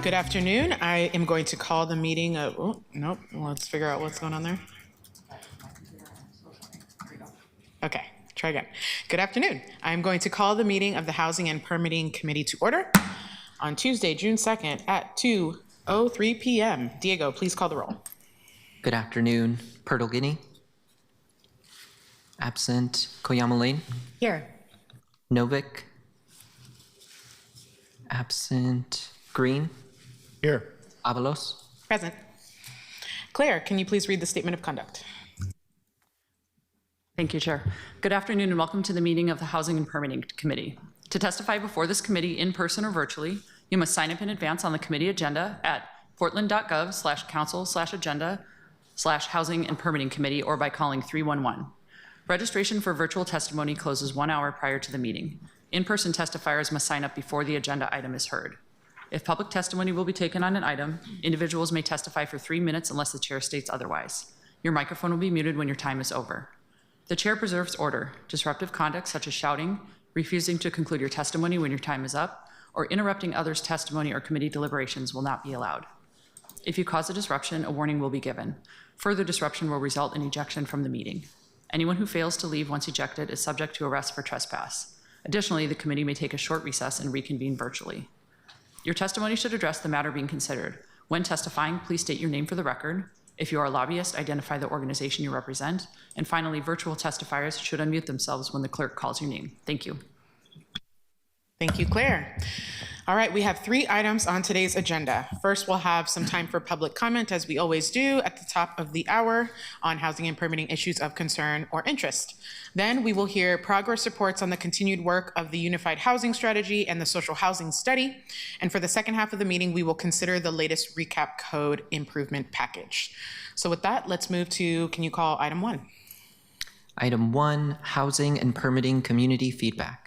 Good afternoon. I am going to call the meeting of, oh, nope, let's figure out what's going on there. Okay, try again. Good afternoon. I'm going to call the meeting of the Housing and Permitting Committee to order on Tuesday, June 2nd at 2:03 p.m. Diego, please call the roll. Good afternoon. Pertolgini. Absent. Koyama Lane. Here. Novick. Absent. Green. Here. Avalos. Present. Claire, can you please read the statement of conduct? Thank you, Chair. Good afternoon and welcome to the meeting of the Housing and Permitting Committee. To testify before this committee in person or virtually, you must sign up in advance on the committee agenda at portland.gov/council/agenda/housing and permitting committee or by calling 311. Registration for virtual testimony closes 1 hour prior to the meeting. In-person testifiers must sign up before the agenda item is heard. If public testimony will be taken on an item, individuals may testify for 3 minutes unless the chair states otherwise. Your microphone will be muted when your time is over. The chair preserves order. Disruptive conduct such as shouting, refusing to conclude your testimony when your time is up, or interrupting others' testimony or committee deliberations will not be allowed. If you cause a disruption, a warning will be given. Further disruption will result in ejection from the meeting. Anyone who fails to leave once ejected is subject to arrest for trespass. Additionally, the committee may take a short recess and reconvene virtually. Your testimony should address the matter being considered. When testifying, please state your name for the record. If you are a lobbyist, identify the organization you represent. And finally, virtual testifiers should unmute themselves when the clerk calls your name. Thank you. Thank you, Claire. All right, we have 3 items on today's agenda. First, we'll have some time for public comment, as we always do at the top of the hour, on housing and permitting issues of concern or interest. Then we will hear progress reports on the continued work of the Unified Housing Strategy and the Social Housing Study. And for the second half of the meeting, we will consider the latest recap code improvement package. So with that, let's move to, can you call item 1? Item 1, housing and permitting community feedback.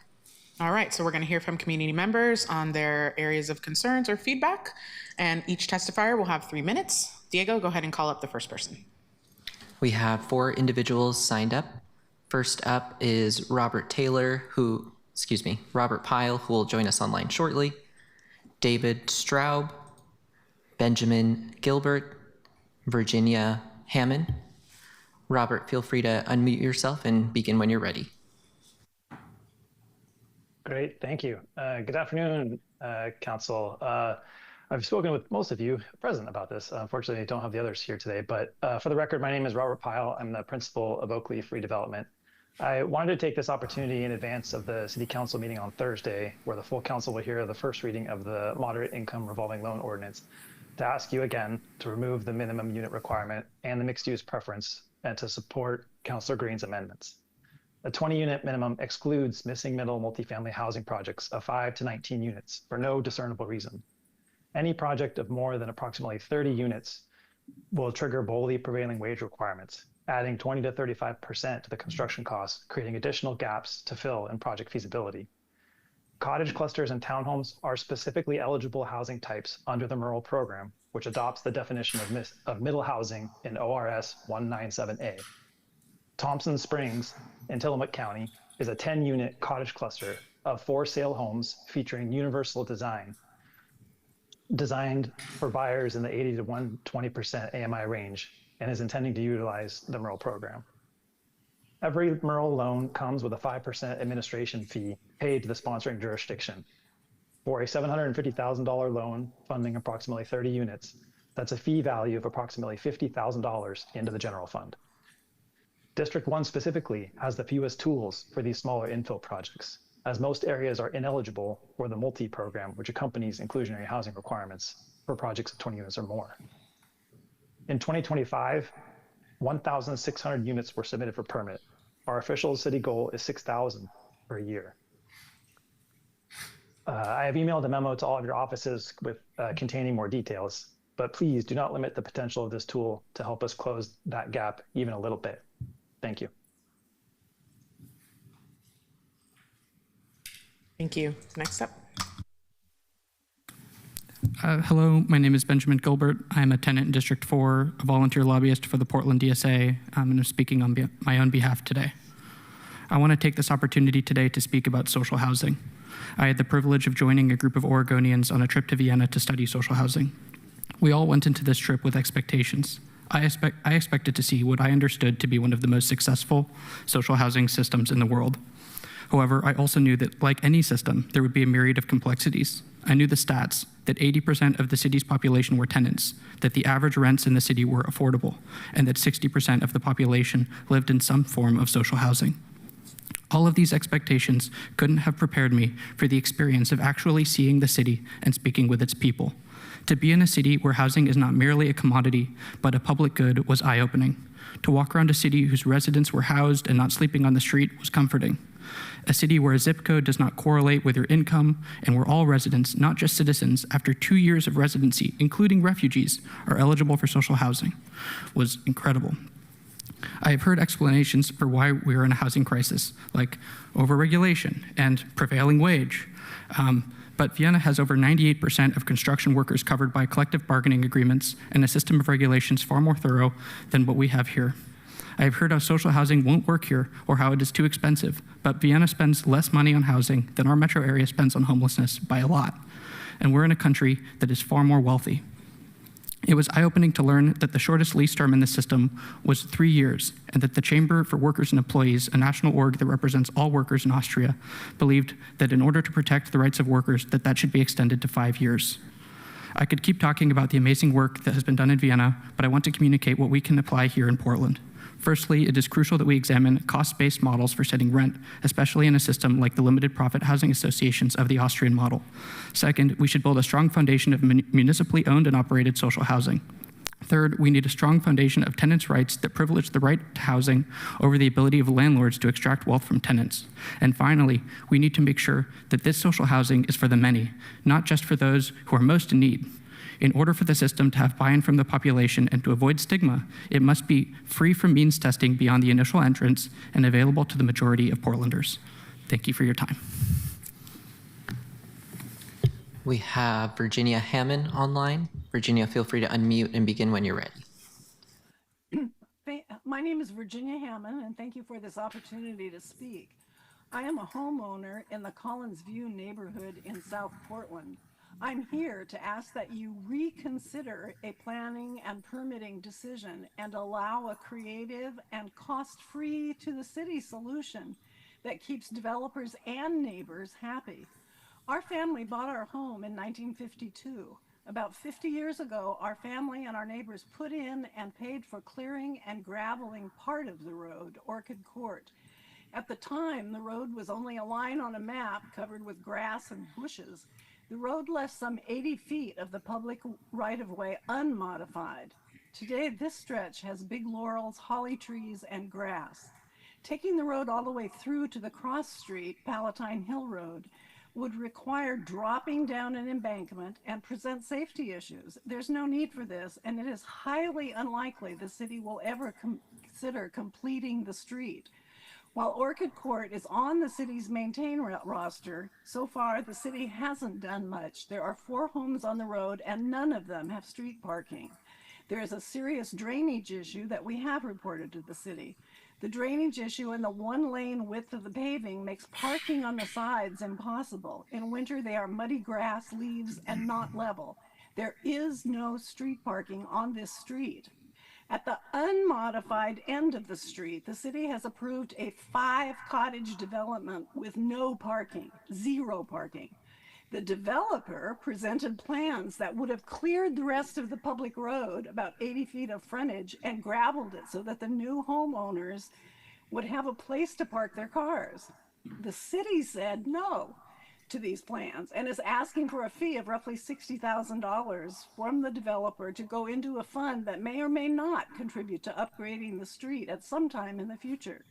All right, so we're going to hear from community members on their areas of concerns or feedback, and each testifier will have 3 minutes. Diego, go ahead and call up the first person. We have 4 individuals signed up. First up is Robert Pyle, who will join us online shortly. David Straub, Benjamin Gilbert, Virginia Hammond. Robert, feel free to unmute yourself and begin when you're ready. Great, thank you. Good afternoon, Council. I've spoken with most of you present about this. Unfortunately, I don't have the others here today, but for the record, my name is Robert Pyle. I'm the principal of Oakleaf Redevelopment. I wanted to take this opportunity in advance of the City Council meeting on Thursday, where the full Council will hear the first reading of the Moderate Income Revolving Loan Ordinance, to ask you again to remove the minimum unit requirement and the mixed use preference, and to support Councilor Green's amendments. A 20-unit minimum excludes missing middle multifamily housing projects of 5 to 19 units for no discernible reason. Any project of more than approximately 30 units will trigger BOLI prevailing wage requirements, adding 20 to 35% to the construction costs, creating additional gaps to fill in project feasibility. Cottage clusters and townhomes are specifically eligible housing types under the MURAL program, which adopts the definition of middle housing in ORS 197A. Thompson Springs in Tillamook County is a 10-unit cottage cluster of 4 sale homes featuring universal design, designed for buyers in the 80 to 120% AMI range, and is intending to utilize the MURAL program. Every MURAL loan comes with a 5% administration fee paid to the sponsoring jurisdiction. For a $750,000 loan funding approximately 30 units, that's a fee value of approximately $50,000 into the general fund. District 1 specifically has the fewest tools for these smaller infill projects, as most areas are ineligible for the multi program, which accompanies inclusionary housing requirements for projects of 20 units or more. In 2025, 1,600 units were submitted for permit. Our official city goal is 6,000 per year. I have emailed a memo to all of your offices with containing more details, but please do not limit the potential of this tool to help us close that gap even a little bit. Thank you. Thank you. Next up. Hello, my name is Benjamin Gilbert. I'm a tenant in District 4, a volunteer lobbyist for the Portland DSA, and I'm speaking on my own behalf today. I want to take this opportunity today to speak about social housing. I had the privilege of joining a group of Oregonians on a trip to Vienna to study social housing. We all went into this trip with expectations. I expected to see what I understood to be one of the most successful social housing systems in the world. However, I also knew that, like any system, there would be a myriad of complexities. I knew the stats, that 80% of the city's population were tenants, that the average rents in the city were affordable, and that 60% of the population lived in some form of social housing. All of these expectations couldn't have prepared me for the experience of actually seeing the city and speaking with its people. To be in a city where housing is not merely a commodity, but a public good was eye-opening. To walk around a city whose residents were housed and not sleeping on the street was comforting. A city where a zip code does not correlate with your income and where all residents, not just citizens, after 2 years of residency, including refugees, are eligible for social housing was incredible. I have heard explanations for why we are in a housing crisis, like overregulation and prevailing wage. But Vienna has over 98% of construction workers covered by collective bargaining agreements and a system of regulations far more thorough than what we have here. I have heard how social housing won't work here or how it is too expensive, but Vienna spends less money on housing than our metro area spends on homelessness by a lot. And we're in a country that is far more wealthy. It was eye-opening to learn that the shortest lease term in the system was 3 years, and that the Chamber for Workers and Employees, a national org that represents all workers in Austria, believed that in order to protect the rights of workers, that should be extended to 5 years. I could keep talking about the amazing work that has been done in Vienna, but I want to communicate what we can apply here in Portland. Firstly, it is crucial that we examine cost-based models for setting rent, especially in a system like the limited profit housing associations of the Austrian model. Second, we should build a strong foundation of municipally owned and operated social housing. Third, we need a strong foundation of tenants' rights that privilege the right to housing over the ability of landlords to extract wealth from tenants. And finally, we need to make sure that this social housing is for the many, not just for those who are most in need. In order for the system to have buy-in from the population and to avoid stigma, it must be free from means testing beyond the initial entrance and available to the majority of Portlanders. Thank you for your time. We have Virginia Hammond online. Virginia, feel free to unmute and begin when you're ready. My name is Virginia Hammond, and thank you for this opportunity to speak. I am a homeowner in the Collins View neighborhood in South Portland. I'm here to ask that you reconsider a planning and permitting decision and allow a creative and cost-free to the city solution that keeps developers and neighbors happy. Our family bought our home in 1952. About 50 years ago, our family and our neighbors put in and paid for clearing and graveling part of the road, Orchid Court. At the time, the road was only a line on a map covered with grass and bushes. The road left some 80 feet of the public right-of-way unmodified. Today, this stretch has big laurels, holly trees, and grass. Taking the road all the way through to the cross street, Palatine Hill Road, would require dropping down an embankment and present safety issues. There's no need for this, and it is highly unlikely the city will ever consider completing the street. While Orchid Court is on the city's maintain roster, so far the city hasn't done much. There are 4 homes on the road and none of them have street parking. There is a serious drainage issue that we have reported to the city. The drainage issue and the 1-lane width of the paving makes parking on the sides impossible. In winter, they are muddy grass, leaves, and not level. There is no street parking on this street. At the unmodified end of the street, the city has approved a 5-cottage development with no parking, 0 parking. The developer presented plans that would have cleared the rest of the public road, about 80 feet of frontage, and graveled it so that the new homeowners would have a place to park their cars. The city said no to these plans and is asking for a fee of roughly $60,000 from the developer to go into a fund that may or may not contribute to upgrading the street at some time in the future.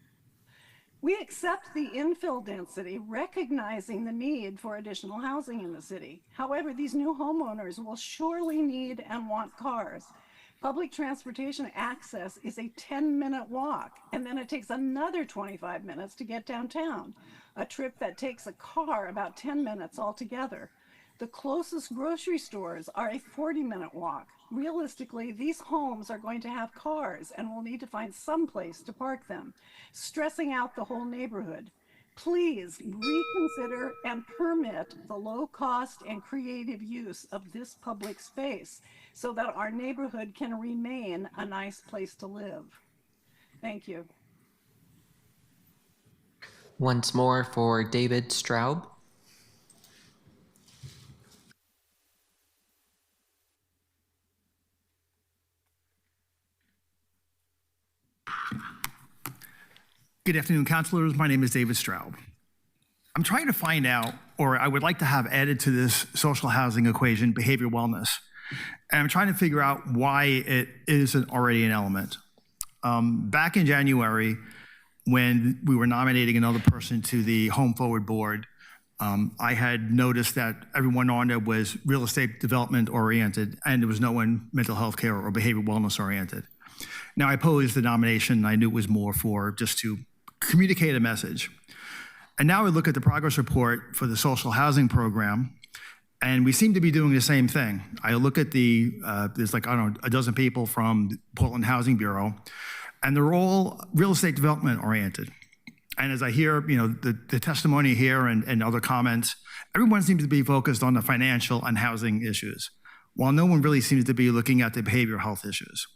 We accept the infill density, recognizing the need for additional housing in the city. However, these new homeowners will surely need and want cars. Public transportation access is a 10-minute walk, and then it takes another 25 minutes to get downtown, a trip that takes a car about 10 minutes altogether. The closest grocery stores are a 40-minute walk. Realistically, these homes are going to have cars and will need to find some place to park them, stressing out the whole neighborhood. Please reconsider and permit the low cost and creative use of this public space so that our neighborhood can remain a nice place to live. Thank you. Once more for David Straub. Good afternoon, councilors. My name is David Straub. I'm trying to find out, or I would like to have added to this social housing equation, behavioral wellness. And I'm trying to figure out why it isn't already an element. Back in January, when we were nominating another person to the Home Forward Board, I had noticed that everyone on there was real estate development oriented, and there was no one mental health care or behavioral wellness oriented. Now, I opposed the nomination. I knew it was more for just to communicate a message. And now we look at the progress report for the social housing program, and we seem to be doing the same thing. I look at there's like, I don't know, a dozen people from the Portland Housing Bureau, and they're all real estate development oriented. And as I hear, the testimony here and other comments, everyone seems to be focused on the financial and housing issues, while no one really seems to be looking at the behavioral health issues.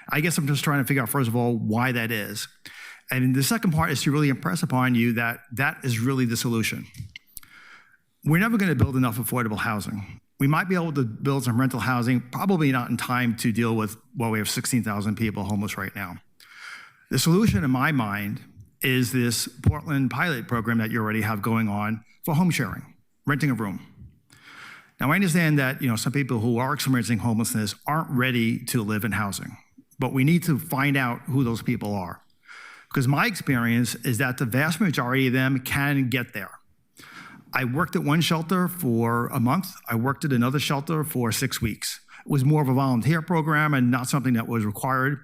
I guess I'm just trying to figure out, first of all, why that is. And the second part is to really impress upon you that that is really the solution. We're never going to build enough affordable housing. We might be able to build some rental housing, probably not in time to deal with, we have 16,000 people homeless right now. The solution in my mind is this Portland pilot program that you already have going on for home sharing, renting a room. Now, I understand that some people who are experiencing homelessness aren't ready to live in housing, but we need to find out who those people are. Because my experience is that the vast majority of them can get there. I worked at one shelter for a month. I worked at another shelter for 6 weeks. It was more of a volunteer program and not something that was required,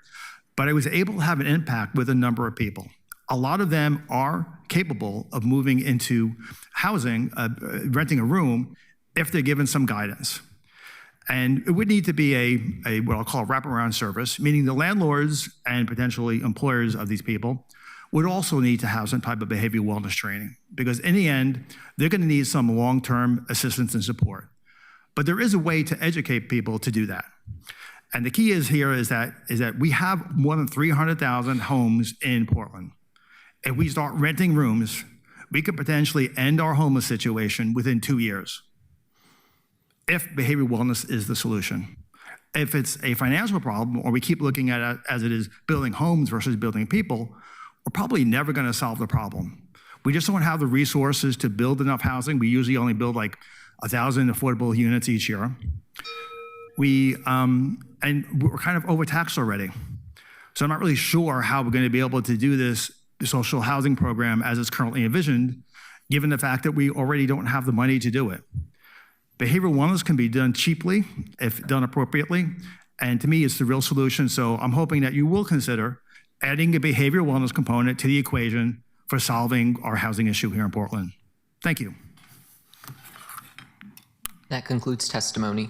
but I was able to have an impact with a number of people. A lot of them are capable of moving into housing, renting a room, if they're given some guidance. And it would need to be a what I'll call a wraparound service, meaning the landlords and potentially employers of these people would also need to have some type of behavioral wellness training, because in the end, they're going to need some long-term assistance and support. But there is a way to educate people to do that. And the key is that we have more than 300,000 homes in Portland. If we start renting rooms, we could potentially end our homeless situation within 2 years, if behavioral wellness is the solution. If it's a financial problem, or we keep looking at it as it is building homes versus building people, we're probably never going to solve the problem. We just don't have the resources to build enough housing. We usually only build like 1,000 affordable units each year. And we're kind of overtaxed already. So I'm not really sure how we're going to be able to do this social housing program as it's currently envisioned, given the fact that we already don't have the money to do it. Behavioral wellness can be done cheaply if done appropriately, and to me, it's the real solution. So I'm hoping that you will consider adding a behavioral wellness component to the equation for solving our housing issue here in Portland. Thank you. That concludes testimony.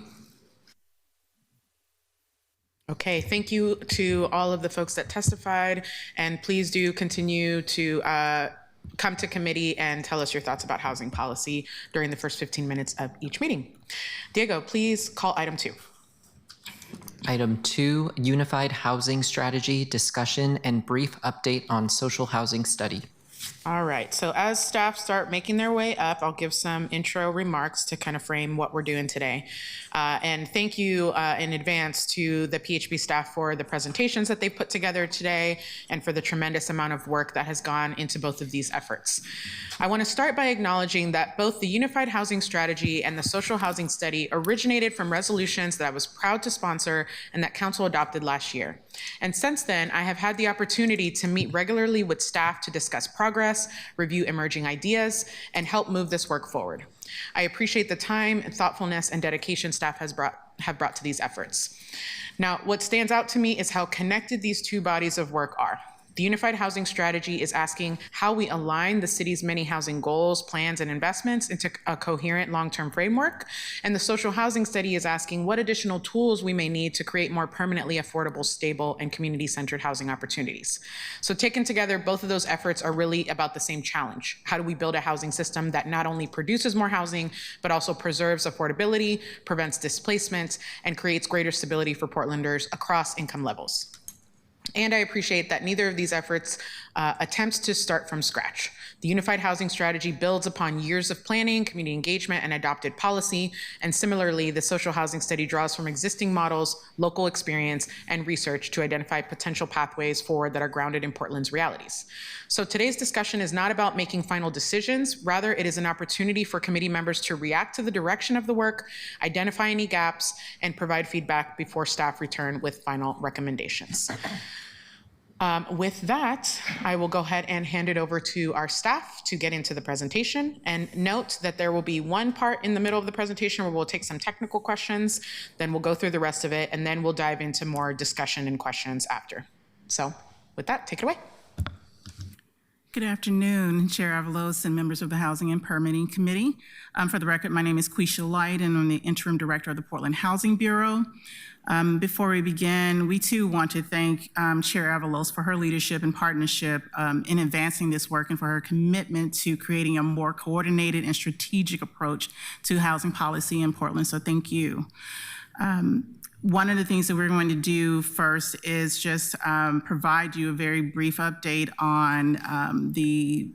Okay, thank you to all of the folks that testified, and please do continue to come to committee and tell us your thoughts about housing policy during the first 15 minutes of each meeting. Diego, please call item 2. Item 2, Unified Housing Strategy Discussion and Brief Update on Social Housing Study. All right, so as staff start making their way up, I'll give some intro remarks to kind of frame what we're doing today. And thank you in advance to the PHB staff for the presentations that they put together today and for the tremendous amount of work that has gone into both of these efforts. I want to start by acknowledging that both the Unified Housing Strategy and the Social Housing Study originated from resolutions that I was proud to sponsor and that Council adopted last year. And since then, I have had the opportunity to meet regularly with staff to discuss progress, review emerging ideas, and help move this work forward. I appreciate the time, thoughtfulness, and dedication staff have brought to these efforts. Now, what stands out to me is how connected these two bodies of work are. The Unified Housing Strategy is asking how we align the city's many housing goals, plans, and investments into a coherent long-term framework. And the Social Housing Study is asking what additional tools we may need to create more permanently affordable, stable, and community-centered housing opportunities. So taken together, both of those efforts are really about the same challenge. How do we build a housing system that not only produces more housing, but also preserves affordability, prevents displacement, and creates greater stability for Portlanders across income levels? And I appreciate that neither of these efforts attempts to start from scratch. The Unified Housing Strategy builds upon years of planning, community engagement, and adopted policy. And similarly, the Social Housing Study draws from existing models, local experience, and research to identify potential pathways forward that are grounded in Portland's realities. So today's discussion is not about making final decisions. Rather, it is an opportunity for committee members to react to the direction of the work, identify any gaps, and provide feedback before staff return with final recommendations. With that, I will go ahead and hand it over to our staff to get into the presentation. And note that there will be one part in the middle of the presentation where we'll take some technical questions, then we'll go through the rest of it, and then we'll dive into more discussion and questions after. So with that, take it away. Good afternoon, Chair Avalos and members of the Housing and Permitting Committee. For the record, my name is Quisha Light, and I'm the Interim Director of the Portland Housing Bureau. Before we begin, we too want to thank Chair Avalos for her leadership and partnership in advancing this work and for her commitment to creating a more coordinated and strategic approach to housing policy in Portland, so thank you. One of the things that we're going to do first is just provide you a very brief update on the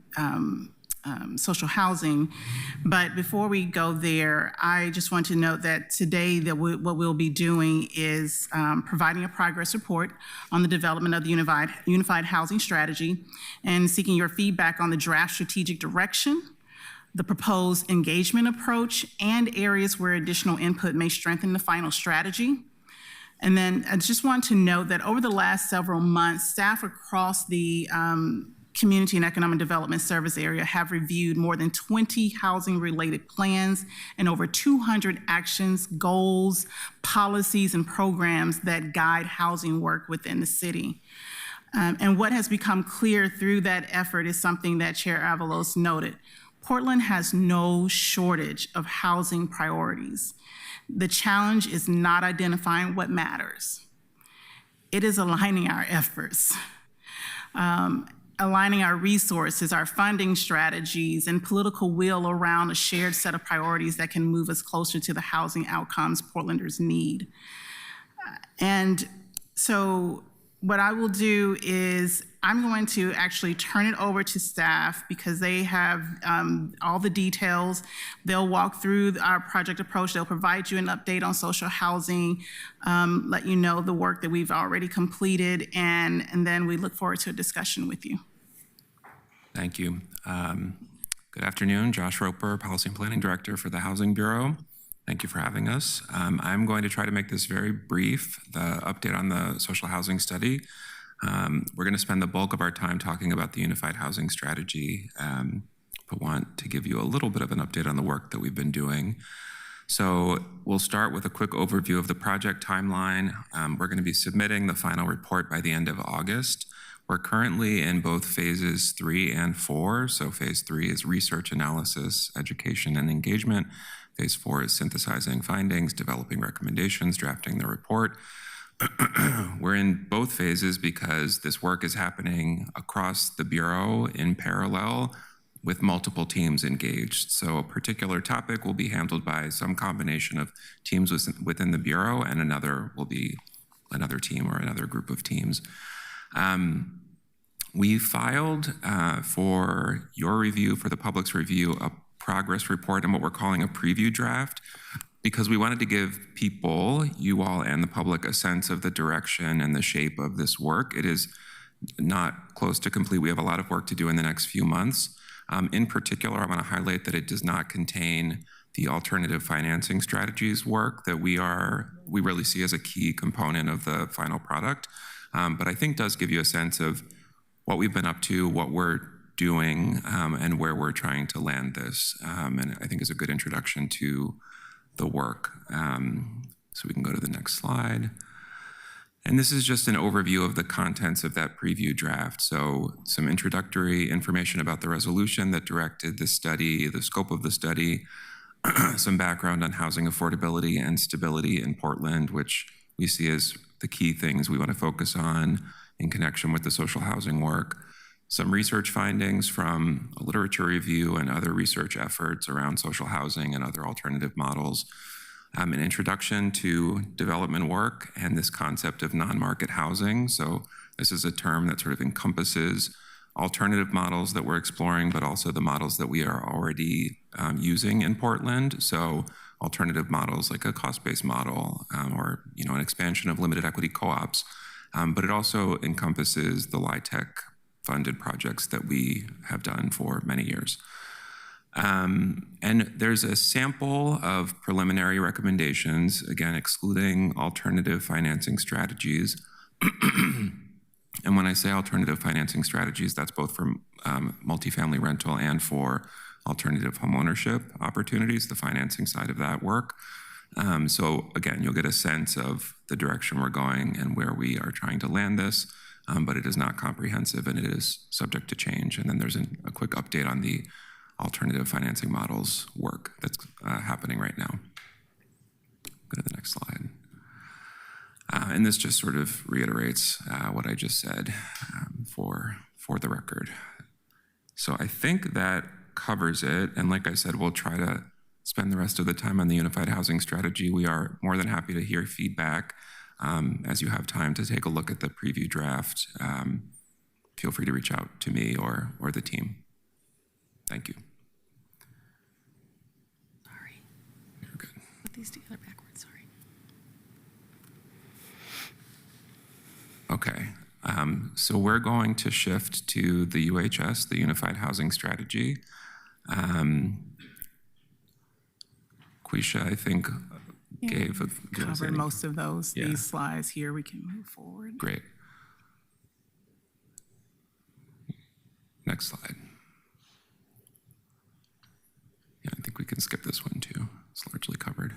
social housing. But before we go there, I just want to note that today what we'll be doing is providing a progress report on the development of the unified housing strategy and seeking your feedback on the draft strategic direction, the proposed engagement approach, and areas where additional input may strengthen the final strategy. And then I just want to note that over the last several months, staff across the Community and Economic Development Service area have reviewed more than 20 housing-related plans and over 200 actions, goals, policies, and programs that guide housing work within the city. And what has become clear through that effort is something that Chair Avalos noted. Portland has no shortage of housing priorities. The challenge is not identifying what matters. It is aligning our efforts, aligning our resources, our funding strategies, and political will around a shared set of priorities that can move us closer to the housing outcomes Portlanders need. And so what I will do is I'm going to actually turn it over to staff because they have all the details. They'll walk through our project approach. They'll provide you an update on social housing, let you know the work that we've already completed, and then we look forward to a discussion with you. Thank you. Good afternoon, Josh Roper, Policy and Planning Director for the Housing Bureau. Thank you for having us. I'm going to try to make this very brief, the update on the social housing study. We're going to spend the bulk of our time talking about the unified housing strategy, but want to give you a little bit of an update on the work that we've been doing. So we'll start with a quick overview of the project timeline. We're going to be submitting the final report by the end of August. We're currently in both phases 3 and 4. So phase 3 is research, analysis, education, and engagement. Phase 4 is synthesizing findings, developing recommendations, drafting the report. We're in both phases because this work is happening across the Bureau in parallel with multiple teams engaged. So a particular topic will be handled by some combination of teams within the Bureau, and another will be another team or another group of teams. We filed for your review, for the public's review, a progress report and what we're calling a preview draft, because we wanted to give people, you all and the public, a sense of the direction and the shape of this work. It is not close to complete. We have a lot of work to do in the next few months. In particular, I want to highlight that it does not contain the alternative financing strategies work that we really see as a key component of the final product, but I think does give you a sense of what we've been up to, what we're doing, and where we're trying to land this, and I think is a good introduction to the work. So we can go to the next slide. And this is just an overview of the contents of that preview draft. So some introductory information about the resolution that directed the study, the scope of the study, some background on housing affordability and stability in Portland, which we see as the key things we want to focus on in connection with the social housing work. Some research findings from a literature review and other research efforts around social housing and other alternative models. An introduction to development work and this concept of non-market housing. So this is a term that sort of encompasses alternative models that we're exploring, but also the models that we are already using in Portland. So alternative models like a cost-based model or an expansion of limited equity co-ops. But it also encompasses the LIHTC funded projects that we have done for many years. And there's a sample of preliminary recommendations, again, excluding alternative financing strategies. And when I say alternative financing strategies, that's both for multifamily rental and for alternative homeownership opportunities, the financing side of that work. So again, you'll get a sense of the direction we're going and where we are trying to land this. but it is not comprehensive and it is subject to change. And then there's a quick update on the alternative financing models work that's happening right now. Go to the next slide. And this just sort of reiterates what I just said for the record. So I think that covers it. And like I said, we'll try to spend the rest of the time on the Unified Housing Strategy. We are more than happy to hear feedback as you have time to take a look at the preview draft. Feel free to reach out to me or the team. Thank you. Sorry. You're good. Put these together backwards, sorry. Okay, so we're going to shift to the UHS, the Unified Housing Strategy. Quisha, I think, gave a... Covered most of those. Yeah. These slides here, we can move forward. Great. Next slide. Yeah, I think we can skip this one too. It's largely covered.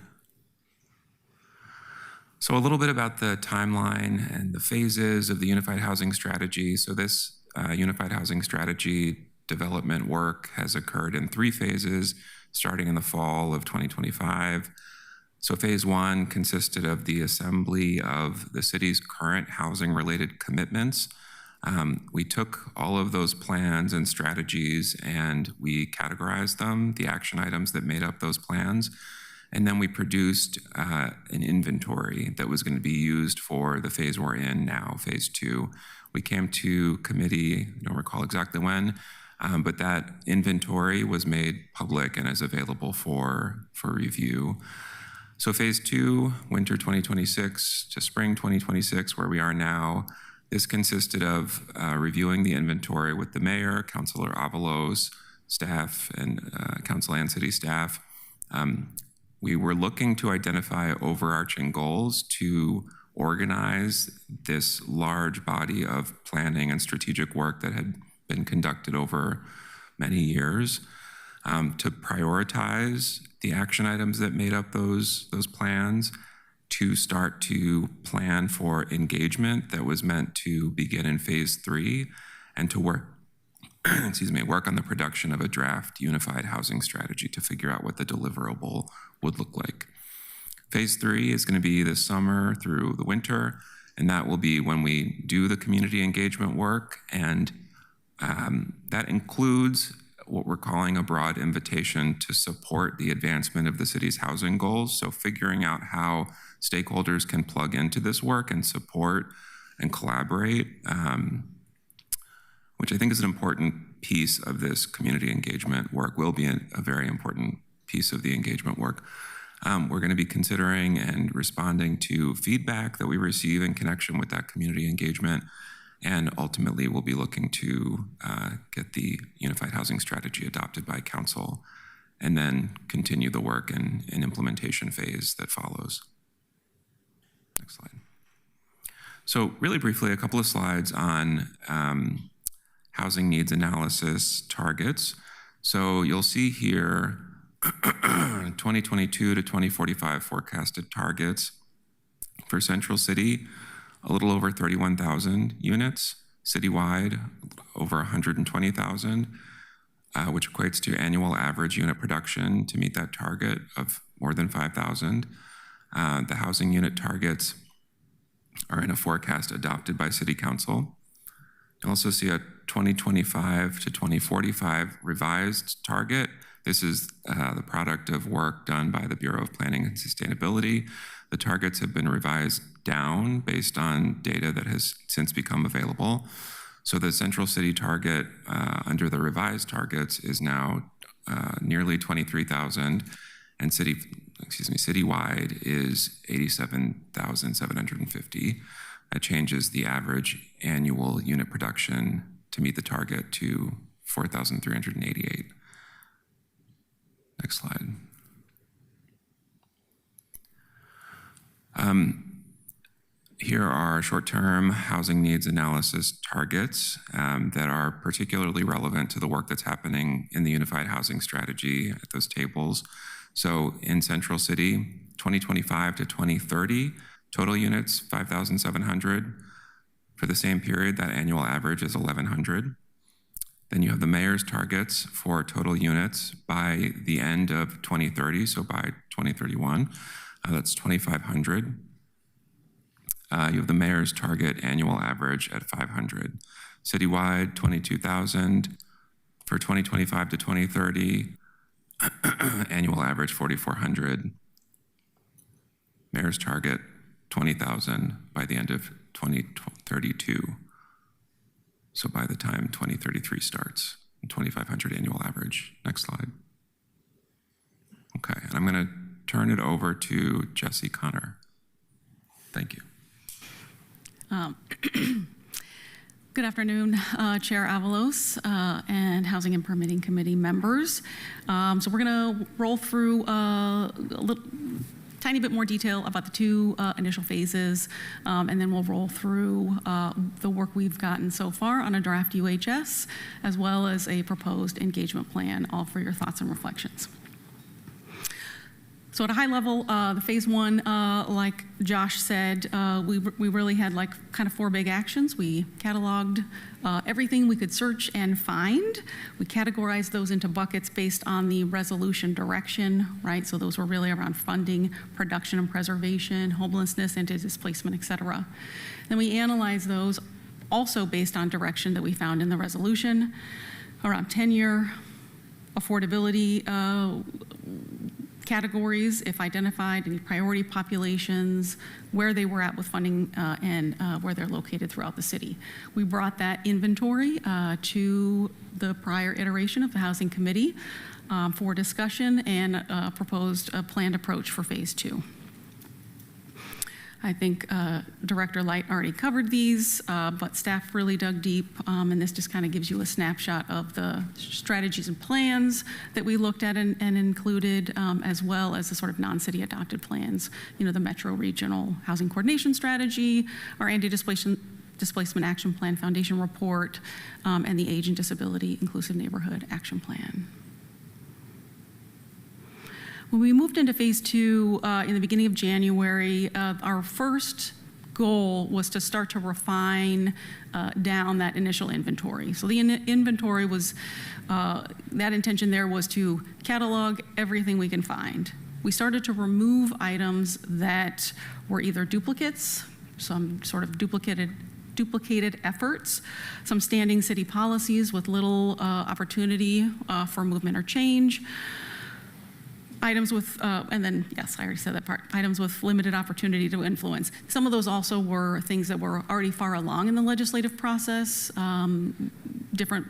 So a little bit about the timeline and the phases of the Unified Housing Strategy. So this Unified Housing Strategy development work has occurred in 3 phases, starting in the fall of 2025. So phase 1 consisted of the assembly of the city's current housing-related commitments. We took all of those plans and strategies and we categorized them, the action items that made up those plans. And then we produced an inventory that was going to be used for the phase we're in now, phase 2. We came to committee, I don't recall exactly when, but that inventory was made public and is available for review. So phase 2, winter 2026 to spring 2026, where we are now, this consisted of reviewing the inventory with the mayor, Councilor Avalos, staff, and council and city staff. We were looking to identify overarching goals to organize this large body of planning and strategic work that had been conducted over many years, to prioritize the action items that made up those plans, to start to plan for engagement that was meant to begin in phase 3, and to work work on the production of a draft Unified Housing Strategy to figure out what the deliverable would look like. Phase 3 is going to be this summer through the winter, and that will be when we do the community engagement work, and that includes what we're calling a broad invitation to support the advancement of the city's housing goals. So figuring out how stakeholders can plug into this work and support and collaborate, which I think is an important piece of this community engagement work, will be a very important piece of the engagement work. We're going to be considering and responding to feedback that we receive in connection with that community engagement, and ultimately we'll be looking to get the Unified Housing Strategy adopted by council, and then continue the work in an implementation phase that follows. Next slide. So really briefly, a couple of slides on housing needs analysis targets. So you'll see here 2022 to 2045 forecasted targets for Central City, a little over 31,000 units, citywide over 120,000, which equates to annual average unit production to meet that target of more than 5,000. The housing unit targets are in a forecast adopted by City Council. You'll also see a 2025 to 2045 revised target. This is the product of work done by the Bureau of Planning and Sustainability. The targets have been revised down based on data that has since become available. So the Central City target under the revised targets is now nearly 23,000, and citywide is 87,750. That changes the average annual unit production to meet the target to 4,388. Next slide. Here are short-term housing needs analysis targets that are particularly relevant to the work that's happening in the Unified Housing Strategy at those tables. So in Central City, 2025 to 2030, total units, 5,700. For the same period, that annual average is 1,100. Then you have the mayor's targets for total units by the end of 2030, so by 2031, that's 2,500. You have the mayor's target annual average at 500. Citywide, 22,000. For 2025 to 2030, annual average 4,400. Mayor's target 20,000 by the end of 2032. So by the time 2033 starts, 2,500 annual average. Next slide. Okay, and I'm going to turn it over to Jesse Connor. Thank you. Good afternoon, Chair Avalos and Housing and Permitting Committee members. So we're going to roll through a tiny bit more detail about the two initial phases, and then we'll roll through the work we've gotten so far on a draft UHS, as well as a proposed engagement plan, all for your thoughts and reflections. So at a high level, the phase one, like Josh said, we really had like kind of four big actions. We cataloged everything we could search and find. We categorized those into buckets based on the resolution direction, right? So those were really around funding, production and preservation, homelessness, anti-displacement, et cetera. Then we analyzed those also based on direction that we found in the resolution around tenure, affordability, categories, if identified, any priority populations, where they were at with funding, and where they're located throughout the city. We brought that inventory to the prior iteration of the Housing Committee for discussion and proposed a planned approach for phase two. I think Director Light already covered these, but staff really dug deep, and this just kind of gives you a snapshot of the strategies and plans that we looked at and included, as well as the sort of non-city adopted plans, you know, the Metro Regional Housing Coordination Strategy, our Anti-Displacement Action Plan Foundation Report, and the Age and Disability Inclusive Neighborhood Action Plan. When we moved into phase two in the beginning of January, our first goal was to start to refine down that initial inventory. So the inventory was, that intention there was to catalog everything we can find. We started to remove items that were either duplicates, some sort of duplicated efforts, some standing city policies with little opportunity for movement or change, items with, and then, yes, I already said that part, items with limited opportunity to influence. Some of those also were things that were already far along in the legislative process, different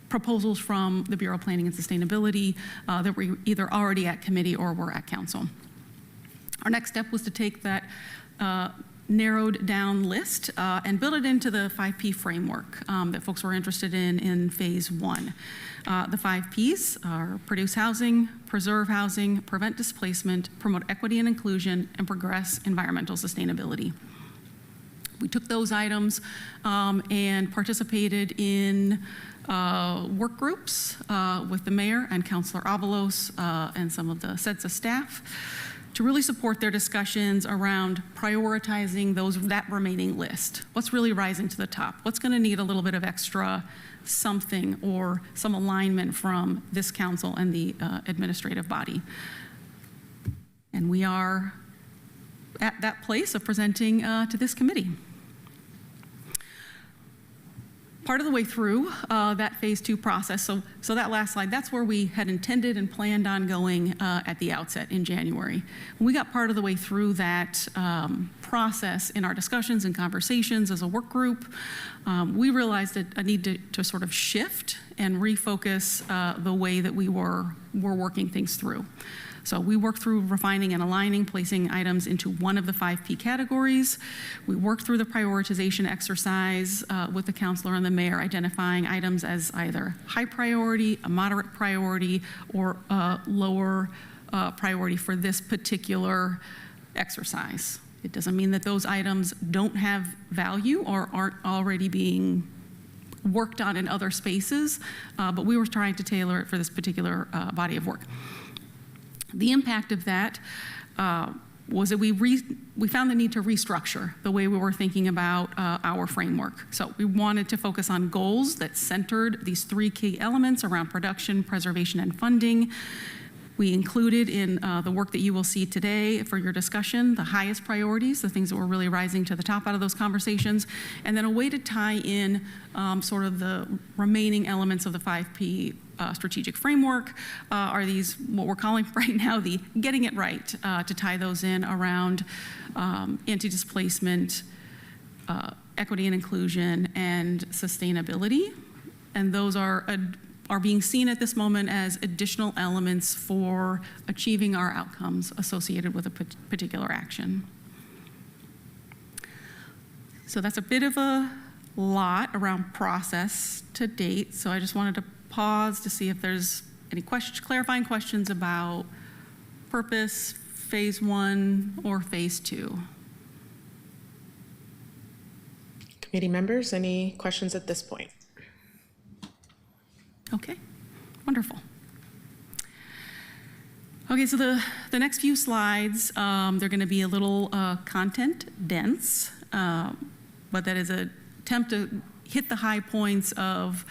proposals from the Bureau of Planning and Sustainability that were either already at committee or were at council. Our next step was to take that narrowed down list and build it into the 5P framework that folks were interested in phase one. The 5 Ps are produce housing, preserve housing, prevent displacement, promote equity and inclusion, and progress environmental sustainability. We took those items and participated in work groups with the mayor and Councilor Avalos and some of the SEDSA staff to really support their discussions around prioritizing that remaining list. What's really rising to the top? What's going to need a little bit of extra something or some alignment from this council and the administrative body? And we are at that place of presenting to this committee. Part of the way through that phase two process, so that last slide, that's where we had intended and planned on going at the outset in January. When we got part of the way through that process in our discussions and conversations as a work group, we realized a need to sort of shift and refocus the way that we were working things through. So we worked through refining and aligning, placing items into one of the 5P categories. We worked through the prioritization exercise with the councilor and the mayor, identifying items as either high priority, a moderate priority, or a lower priority for this particular exercise. It doesn't mean that those items don't have value or aren't already being worked on in other spaces, but we were trying to tailor it for this particular body of work. The impact of that was that we found the need to restructure the way we were thinking about our framework. So we wanted to focus on goals that centered these three key elements around production, preservation, and funding. We included in the work that you will see today for your discussion the highest priorities, the things that were really rising to the top out of those conversations, and then a way to tie in sort of the remaining elements of the 5P strategic framework are these, what we're calling right now, the getting it right, to tie those in around anti-displacement, equity and inclusion, and sustainability. And those are being seen at this moment as additional elements for achieving our outcomes associated with a particular action. So that's a bit of a lot around process to date. So I just wanted to pause to see if there's any clarifying questions about purpose, phase 1 or phase 2. Committee members, any questions at this point? Okay, wonderful. Okay, so the next few slides, they're going to be a little content dense, but that is an attempt to hit the high points of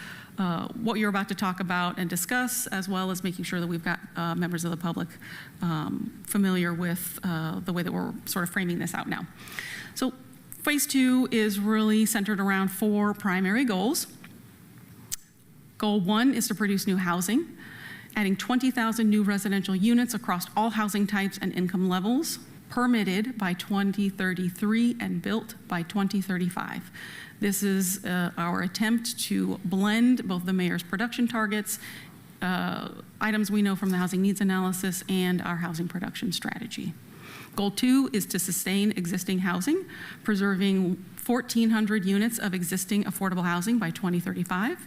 what you're about to talk about and discuss, as well as making sure that we've got members of the public familiar with the way that we're sort of framing this out now. So phase 2 is really centered around 4 primary goals. Goal 1 is to produce new housing, adding 20,000 new residential units across all housing types and income levels, permitted by 2033 and built by 2035. This is our attempt to blend both the mayor's production targets, items we know from the housing needs analysis, and our housing production strategy. Goal 2 is to sustain existing housing, preserving 1,400 units of existing affordable housing by 2035.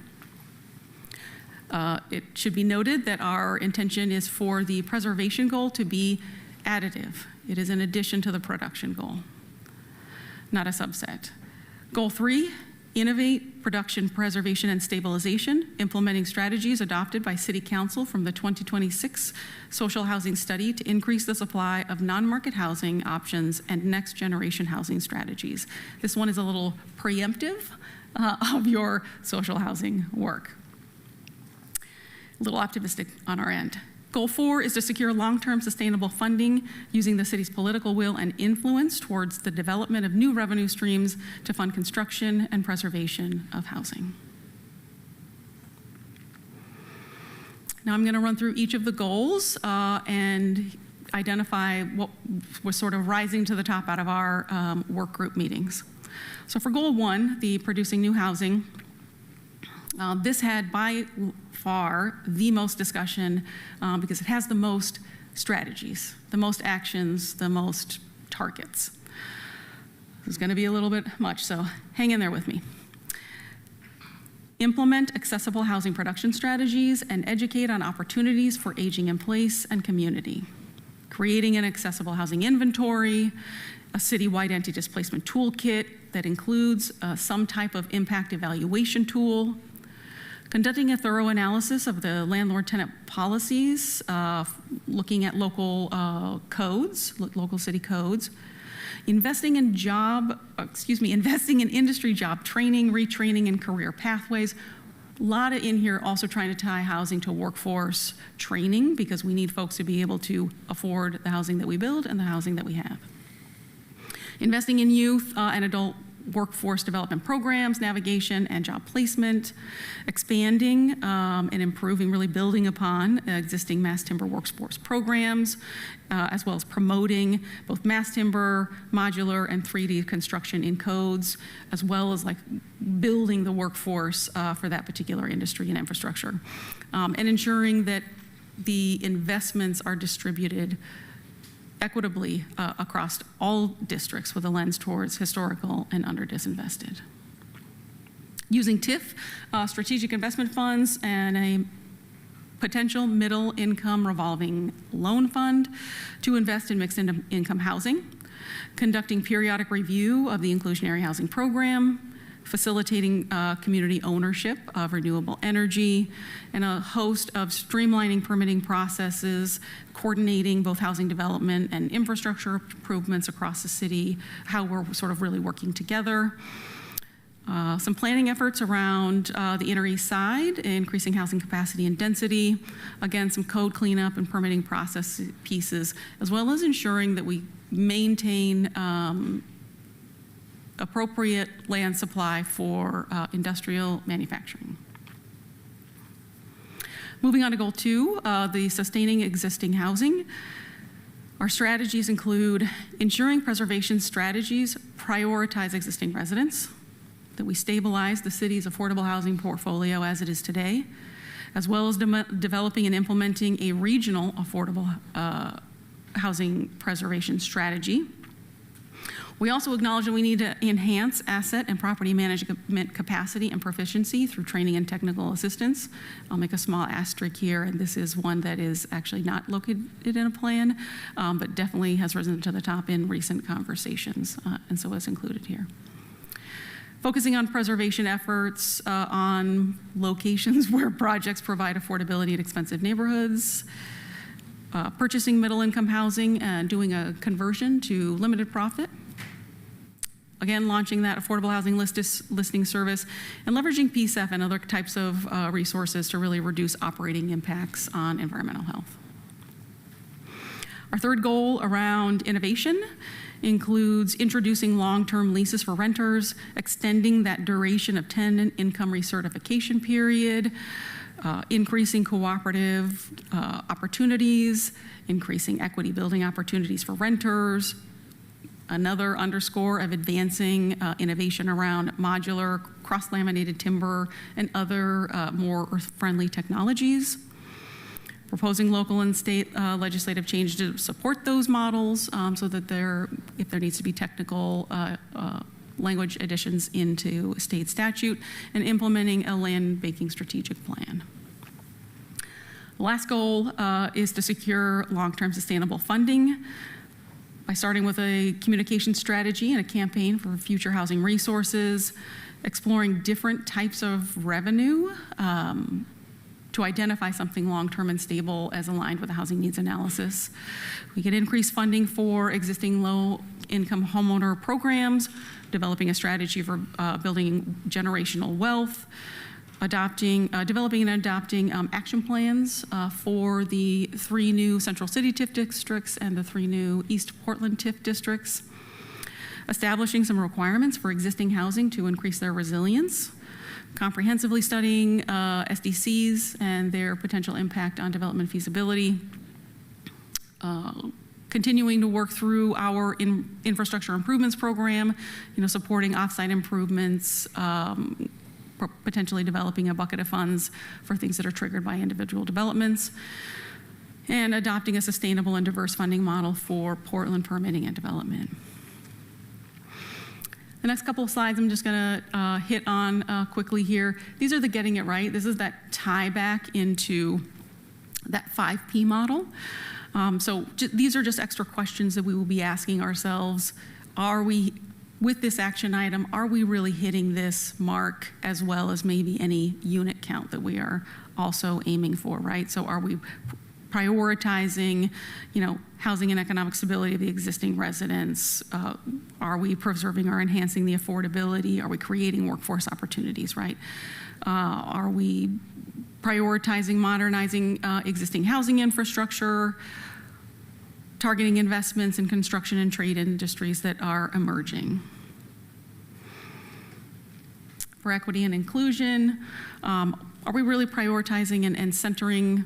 It should be noted that our intention is for the preservation goal to be additive. It is in addition to the production goal, not a subset. Goal 3, innovate production, preservation, and stabilization, implementing strategies adopted by City Council from the 2026 Social Housing Study to increase the supply of non-market housing options and next-generation housing strategies. This one is a little preemptive of your social housing work. A little optimistic on our end. Goal 4 is to secure long-term sustainable funding using the city's political will and influence towards the development of new revenue streams to fund construction and preservation of housing. Now I'm going to run through each of the goals and identify what was sort of rising to the top out of our work group meetings. So for goal 1, the producing new housing, this had by far the most discussion because it has the most strategies, the most actions, the most targets. This is going to be a little bit much, so hang in there with me. Implement accessible housing production strategies and educate on opportunities for aging in place and community. Creating an accessible housing inventory, a citywide anti-displacement toolkit that includes some type of impact evaluation tool, conducting a thorough analysis of the landlord-tenant policies, looking at local codes, local city codes, investing in industry job training, retraining, and career pathways. A lot in here also trying to tie housing to workforce training because we need folks to be able to afford the housing that we build and the housing that we have. Investing in youth and adult workforce development programs, navigation, and job placement, expanding and improving, really building upon existing mass timber workforce programs, as well as promoting both mass timber, modular, and 3D construction in codes, as well as like building the workforce for that particular industry and infrastructure, and ensuring that the investments are distributed equitably across all districts with a lens towards historical and under-disinvested. Using TIF, strategic investment funds, and a potential middle income revolving loan fund to invest in mixed income housing. Conducting periodic review of the inclusionary housing program. facilitating community ownership of renewable energy, and a host of streamlining permitting processes, coordinating both housing development and infrastructure improvements across the city, how we're sort of really working together. Some planning efforts around the Inner East Side, increasing housing capacity and density. Again, some code cleanup and permitting process pieces, as well as ensuring that we maintain appropriate land supply for industrial manufacturing. Moving on to goal 2, the sustaining existing housing. Our strategies include ensuring preservation strategies prioritize existing residents, that we stabilize the city's affordable housing portfolio as it is today, as well as developing and implementing a regional affordable housing preservation strategy. We also acknowledge that we need to enhance asset and property management capacity and proficiency through training and technical assistance. I'll make a small asterisk here, and this is one that is actually not located in a plan, but definitely has risen to the top in recent conversations, and so is included here. Focusing on preservation efforts on locations where projects provide affordability in expensive neighborhoods, purchasing middle-income housing and doing a conversion to limited profit. Again, launching that affordable housing listing service and leveraging PSEF and other types of resources to really reduce operating impacts on environmental health. Our third goal around innovation includes introducing long-term leases for renters, extending that duration of tenant income recertification period, increasing cooperative opportunities, increasing equity building opportunities for renters. Another underscore of advancing innovation around modular, cross-laminated timber, and other more earth-friendly technologies. Proposing local and state legislative change to support those models so that if there needs to be technical language additions into state statute, and implementing a land banking strategic plan. The last goal is to secure long-term sustainable funding by starting with a communication strategy and a campaign for future housing resources, exploring different types of revenue to identify something long-term and stable as aligned with the housing needs analysis. We can increase funding for existing low-income homeowner programs, developing a strategy for building generational wealth, developing and adopting action plans for the 3 new Central City TIF districts and the 3 new East Portland TIF districts, establishing some requirements for existing housing to increase their resilience, comprehensively studying SDCs and their potential impact on development feasibility, continuing to work through our infrastructure improvements program, supporting offsite improvements, potentially developing a bucket of funds for things that are triggered by individual developments, and adopting a sustainable and diverse funding model for Portland permitting and development. The next couple of slides I'm just going to hit on quickly here. These are the getting it right. This is that tie back into that 5P model. These are just extra questions that we will be asking ourselves. With this action item, are we really hitting this mark as well as maybe any unit count that we are also aiming for, right? So are we prioritizing, housing and economic stability of the existing residents? Are we preserving or enhancing the affordability? Are we creating workforce opportunities, right? Are we prioritizing modernizing existing housing infrastructure, targeting investments in construction and trade industries that are emerging? For equity and inclusion, are we really prioritizing and centering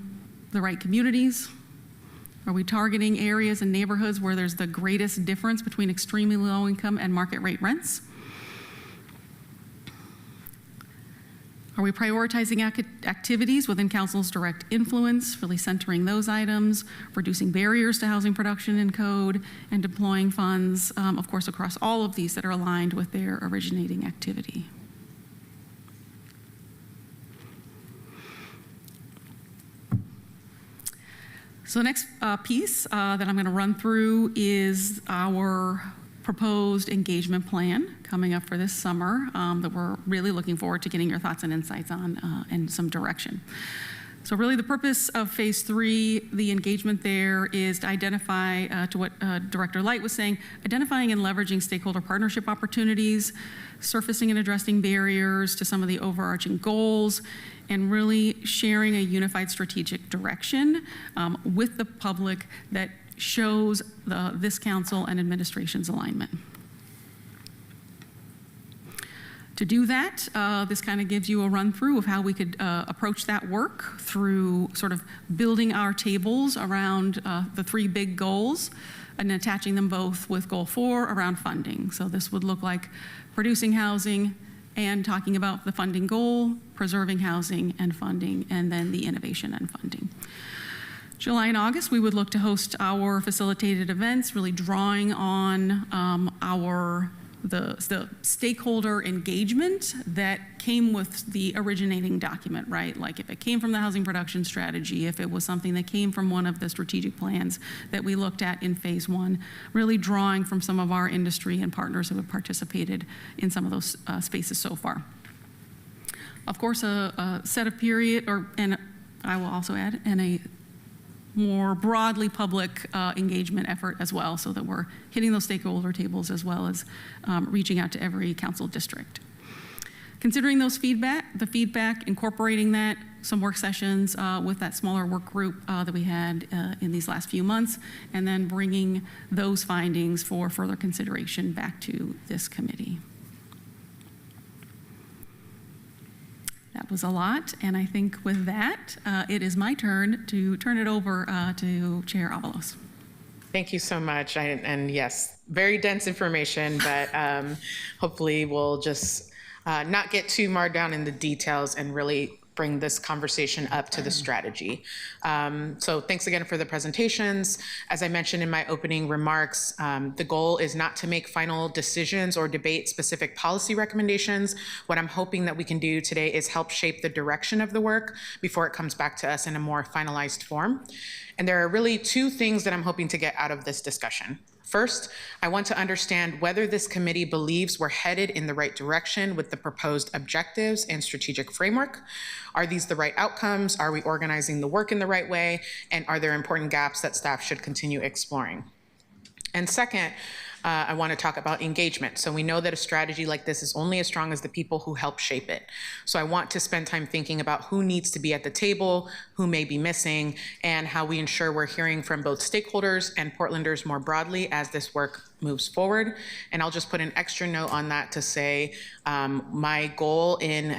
the right communities? Are we targeting areas and neighborhoods where there's the greatest difference between extremely low income and market rate rents? Are we prioritizing activities within council's direct influence, really centering those items, reducing barriers to housing production and code, and deploying funds, of course, across all of these that are aligned with their originating activity? So the next piece that I'm going to run through is our proposed engagement plan coming up for this summer that we're really looking forward to getting your thoughts and insights on and some direction. So really the purpose of phase 3, the engagement there, is to identify, to what Director Light was saying, identifying and leveraging stakeholder partnership opportunities, surfacing and addressing barriers to some of the overarching goals, and really sharing a unified strategic direction with the public that shows this council and administration's alignment. To do that, this kind of gives you a run through of how we could approach that work through sort of building our tables around the 3 big goals and attaching them both with goal 4 around funding. So this would look like producing housing and talking about the funding goal, preserving housing and funding, and then the innovation and funding. July and August, we would look to host our facilitated events, really drawing on the stakeholder engagement that came with the originating document, right? Like if it came from the housing production strategy, if it was something that came from one of the strategic plans that we looked at in phase 1, really drawing from some of our industry and partners who have participated in some of those spaces so far. Of course, a set of period, and I will also add, and a more broadly public engagement effort as well, so that we're hitting those stakeholder tables as well as reaching out to every council district. Considering the feedback, incorporating that, some work sessions with that smaller work group that we had in these last few months, and then bringing those findings for further consideration back to this committee. That was a lot, and I think with that, it is my turn to turn it over to Chair Avalos. Thank you so much. And yes, very dense information, but hopefully we'll just not get too marred down in the details and really bring this conversation up to the strategy. So thanks again for the presentations. As I mentioned in my opening remarks, the goal is not to make final decisions or debate specific policy recommendations. What I'm hoping that we can do today is help shape the direction of the work before it comes back to us in a more finalized form. And there are really 2 things that I'm hoping to get out of this discussion. First, I want to understand whether this committee believes we're headed in the right direction with the proposed objectives and strategic framework. Are these the right outcomes? Are we organizing the work in the right way? And are there important gaps that staff should continue exploring? And second, I want to talk about engagement. So we know that a strategy like this is only as strong as the people who help shape it. So I want to spend time thinking about who needs to be at the table, who may be missing, and how we ensure we're hearing from both stakeholders and Portlanders more broadly as this work moves forward. And I'll just put an extra note on that to say my goal in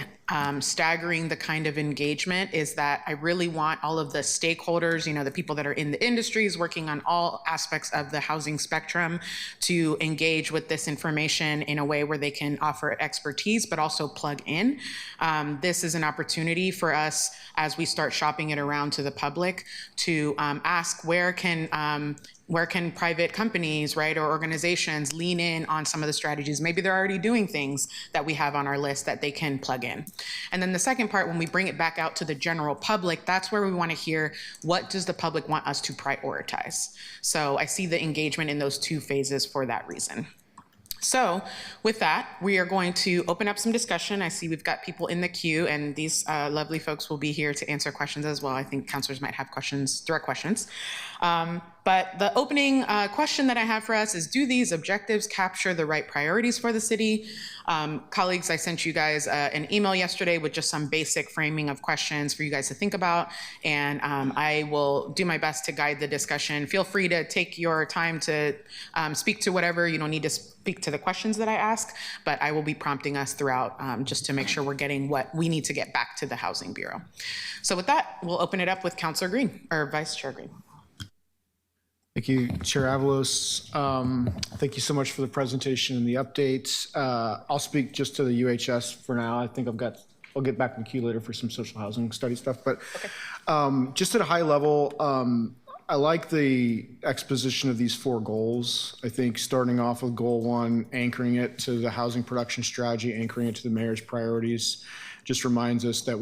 staggering the kind of engagement is that I really want all of the stakeholders, the people that are in the industries working on all aspects of the housing spectrum, to engage with this information in a way where they can offer expertise, but also plug in. This is an opportunity for us as we start shopping it around to the public to ask where can private companies, right, or organizations lean in on some of the strategies? Maybe they're already doing things that we have on our list that they can plug in. And then the second part, when we bring it back out to the general public, that's where we want to hear, what does the public want us to prioritize? So I see the engagement in those 2 phases for that reason. So with that, we are going to open up some discussion. I see we've got people in the queue, and these lovely folks will be here to answer questions as well. I think councilors might have questions, direct questions. But the opening question that I have for us is, do these objectives capture the right priorities for the city? Colleagues, I sent you guys an email yesterday with just some basic framing of questions for you guys to think about, and I will do my best to guide the discussion. Feel free to take your time to speak to whatever. You don't need to speak to the questions that I ask, but I will be prompting us throughout just to make sure we're getting what we need to get back to the Housing Bureau. So with that, we'll open it up with Councilor Green, or Vice Chair Green. Thank you, Chair Avalos. Thank you so much for the presentation and the updates. I'll speak just to the UHS for now. I think I'll get back in the queue later for some social housing study stuff. But just at a high level, I like the exposition of these 4 goals. I think starting off with goal 1, anchoring it to the housing production strategy, anchoring it to the mayor's priorities, just reminds us that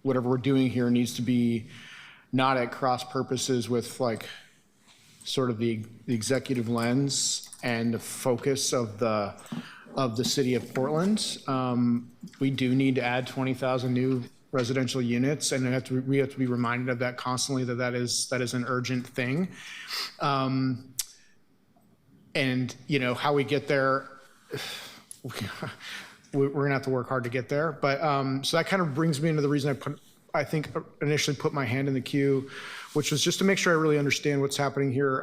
whatever we're doing here needs to be not at cross purposes with sort of the executive lens and the focus of the city of Portland. We do need to add 20,000 new residential units, and we have to be reminded of that constantly, that is an urgent thing. And you know how we get there, we're gonna have to work hard to get there. But so that kind of brings me into the reason I think initially put my hand in the queue, which was just to make sure I really understand what's happening here.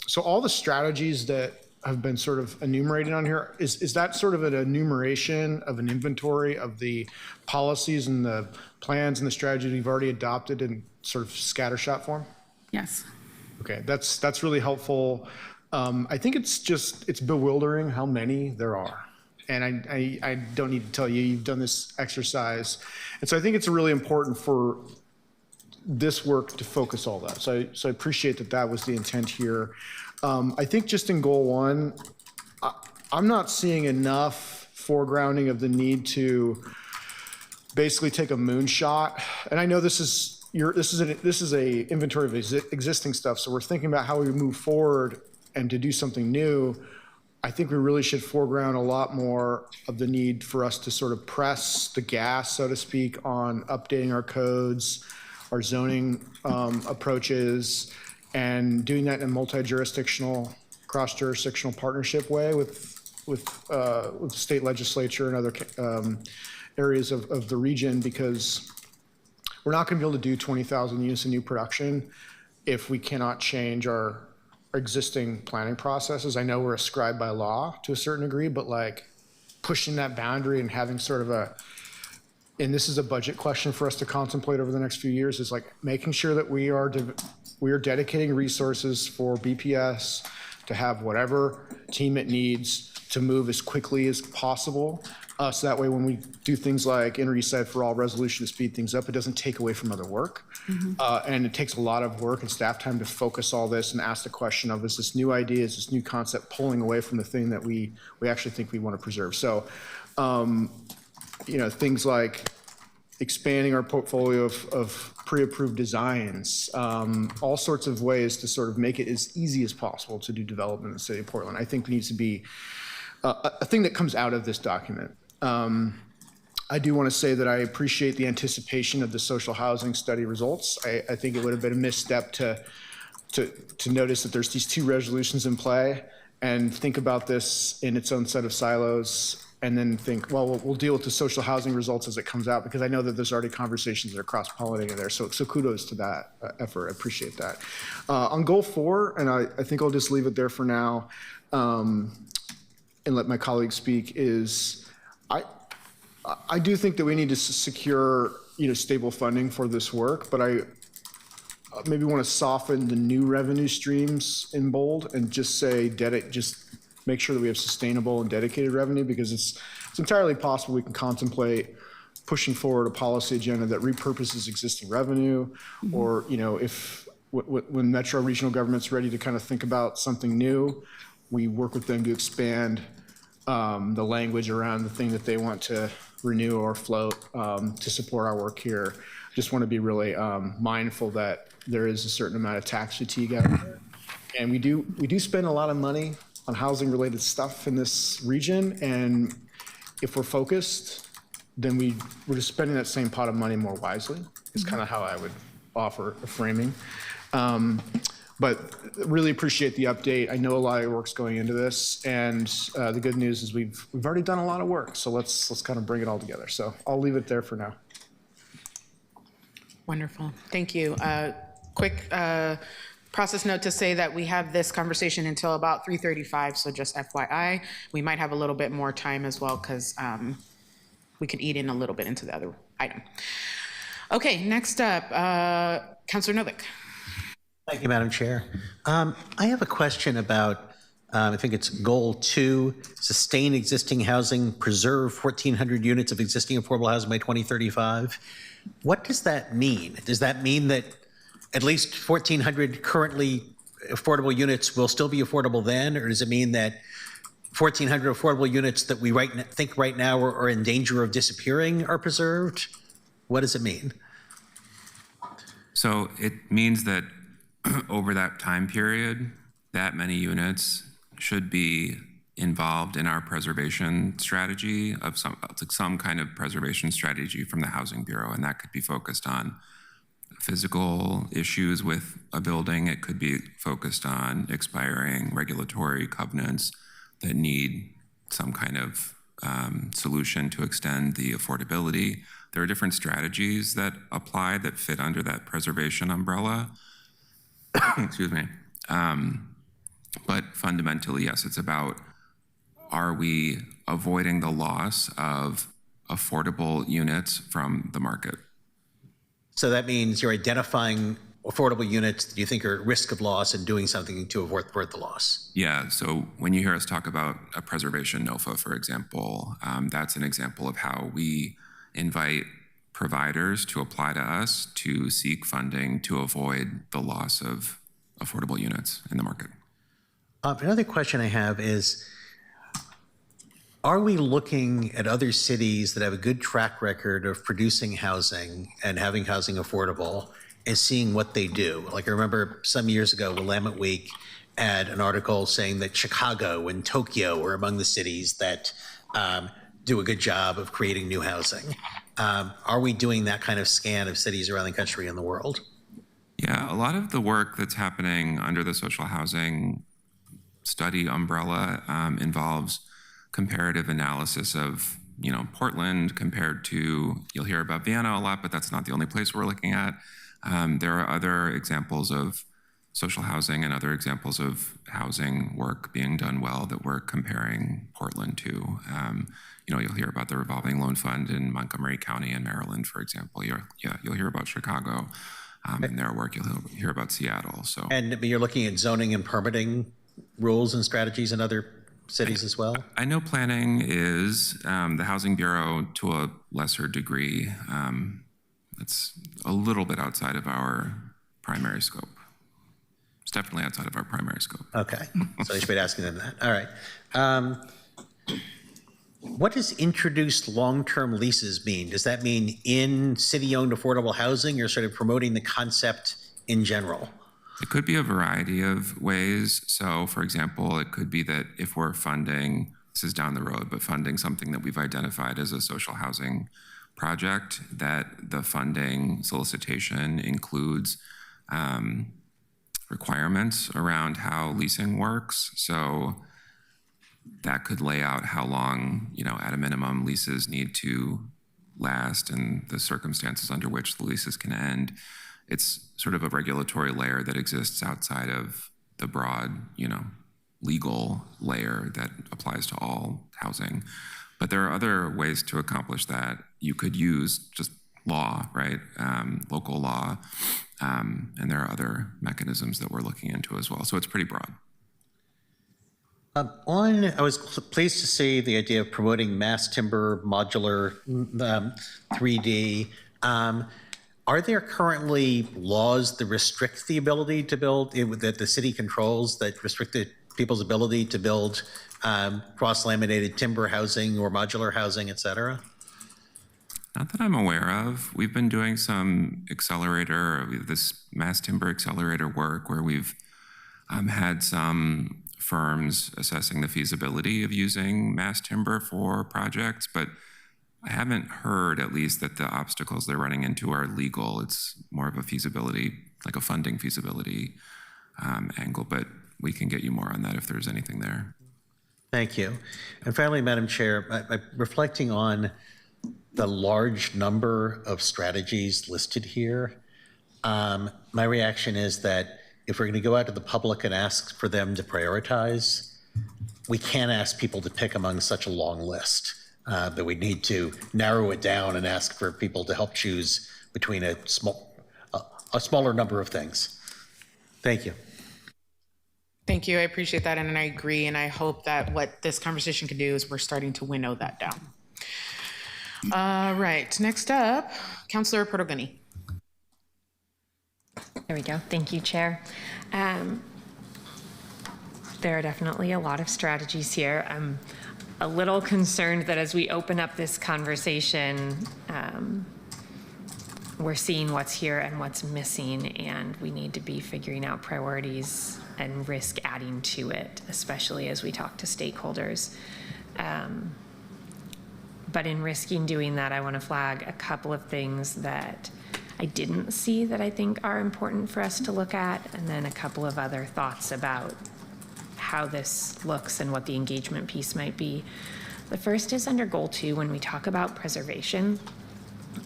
So all the strategies that have been sort of enumerated on here, is that sort of an enumeration of an inventory of the policies and the plans and the strategies we've already adopted in sort of scattershot form? Yes. Okay, that's really helpful. I think it's bewildering how many there are. And I don't need to tell you, you've done this exercise. And so I think it's really important for this work to focus all that. So I appreciate that was the intent here. I think just in goal 1, I'm not seeing enough foregrounding of the need to basically take a moonshot. And I know this is a inventory of existing stuff. So we're thinking about how we move forward and to do something new. I think we really should foreground a lot more of the need for us to sort of press the gas, so to speak, on updating our codes, our zoning approaches, and doing that in a multi-jurisdictional, cross-jurisdictional partnership way with the state legislature and other areas of the region, because we're not going to be able to do 20,000 units of new production if we cannot change our existing planning processes. I know we're ascribed by law to a certain degree, but like pushing that boundary and having sort of and this is a budget question for us to contemplate over the next few years, is like making sure that we are dedicating resources for BPS to have whatever team it needs to move as quickly as possible. So that way when we do things like in reset for all resolution to speed things up, it doesn't take away from other work. And it takes a lot of work and staff time to focus all this and ask the question of, is this new idea, is this new concept pulling away from the thing that we actually think we want to preserve? So, you know, things like expanding our portfolio of pre-approved designs, all sorts of ways to sort of make it as easy as possible to do development in the city of Portland, I think needs to be a thing that comes out of this document. I do want to say that I appreciate the anticipation of the social housing study results. I think it would have been a misstep to notice that there's these 2 resolutions in play and think about this in its own set of silos and then think, well, we'll deal with the social housing results as it comes out, because I know that there's already conversations that are cross-pollinating there. So kudos to that effort. I appreciate that. On goal 4, and I think I'll just leave it there for now and let my colleagues speak, is I do think that we need to secure, you know, stable funding for this work, but I maybe want to soften the new revenue streams in bold and just say just make sure that we have sustainable and dedicated revenue, because it's entirely possible we can contemplate pushing forward a policy agenda that repurposes existing revenue, or, you know, if when metro regional government's ready to kind of think about something new, we work with them to expand the language around the thing that they want to renew or float to support our work here. Just want to be really mindful that there is a certain amount of tax fatigue out there. And we do spend a lot of money on housing related stuff in this region. And if we're focused, then we're just spending that same pot of money more wisely. Is kind of how I would offer a framing. But really appreciate the update. I know a lot of your work's going into this, and the good news is we've already done a lot of work. So let's kind of bring it all together. So I'll leave it there for now. Wonderful. Thank you. Quick process note to say that we have this conversation until about 3:35. So just FYI, we might have a little bit more time as well, because we could eat in a little bit into the other item. Okay, next up, Councilor Novick. Thank you, Madam Chair. I have a question about, I think it's goal 2, sustain existing housing, preserve 1,400 units of existing affordable housing by 2035. What does that mean? Does that mean that at least 1,400 currently affordable units will still be affordable then? Or does it mean that 1,400 affordable units that we think right now are in danger of disappearing are preserved? What does it mean? So it means that over that time period, that many units should be involved in our preservation strategy of some kind of preservation strategy from the Housing Bureau, and that could be focused on physical issues with a building. It could be focused on expiring regulatory covenants that need some kind of solution to extend the affordability. There are different strategies that apply that fit under that preservation umbrella. Excuse me. But fundamentally, yes, it's about, are we avoiding the loss of affordable units from the market? So that means you're identifying affordable units that you think are at risk of loss and doing something to avert the loss. Yeah, so when you hear us talk about a preservation NOFA, for example, that's an example of how we invite providers to apply to us to seek funding to avoid the loss of affordable units in the market. Another question I have is, are we looking at other cities that have a good track record of producing housing and having housing affordable and seeing what they do? Like, I remember some years ago, Willamette Week had an article saying that Chicago and Tokyo are among the cities that do a good job of creating new housing. Are we doing that kind of scan of cities around the country and the world? Yeah, a lot of the work that's happening under the social housing study umbrella involves comparative analysis of, Portland compared to, you'll hear about Vienna a lot, but that's not the only place we're looking at. There are other examples of social housing and other examples of housing work being done well that we're comparing Portland to. You'll hear about the revolving loan fund in Montgomery County in Maryland, for example. You'll hear about Chicago and their work. You'll hear about Seattle. So, and you're looking at zoning and permitting rules and strategies in other cities as well? I know planning is the Housing Bureau to a lesser degree. It's a little bit outside of our primary scope. It's definitely outside of our primary scope. Okay, so I should be asking them that. All right. What does introduced long-term leases mean? Does that mean in city-owned affordable housing, or sort of promoting the concept in general? It could be a variety of ways. So, for example, it could be that if we're funding, this is down the road, but funding something that we've identified as a social housing project, that the funding solicitation includes requirements around how leasing works. So that could lay out how long, at a minimum, leases need to last and the circumstances under which the leases can end. It's sort of a regulatory layer that exists outside of the broad, legal layer that applies to all housing. But there are other ways to accomplish that. You could use just law, right? Local law. And there are other mechanisms that we're looking into as well. So it's pretty broad. I was pleased to see the idea of promoting mass timber, modular 3D. Are there currently laws that restrict the ability to build, that the city controls, that restrict people's ability to build cross-laminated timber housing or modular housing, et cetera? Not that I'm aware of. We've been doing some this mass timber accelerator work where we've had some firms assessing the feasibility of using mass timber for projects, but I haven't heard, at least, that the obstacles they're running into are legal. It's more of a feasibility, like a funding feasibility angle, but we can get you more on that if there's anything there. Thank you. And finally, Madam Chair, reflecting on the large number of strategies listed here, my reaction is that if we're going to go out to the public and ask for them to prioritize, we can't ask people to pick among such a long list. That we need to narrow it down and ask for people to help choose between a smaller number of things. Thank you. Thank you. I appreciate that, and I agree. And I hope that what this conversation can do is we're starting to winnow that down. All right. Next up, Councilor Portoguni. There we go. Thank you, Chair. There are definitely a lot of strategies here. I'm a little concerned that as we open up this conversation, we're seeing what's here and what's missing, and we need to be figuring out priorities and risk adding to it, especially as we talk to stakeholders. But in risking doing that, I want to flag a couple of things that I didn't see that I think are important for us to look at, and then a couple of other thoughts about how this looks and what the engagement piece might be. The first is under Goal 2, when we talk about preservation.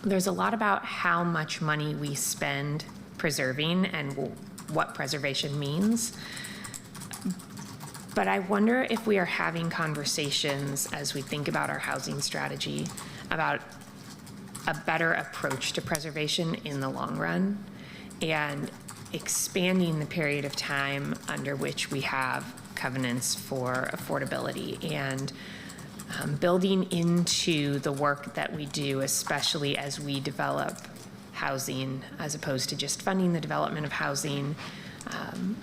There's a lot about how much money we spend preserving and what preservation means. But I wonder if we are having conversations as we think about our housing strategy about a better approach to preservation in the long run and expanding the period of time under which we have covenants for affordability and building into the work that we do, especially as we develop housing, as opposed to just funding the development of housing,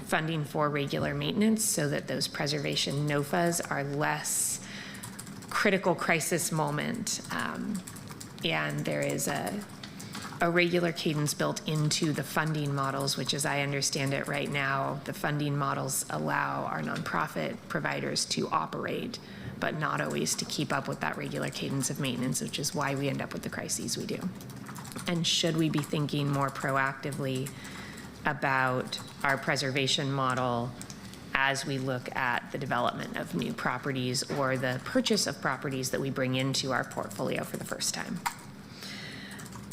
funding for regular maintenance so that those preservation NOFAs are less critical crisis moment. And there is a regular cadence built into the funding models, which, as I understand it right now, the funding models allow our nonprofit providers to operate, but not always to keep up with that regular cadence of maintenance, which is why we end up with the crises we do. And should we be thinking more proactively about our preservation model as we look at the development of new properties or the purchase of properties that we bring into our portfolio for the first time?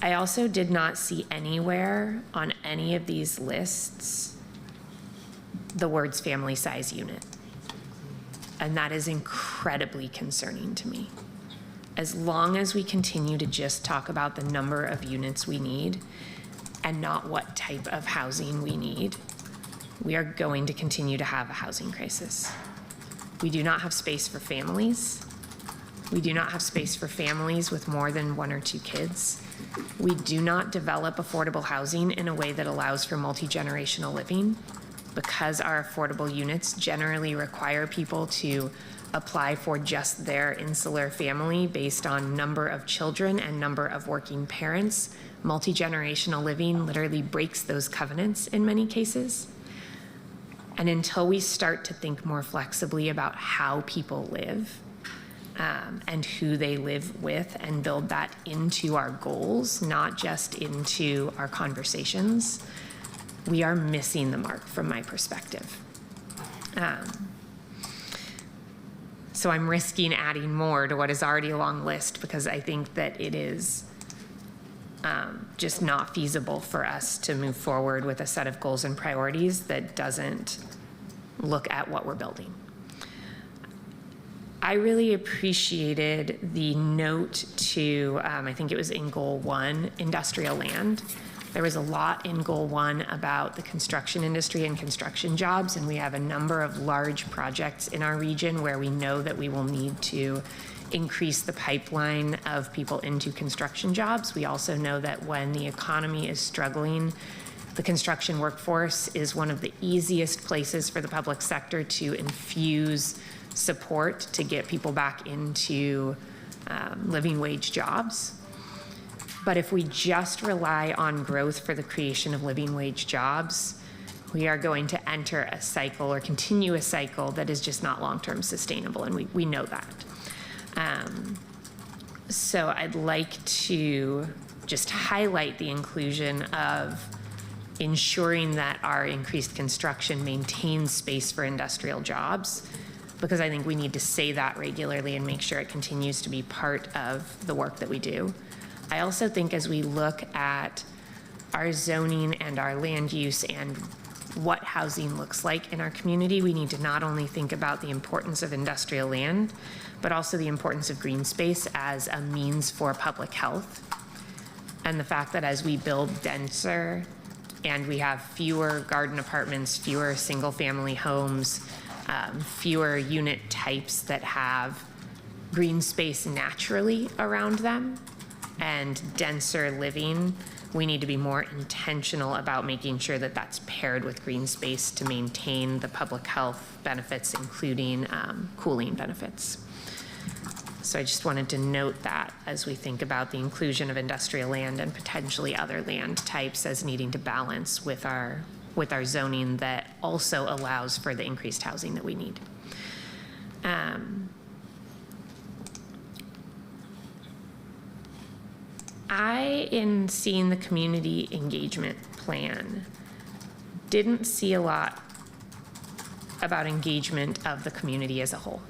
I also did not see anywhere on any of these lists the words family size unit. And that is incredibly concerning to me. As long as we continue to just talk about the number of units we need and not what type of housing we need, we are going to continue to have a housing crisis. We do not have space for families. We do not have space for families with more than 1 or 2 kids. We do not develop affordable housing in a way that allows for multi-generational living, because our affordable units generally require people to apply for just their insular family based on number of children and number of working parents. Multi-generational living literally breaks those covenants in many cases. And until we start to think more flexibly about how people live and who they live with and build that into our goals, not just into our conversations, we are missing the mark from my perspective. So I'm risking adding more to what is already a long list because I think that it is just not feasible for us to move forward with a set of goals and priorities that doesn't look at what we're building. I really appreciated the note to, I think it was in Goal 1, industrial land. There was a lot in Goal 1 about the construction industry and construction jobs, and we have a number of large projects in our region where we know that we will need to increase the pipeline of people into construction jobs. We also know that when the economy is struggling, the construction workforce is one of the easiest places for the public sector to infuse support to get people back into living wage jobs. But if we just rely on growth for the creation of living wage jobs, we are going to enter a cycle or continue a cycle that is just not long-term sustainable, and we know that. So I'd like to just highlight the inclusion of ensuring that our increased construction maintains space for industrial jobs, because I think we need to say that regularly and make sure it continues to be part of the work that we do. I also think as we look at our zoning and our land use and what housing looks like in our community, we need to not only think about the importance of industrial land, but also the importance of green space as a means for public health. And the fact that as we build denser and we have fewer garden apartments, fewer single family homes, fewer unit types that have green space naturally around them and denser living, we need to be more intentional about making sure that that's paired with green space to maintain the public health benefits, including cooling benefits. So I just wanted to note that as we think about the inclusion of industrial land and potentially other land types as needing to balance with our zoning that also allows for the increased housing that we need. In seeing the community engagement plan, didn't see a lot about engagement of the community as a whole.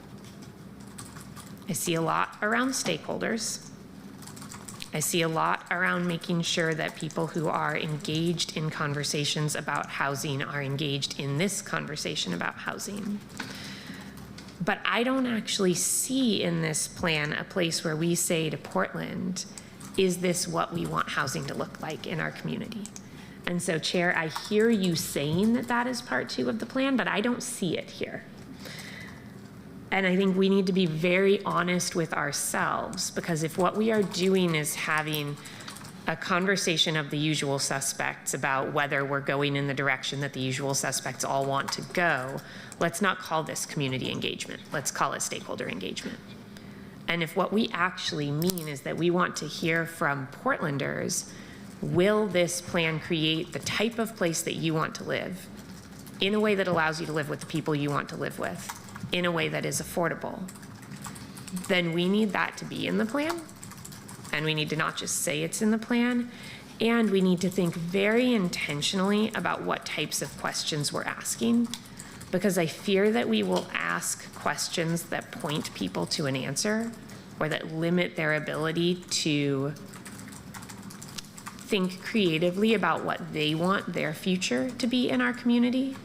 I see a lot around stakeholders. I see a lot around making sure that people who are engaged in conversations about housing are engaged in this conversation about housing. But I don't actually see in this plan a place where we say to Portland, is this what we want housing to look like in our community? And so, Chair, I hear you saying that that is part 2 of the plan, but I don't see it here. And I think we need to be very honest with ourselves, because if what we are doing is having a conversation of the usual suspects about whether we're going in the direction that the usual suspects all want to go, let's not call this community engagement. Let's call it stakeholder engagement. And if what we actually mean is that we want to hear from Portlanders, will this plan create the type of place that you want to live in a way that allows you to live with the people you want to live with, in a way that is affordable? Then we need that to be in the plan. And we need to not just say it's in the plan, and we need to think very intentionally about what types of questions we're asking, because I fear that we will ask questions that point people to an answer or that limit their ability to think creatively about what they want their future to be in our community,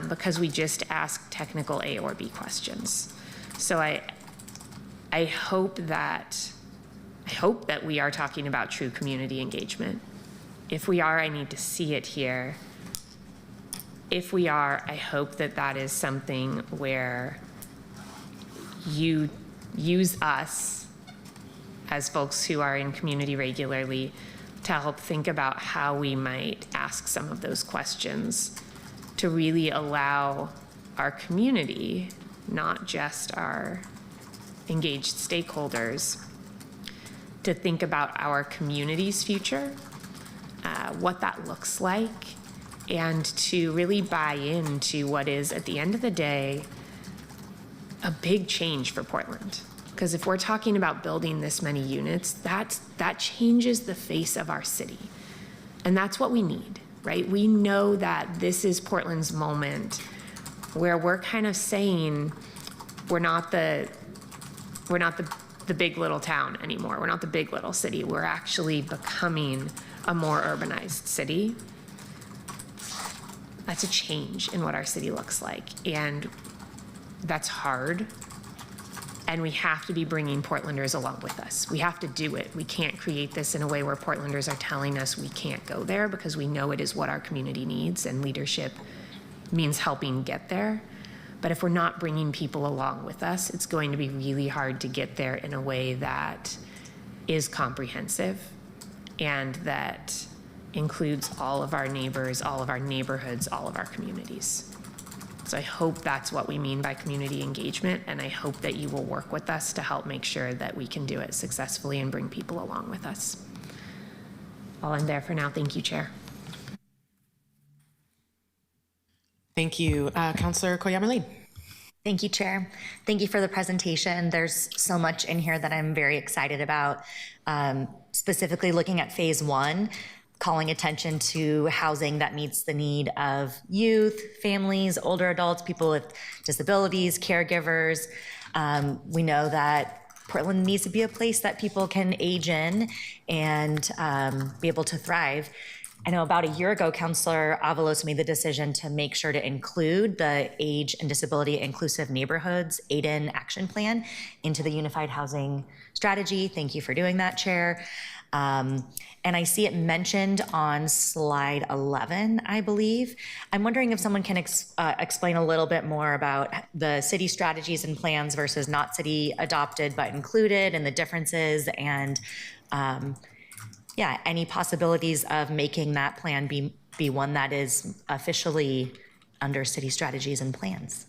because we just ask technical A or B questions. So I hope that we are talking about true community engagement. If we are, I need to see it here. If we are, I hope that that is something where you use us as folks who are in community regularly to help think about how we might ask some of those questions to really allow our community, not just our engaged stakeholders, to think about our community's future, what that looks like, and to really buy into what is, at the end of the day, a big change for Portland. Because if we're talking about building this many units, that changes the face of our city. And that's what we need, right? We know that this is Portland's moment where we're kind of saying we're not the big little town anymore. We're not the big little city. We're actually becoming a more urbanized city. That's a change in what our city looks like. And that's hard. And we have to be bringing Portlanders along with us. We have to do it. We can't create this in a way where Portlanders are telling us we can't go there, because we know it is what our community needs, and leadership means helping get there. But if we're not bringing people along with us, it's going to be really hard to get there in a way that is comprehensive and that includes all of our neighbors, all of our neighborhoods, all of our communities. So I hope that's what we mean by community engagement, and I hope that you will work with us to help make sure that we can do it successfully and bring people along with us. I'll end there for now. Thank you, Chair. Thank you. Councillor Koyama-Lee. Thank you, Chair. Thank you for the presentation. There's so much in here that I'm very excited about, specifically looking at phase 1, calling attention to housing that meets the need of youth, families, older adults, people with disabilities, caregivers. We know that Portland needs to be a place that people can age in and be able to thrive. I know about a year ago, Councillor Avalos made the decision to make sure to include the Age and Disability Inclusive Neighborhoods AIDN Action Plan into the Unified Housing Strategy. Thank you for doing that, Chair. And I see it mentioned on slide 11, I believe. I'm wondering if someone can explain a little bit more about the city strategies and plans versus not city adopted but included, and the differences, and any possibilities of making that plan be one that is officially under city strategies and plans.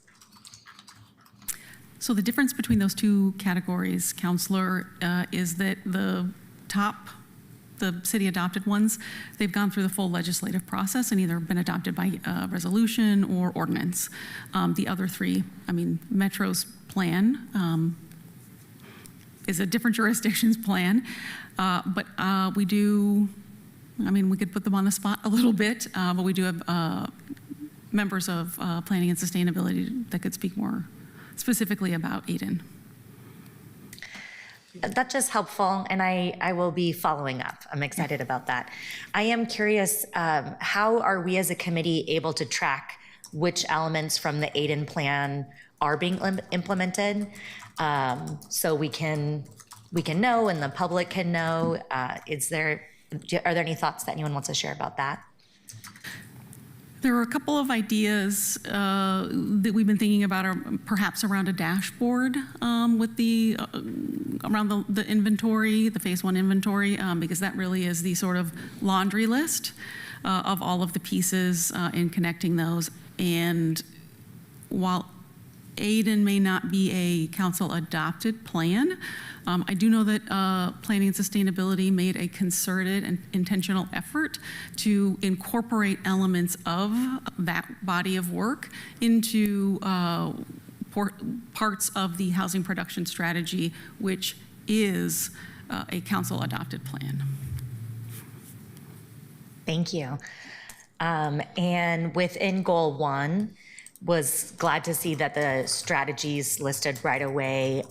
So the difference between those two categories, Counselor, is that the city adopted ones, they've gone through the full legislative process and either been adopted by resolution or ordinance. The other three, Metro's plan is a different jurisdiction's plan, but we do, we could put them on the spot a little bit, but we do have members of Planning and Sustainability that could speak more specifically about Aiden. That's just helpful, and I will be following up. I'm excited about that. I am curious, how are we as a committee able to track which elements from the Aiden plan are being implemented, so we can know and the public can know? Are there any thoughts that anyone wants to share about that? There are a couple of ideas that we've been thinking about, perhaps around a dashboard with around the inventory, the phase one inventory, because that really is the sort of laundry list of all of the pieces in connecting those. And while Aiden may not be a council adopted plan, I do know that Planning and Sustainability made a concerted and intentional effort to incorporate elements of that body of work into parts of the housing production strategy, which is a council adopted plan. Thank you. And within goal 1, was glad to see that the strategies listed right away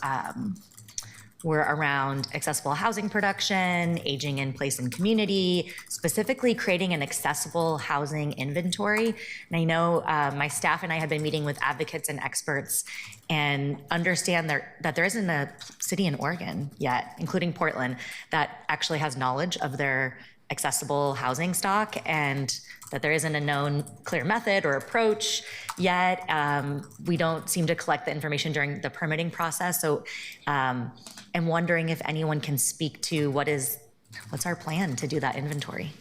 were around accessible housing production, aging in place and community, specifically creating an accessible housing inventory. And I know my staff and I have been meeting with advocates and experts and understand that there isn't a city in Oregon yet, including Portland, that actually has knowledge of their accessible housing stock, and that there isn't a known clear method or approach yet. We don't seem to collect the information during the permitting process. So I'm wondering if anyone can speak to what's our plan to do that inventory.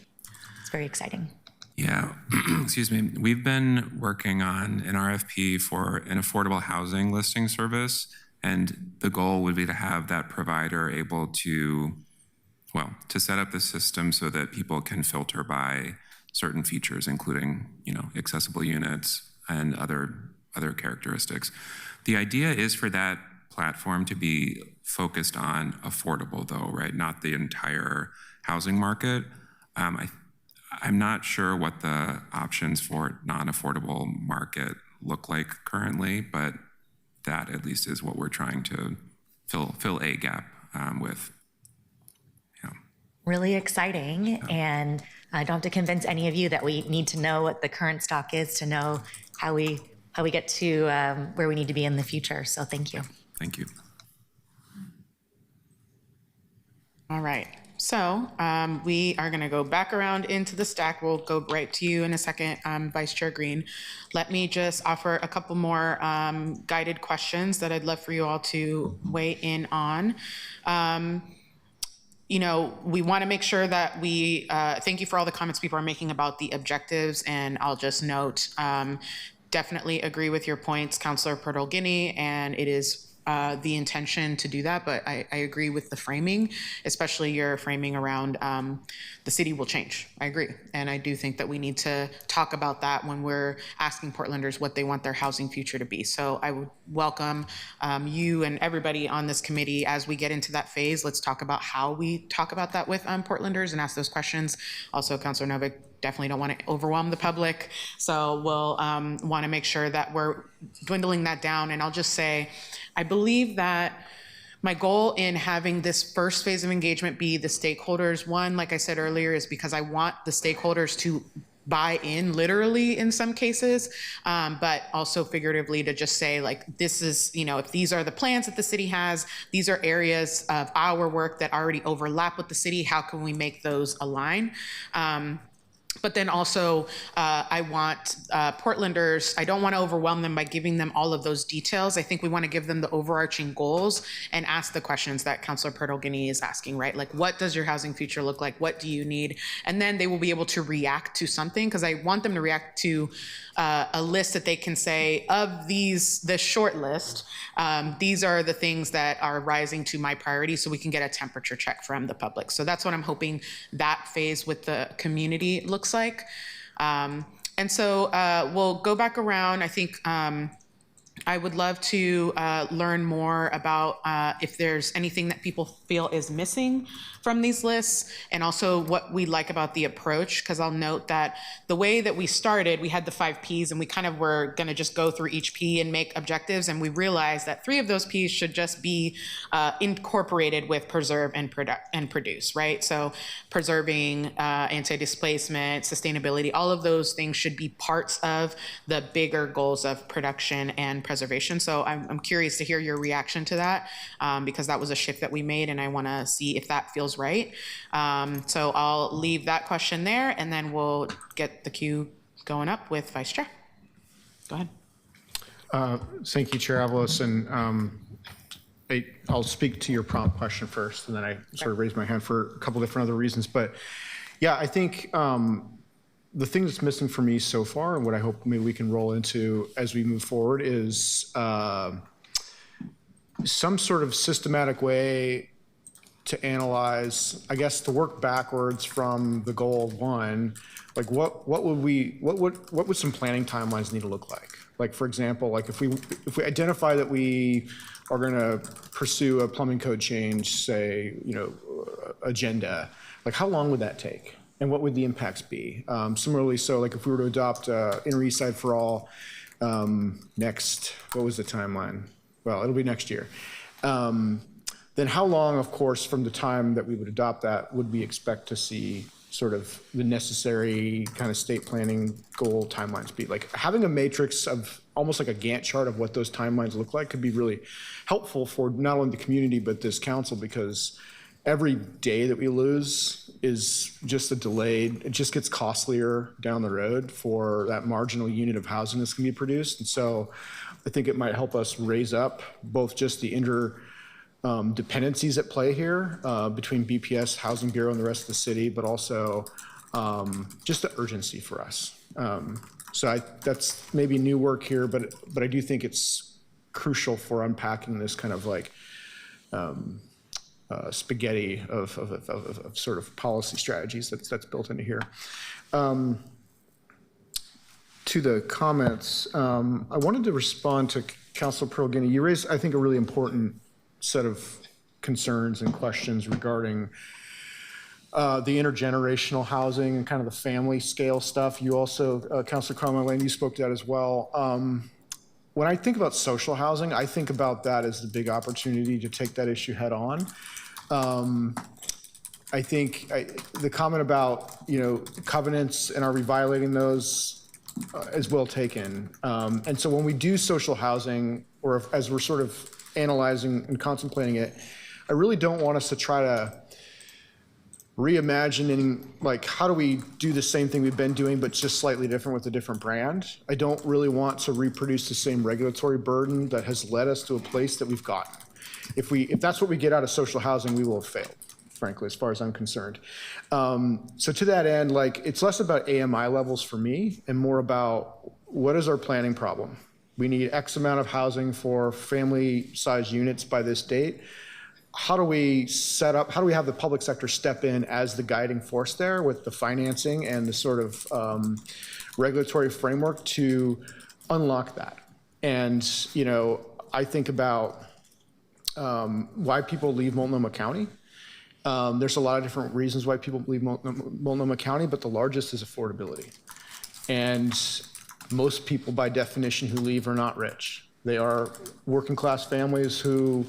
It's very exciting. Yeah, excuse me. We've been working on an RFP for an affordable housing listing service, and the goal would be to have that provider able to set up the system so that people can filter by certain features, including, accessible units and other characteristics. The idea is for that platform to be focused on affordable, though, right? Not the entire housing market. I'm not sure what the options for non-affordable market look like currently, but that at least is what we're trying to fill a gap with. Really exciting, and I don't have to convince any of you that we need to know what the current stock is to know how we get to where we need to be in the future. So thank you. Thank you. All right. So we are going to go back around into the stack. We'll go right to you in a second, Vice Chair Green. Let me just offer a couple more guided questions that I'd love for you all to weigh in on. We want to make sure that we thank you for all the comments people are making about the objectives. And I'll just note, definitely agree with your points, Councilor Portal-Guinea, and it is the intention to do that, but I agree with the framing, especially your framing around the city will change. I agree. And I do think that we need to talk about that when we're asking Portlanders what they want their housing future to be. So I would welcome you and everybody on this committee as we get into that phase. Let's talk about how we talk about that with Portlanders and ask those questions. Also, Councilor Novick, definitely don't want to overwhelm the public. So we'll want to make sure that we're dwindling that down. And I'll just say, I believe that my goal in having this first phase of engagement be the stakeholders, one, like I said earlier, is because I want the stakeholders to buy in literally in some cases, but also figuratively to just say, like, this is, if these are the plans that the city has, these are areas of our work that already overlap with the city, how can we make those align? But then also, I want Portlanders, I don't want to overwhelm them by giving them all of those details. I think we want to give them the overarching goals and ask the questions that Councilor Pertolgini is asking, right? Like, what does your housing future look like? What do you need? And then they will be able to react to something, because I want them to react to a list that they can say, of these, the short list, these are the things that are rising to my priority, so we can get a temperature check from the public. So that's what I'm hoping that phase with the community looks like. And so we'll go back around. I think I would love to learn more about if there's anything that people feel is missing from these lists, and also what we like about the approach, because I'll note that the way that we started, we had the 5 Ps, and we kind of were going to just go through each P and make objectives, and we realized that 3 of those Ps should just be incorporated with preserve and produce, right? So preserving, anti-displacement, sustainability, all of those things should be parts of the bigger goals of production and preservation. So I'm curious to hear your reaction to that, because that was a shift that we made, and I want to see if that feels right. So I'll leave that question there, and then we'll get the queue going up with Vice Chair. Go ahead. Thank you, Chair Avalos. And I'll speak to your prompt question first, and then I sort of raised my hand for a couple different other reasons. But yeah, I think the thing that's missing for me so far, and what I hope maybe we can roll into as we move forward, is some sort of systematic way to analyze, I guess, to work backwards from the goal of 1, like what would some planning timelines need to look like? Like, for example, like if we identify that we are going to pursue a plumbing code change, say, agenda, like how long would that take? And what would the impacts be? Similarly, so like if we were to adopt Inner East Side for All next, what was the timeline? Well, it'll be next year. Then how long, of course, from the time that we would adopt that, would we expect to see sort of the necessary kind of state planning goal timelines be? Like having a matrix of almost like a Gantt chart of what those timelines look like could be really helpful for not only the community, but this council, because every day that we lose is just a delayed, it just gets costlier down the road for that marginal unit of housing that's gonna be produced. And so I think it might help us raise up both just the dependencies at play here between BPS, Housing Bureau, and the rest of the city, but also just the urgency for us. So that's maybe new work here, but I do think it's crucial for unpacking this kind of like spaghetti of sort of policy strategies that's built into here. To the comments, I wanted to respond to Councilor Pertolgini. You raised, I think, a really important set of concerns and questions regarding the intergenerational housing and kind of the family scale stuff. You also, Councilor Cromwell-Lane, you spoke to that as well. When I think about social housing, I think about that as the big opportunity to take that issue head on. I think the comment about, covenants and are we violating those is well taken. And so when we do social housing, or as we're sort of analyzing and contemplating it, I really don't want us to try to reimagining, like, how do we do the same thing we've been doing, but just slightly different with a different brand? I don't really want to reproduce the same regulatory burden that has led us to a place that we've gotten. If that's what we get out of social housing, we will have failed, frankly, as far as I'm concerned. So to that end, like, it's less about AMI levels for me and more about what is our planning problem? We need X amount of housing for family-sized units by this date. How do we set up, how do we have the public sector step in as the guiding force there with the financing and the sort of regulatory framework to unlock that? And, I think about why people leave Multnomah County. There's a lot of different reasons why people leave Multnomah County, but the largest is affordability. And most people, by definition, who leave are not rich. They are working class families who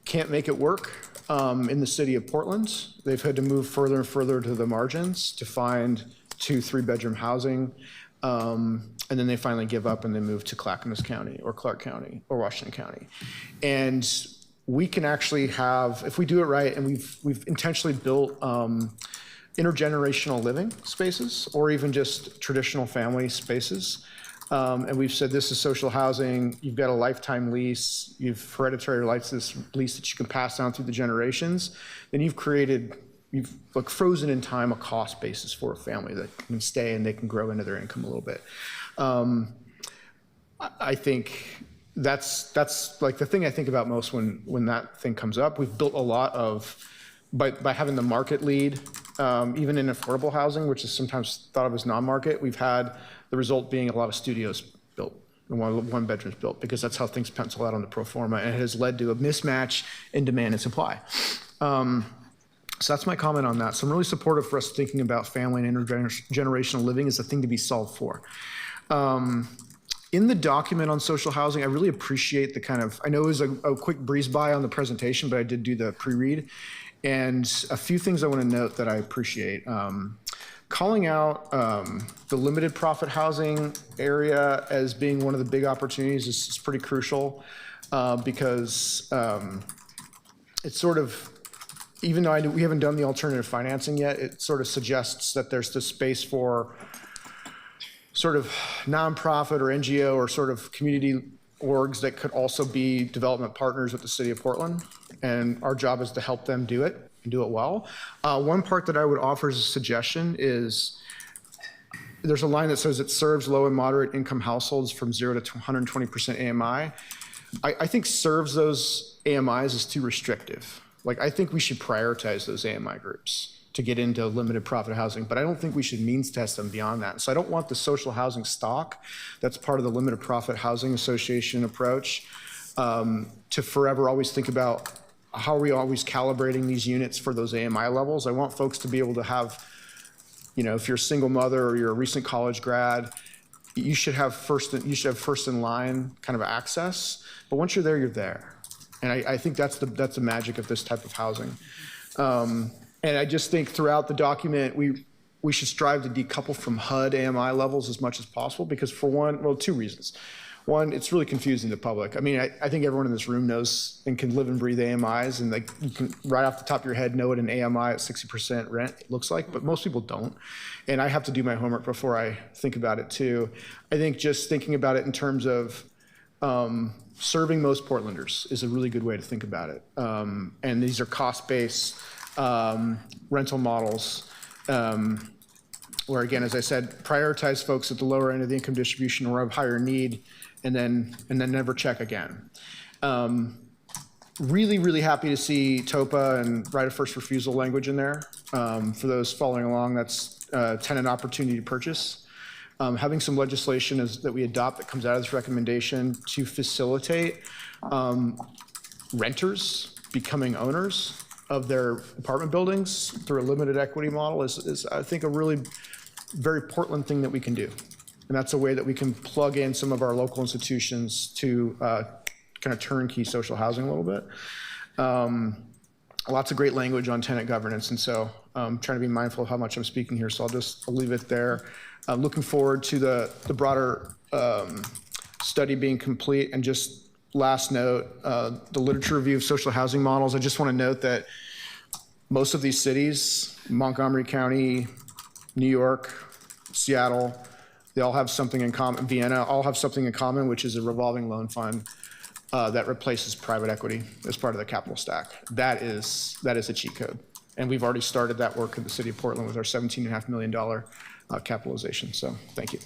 can't make it work in the city of Portland. They've had to move further and further to the margins to find 2-3 bedroom housing. And then they finally give up and they move to Clackamas County or Clark County or Washington County. And we can actually have, if we do it right, and we've intentionally built intergenerational living spaces, or even just traditional family spaces. And we've said this is social housing. You've got a lifetime lease. You've hereditary lease that you can pass down through the generations. Then you've like frozen in time a cost basis for a family that can stay and they can grow into their income a little bit. I think that's like the thing I think about most when that thing comes up. We've built a lot of, by having the market lead, even in affordable housing, which is sometimes thought of as non-market, we've had the result being a lot of studios built and one bedrooms built, because that's how things pencil out on the pro forma, and it has led to a mismatch in demand and supply. So that's my comment on that. So I'm really supportive for us thinking about family and intergenerational living as a thing to be solved for. In the document on social housing, I really appreciate the kind of, I know it was a quick breeze by on the presentation, but I did do the pre-read. And a few things I want to note that I appreciate. Calling out the limited profit housing area as being one of the big opportunities is pretty crucial, because it's sort of, even though we haven't done the alternative financing yet, it sort of suggests that there's this space for sort of nonprofit or NGO or sort of community orgs that could also be development partners with the city of Portland. And our job is to help them do it and do it well. One part that I would offer as a suggestion is there's a line that says it serves low and moderate income households from 0 to 120% AMI. I think serves those AMIs is too restrictive. Like, I think we should prioritize those AMI groups to get into limited profit housing, but I don't think we should means test them beyond that. So I don't want the social housing stock that's part of the Limited Profit Housing Association approach to forever always think about how are we always calibrating these units for those AMI levels. I want folks to be able to have, you know, if you're a single mother or you're a recent college grad, you should have first in line kind of access. But once you're there, you're there. And I think that's the magic of this type of housing. And I just think throughout the document, we should strive to decouple from HUD AMI levels as much as possible, because for one, well, two reasons. One, it's really confusing to the public. I mean, I think everyone in this room knows and can live and breathe AMIs, and like you can right off the top of your head know what an AMI at 60% rent looks like, but most people don't. And I have to do my homework before I think about it too. I think just thinking about it in terms of serving most Portlanders is a really good way to think about it. And these are cost-based rental models, where again, as I said, prioritize folks at the lower end of the income distribution or of higher need, and then never check again. Really, really happy to see TOPA and right of first refusal language in there. For those following along, that's tenant opportunity to purchase. Having some legislation that we adopt that comes out of this recommendation to facilitate renters becoming owners of their apartment buildings through a limited equity model is I think, a really very Portland thing that we can do. And that's a way that we can plug in some of our local institutions to kind of turnkey social housing a little bit. Lots of great language on tenant governance. And so I'm trying to be mindful of how much I'm speaking here. So I'll leave it there. Looking forward to the broader study being complete. And just last note, the literature review of social housing models. I just want to note that most of these cities, Montgomery County, New York, Seattle, they all have something in common, Vienna, all have something in common, which is a revolving loan fund that replaces private equity as part of the capital stack. That is a cheat code. And we've already started that work in the city of Portland with our $17.5 million capitalization. So thank you.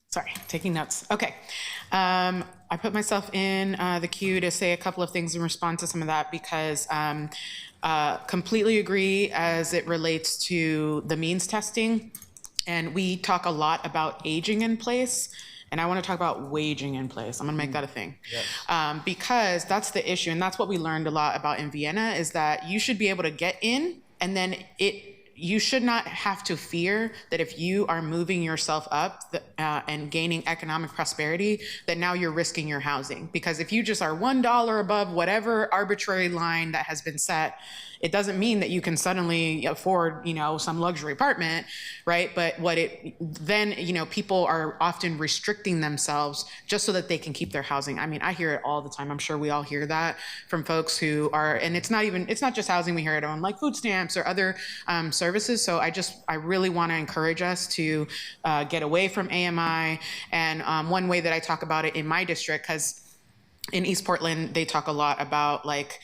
Sorry, taking notes. Okay. I put myself in the queue to say a couple of things in response to some of that, because completely agree as it relates to the means testing. And we talk a lot about aging in place, and I want to talk about waging in place. I'm going to make that a thing. Yes. Because that's the issue, and that's what we learned a lot about in Vienna, is that you should be able to get in, and then you should not have to fear that if you are moving yourself up and gaining economic prosperity, that now you're risking your housing. Because if you just are $1 above whatever arbitrary line that has been set, it doesn't mean that you can suddenly afford, some luxury apartment, right? But then, people are often restricting themselves just so that they can keep their housing. I mean, I hear it all the time. I'm sure we all hear that from folks who are, and it's not just housing. We hear it on like food stamps or other services. So I really want to encourage us to get away from AMI. And one way that I talk about it in my district, because in East Portland, they talk a lot about like,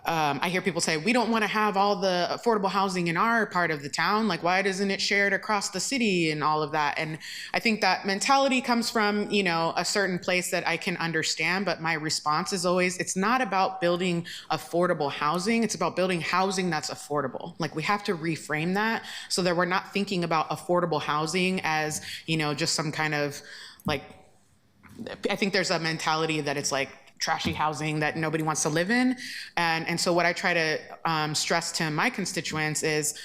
I hear people say, we don't want to have all the affordable housing in our part of the town. Like, why doesn't it shared across the city and all of that? And I think that mentality comes from, a certain place that I can understand. But my response is always, it's not about building affordable housing. It's about building housing that's affordable. Like, we have to reframe that so that we're not thinking about affordable housing as, just some kind of like, I think there's a mentality that it's like trashy housing that nobody wants to live in. And so what I try to stress to my constituents is,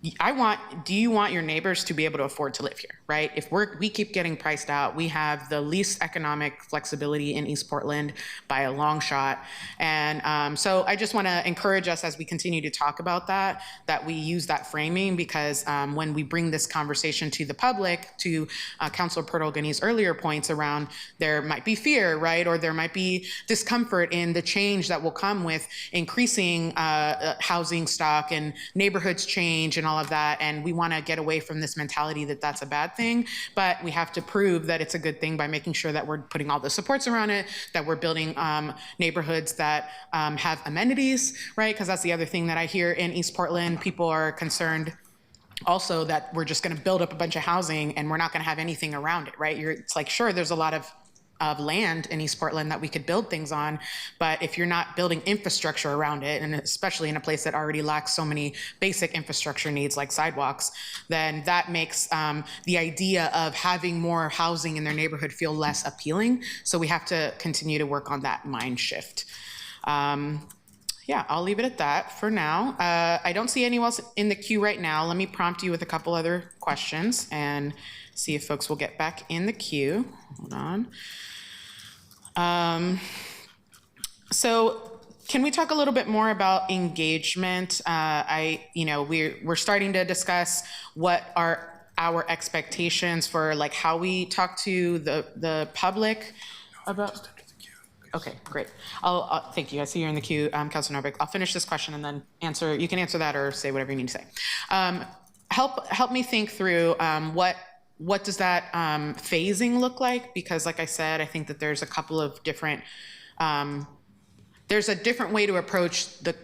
do you want your neighbors to be able to afford to live here, right? If we keep getting priced out, we have the least economic flexibility in East Portland by a long shot. And so I just want to encourage us as we continue to talk about that we use that framing, because when we bring this conversation to the public, to Councilor Pertle-Gani's earlier points around there might be fear, right? Or there might be discomfort in the change that will come with increasing housing stock and neighborhoods change and all of that. And we want to get away from this mentality that that's a bad thing, but we have to prove that it's a good thing by making sure that we're putting all the supports around it, that we're building neighborhoods that have amenities, right? Because that's the other thing that I hear in East Portland. People are concerned also that we're just going to build up a bunch of housing and we're not going to have anything around it, right? It's like, sure, there's a lot of land in East Portland that we could build things on, but if you're not building infrastructure around it, and especially in a place that already lacks so many basic infrastructure needs like sidewalks, then that makes the idea of having more housing in their neighborhood feel less appealing. So we have to continue to work on that mind shift. Yeah, I'll leave it at that for now. I don't see anyone else in the queue right now. Let me prompt you with a couple other questions and see if folks will get back in the queue. Hold on. So can we talk a little bit more about engagement? We're starting to discuss what are our expectations for like how we talk to the public about. Okay, great. I'll thank you. I see you're in the queue, Councilor Novick. I'll finish this question and then answer. You can answer that or say whatever you need to say. Help me think through what does that phasing look like? Because like I said, I think that there's a couple of different, there's a different way to approach the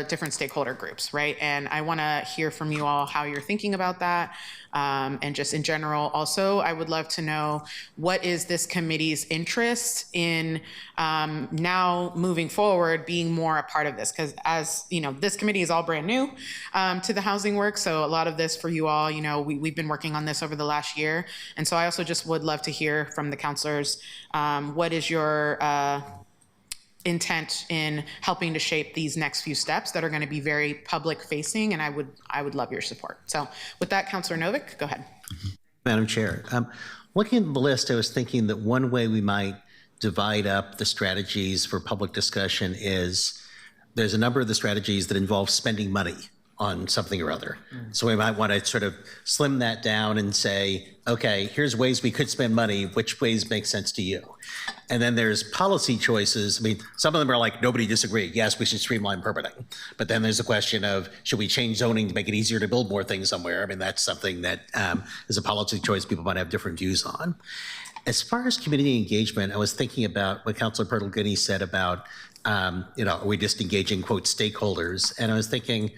different stakeholder groups, right? And I wanna hear from you all how you're thinking about that. And just in general, also, I would love to know what is this committee's interest in now moving forward, being more a part of this? Because as you know, this committee is all brand new to the housing work. So a lot of this for you all, we've been working on this over the last year. And so I also just would love to hear from the counselors, what is your intent in helping to shape these next few steps that are going to be very public facing, and I would love your support. So with that, Councilor Novick, go ahead. Madam Chair, looking at the list, I was thinking that one way we might divide up the strategies for public discussion is there's a number of the strategies that involve spending money on something or other. So we might want to sort of slim that down and say, okay, here's ways we could spend money, which ways make sense to you? And then there's policy choices. I mean, some of them are like, nobody disagreed. Yes, we should streamline permitting. But then there's a question of, should we change zoning to make it easier to build more things somewhere? I mean, that's something that is a policy choice people might have different views on. As far as community engagement, I was thinking about what Councilor Pertle-Gani said about, are we just engaging, quote, stakeholders? And I was thinking,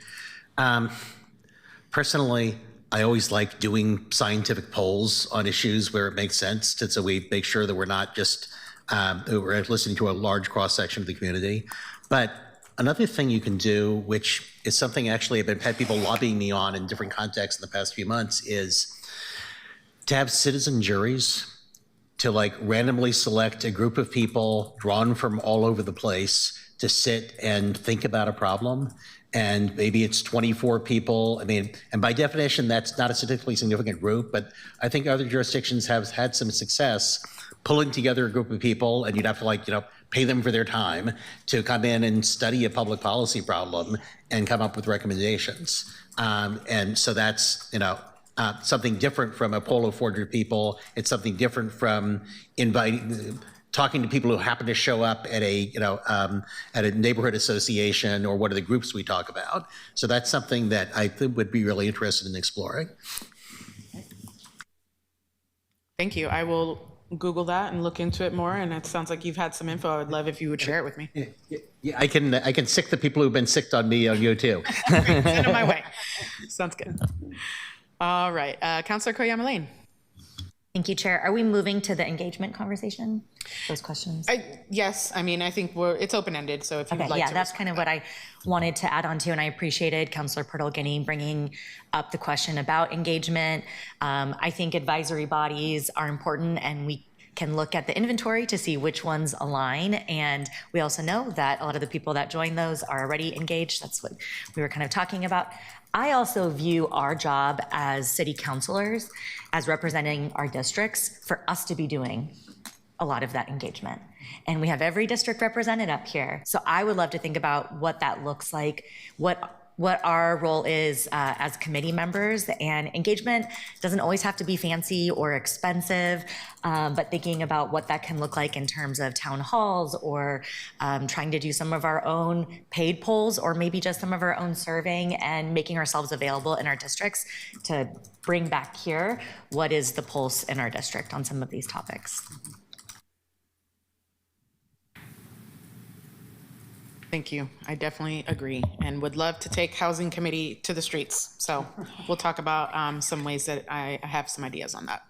personally, I always like doing scientific polls on issues where it makes sense, so we make sure that we're not just we're listening to a large cross-section of the community. But another thing you can do, which is something actually I've had people lobbying me on in different contexts in the past few months, is to have citizen juries, to like randomly select a group of people drawn from all over the place to sit and think about a problem. And maybe it's 24 people. I mean, and by definition, that's not a statistically significant group, but I think other jurisdictions have had some success pulling together a group of people, and you'd have to pay them for their time to come in and study a public policy problem and come up with recommendations. And so that's, something different from a poll of 400 people. It's something different from talking to people who happen to show up at a neighborhood association or one of the groups we talk about. So that's something that I think would be really interested in exploring. Thank you. I will Google that and look into it more. And it sounds like you've had some info. I would love if you would share it with me. Yeah, I can sick the people who've been sicked on me on you too. Send them my way. Sounds good. All right, Councilor Koyama Lane. Thank you, Chair. Are we moving to the engagement conversation? Those questions? Yes, I mean, I think it's open-ended, so if you'd like to. Yeah, that's kind of what I wanted to add on to, and I appreciated Councilor Pertle-Guiney bringing up the question about engagement. I think advisory bodies are important, and we can look at the inventory to see which ones align. And we also know that a lot of the people that join those are already engaged. That's what we were kind of talking about. I also view our job as city councilors as representing our districts for us to be doing a lot of that engagement. And we have every district represented up here. So I would love to think about what that looks like, what our role is as committee members. And engagement doesn't always have to be fancy or expensive, but thinking about what that can look like in terms of town halls or trying to do some of our own paid polls or maybe just some of our own surveying and making ourselves available in our districts to bring back here what is the pulse in our district on some of these topics. Thank you. I definitely agree and would love to take Housing Committee to the streets. So we'll talk about some ways that I have some ideas on that.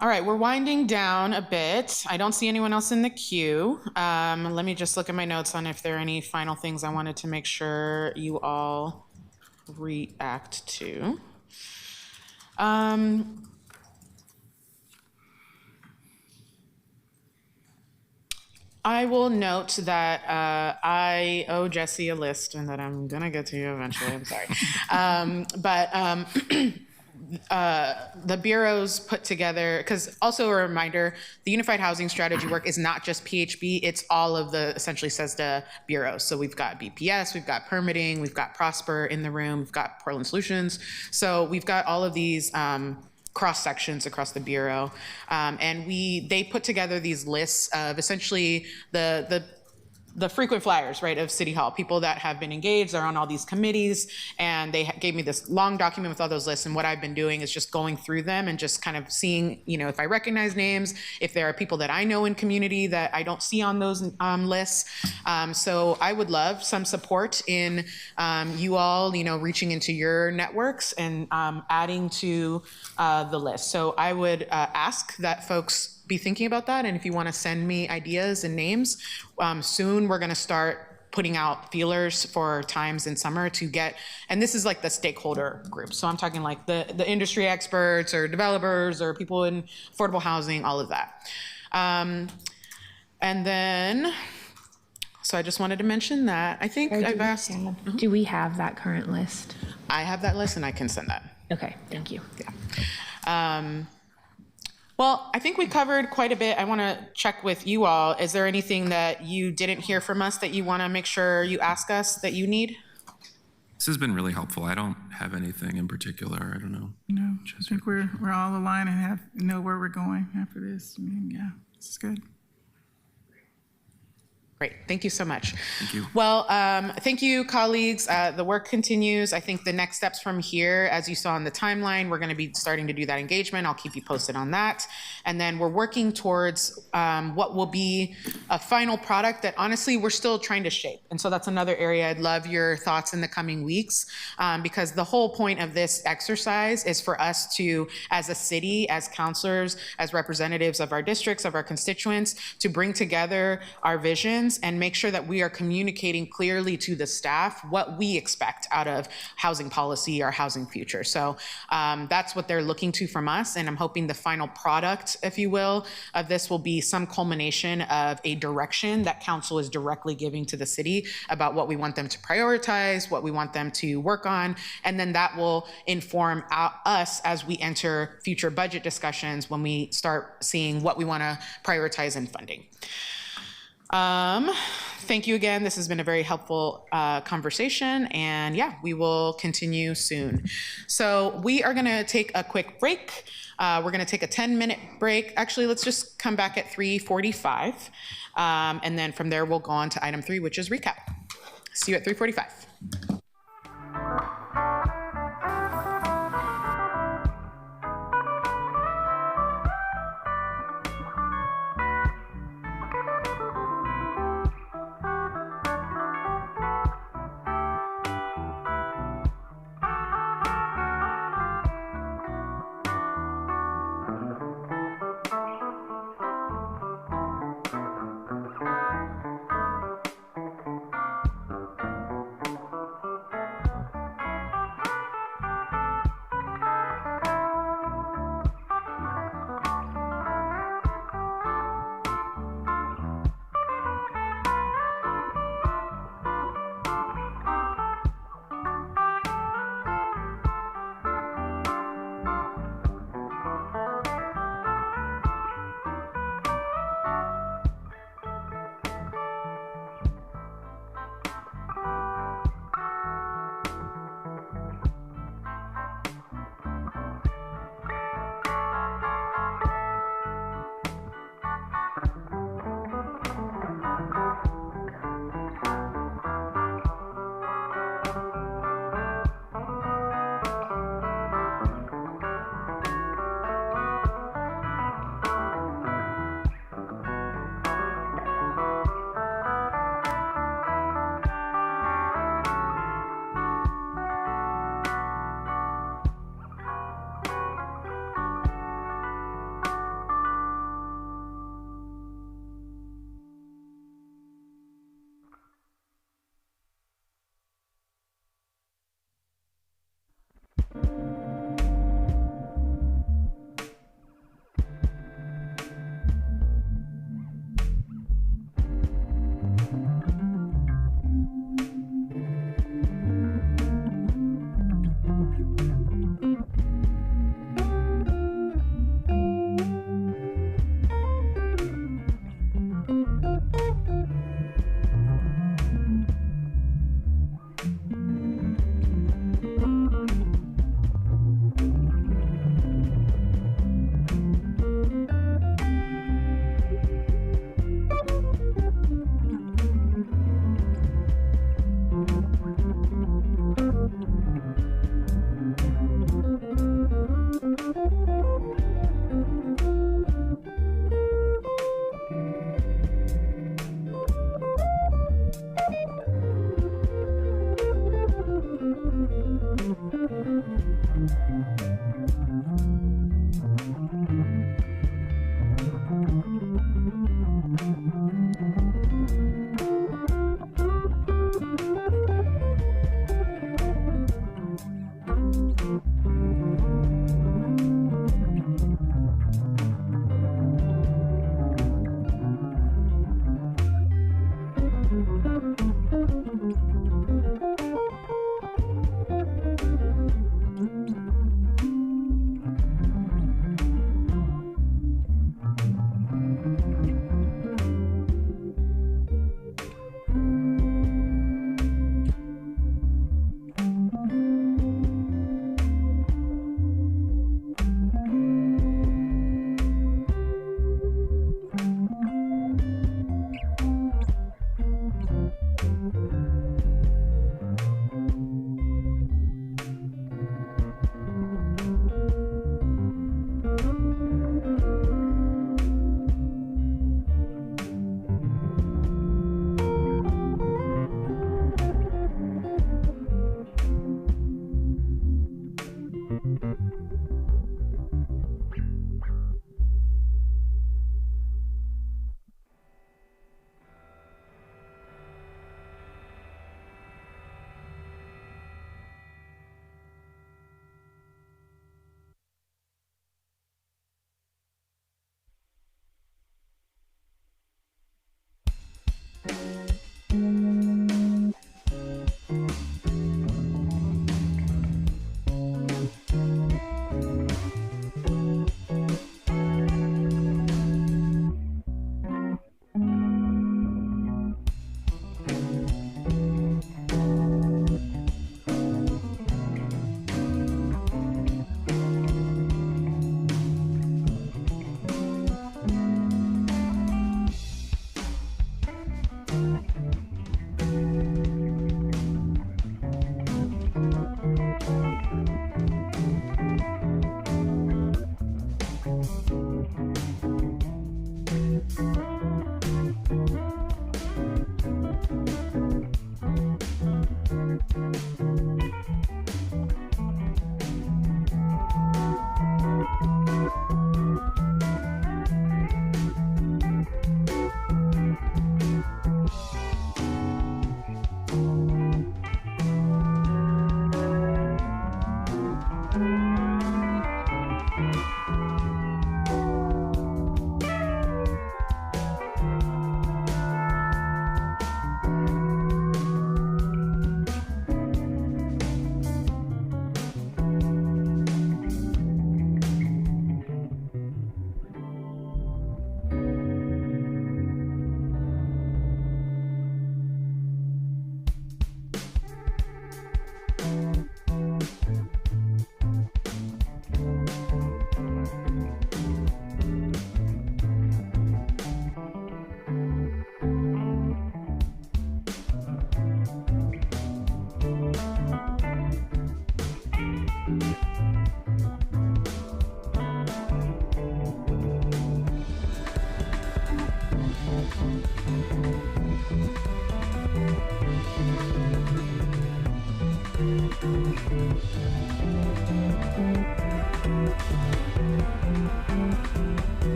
All right, we're winding down a bit. I don't see anyone else in the queue. Let me just look at my notes on if there are any final things I wanted to make sure you all react to. I will note that I owe Jesse a list and that I'm gonna get to you eventually, I'm sorry. The bureaus put together, because also a reminder, the Unified Housing Strategy work is not just PHB, it's all of the essentially SESDA bureaus. So we've got BPS, we've got permitting, we've got Prosper in the room, we've got Portland Solutions. So we've got all of these cross sections across the bureau, and they put together these lists of essentially the frequent flyers, right, of City Hall, people that have been engaged, are on all these committees, and they gave me this long document with all those lists, and what I've been doing is just going through them and just kind of seeing, if I recognize names, if there are people that I know in community that I don't see on those lists. So I would love some support in you all, reaching into your networks and adding to the list. So I would ask that folks be thinking about that. And if you want to send me ideas and names, soon we're going to start putting out feelers for times in summer to get, and this is like the stakeholder group. So I'm talking like the industry experts or developers or people in affordable housing, all of that. And then, so I just wanted to mention that. I think I've asked. Do we have that current list? I have that list and I can send that. Okay, thank you. Yeah. Well, I think we covered quite a bit. I want to check with you all. Is there anything that you didn't hear from us that you want to make sure you ask us that you need? This has been really helpful. I don't have anything in particular. I don't know. No, I think we're all aligned and know where we're going after this. Yeah, this is good. Great, thank you so much. Thank you. Well, thank you, colleagues. The work continues. I think the next steps from here, as you saw in the timeline, we're going to be starting to do that engagement. I'll keep you posted on that. And then we're working towards what will be a final product that honestly we're still trying to shape. And so that's another area I'd love your thoughts in the coming weeks, because the whole point of this exercise is for us to, as a city, as counselors, as representatives of our districts, of our constituents, to bring together our visions meetings and make sure that we are communicating clearly to the staff what we expect out of housing policy or housing future. So that's what they're looking to from us. And I'm hoping the final product, if you will, of this will be some culmination of a direction that council is directly giving to the city about what we want them to prioritize, what we want them to work on. And then that will inform us as we enter future budget discussions when we start seeing what we want to prioritize in funding. Thank you again. This has been a very helpful conversation, and yeah, we will continue soon. So we are going to take a quick break. We're going to take a 10-minute break. Actually, let's just come back at 3:45, and then from there we'll go on to item 3, which is recap. See you at 3:45.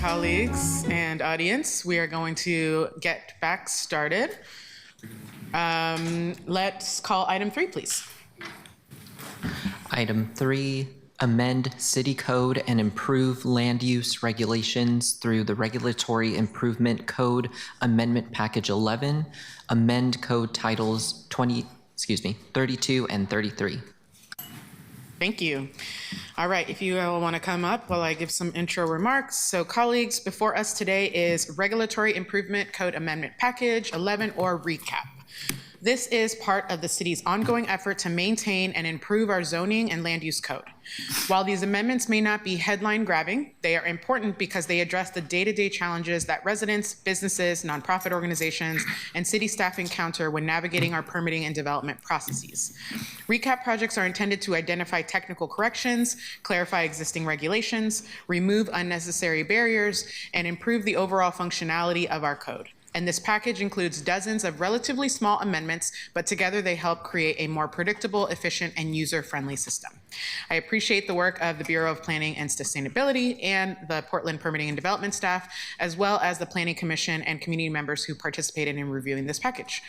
Colleagues and audience, we are going to get back started. Let's call item 3, please. Item 3, amend city code and improve land use regulations through the Regulatory Improvement Code Amendment Package 11, amend code titles 32 and 33. Thank you. All right, if you all want to come up while I give some intro remarks. So colleagues, before us today is Regulatory Improvement Code Amendment Package 11, or RECAP. This is part of the city's ongoing effort to maintain and improve our zoning and land use code. While these amendments may not be headline grabbing, they are important because they address the day-to-day challenges that residents, businesses, nonprofit organizations, and city staff encounter when navigating our permitting and development processes. RECAP projects are intended to identify technical corrections, clarify existing regulations, remove unnecessary barriers, and improve the overall functionality of our code. And this package includes dozens of relatively small amendments, but together they help create a more predictable, efficient, and user-friendly system. I appreciate the work of the Bureau of Planning and Sustainability and the Portland Permitting and Development staff, as well as the Planning Commission and community members who participated in reviewing this package.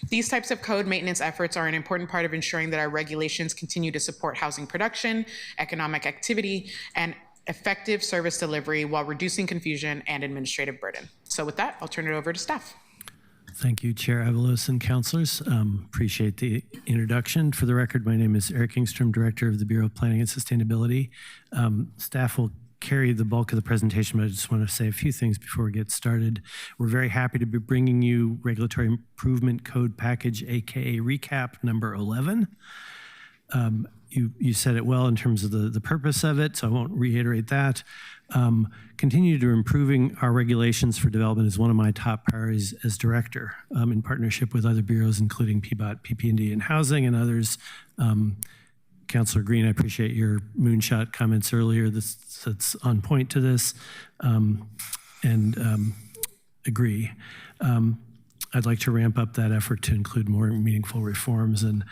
These types of code maintenance efforts are an important part of ensuring that our regulations continue to support housing production, economic activity, and effective service delivery while reducing confusion and administrative burden. So with that, I'll turn it over to staff. Thank you, Chair Avalos and councilors. Appreciate the introduction. For the record, my name is Eric Engstrom, Director of the Bureau of Planning and Sustainability. Staff will carry the bulk of the presentation, but I just want to say a few things before we get started. We're very happy to be bringing you Regulatory Improvement Code Package, aka RECAP number 11. You said it well in terms of the purpose of it, so I won't reiterate that. Continue to improving our regulations for development is one of my top priorities as director, in partnership with other bureaus, including PBOT, PP&D, and Housing, and others. Councilor Green, I appreciate your moonshot comments earlier. That's on point to this, and agree. I'd like to ramp up that effort to include more meaningful reforms. And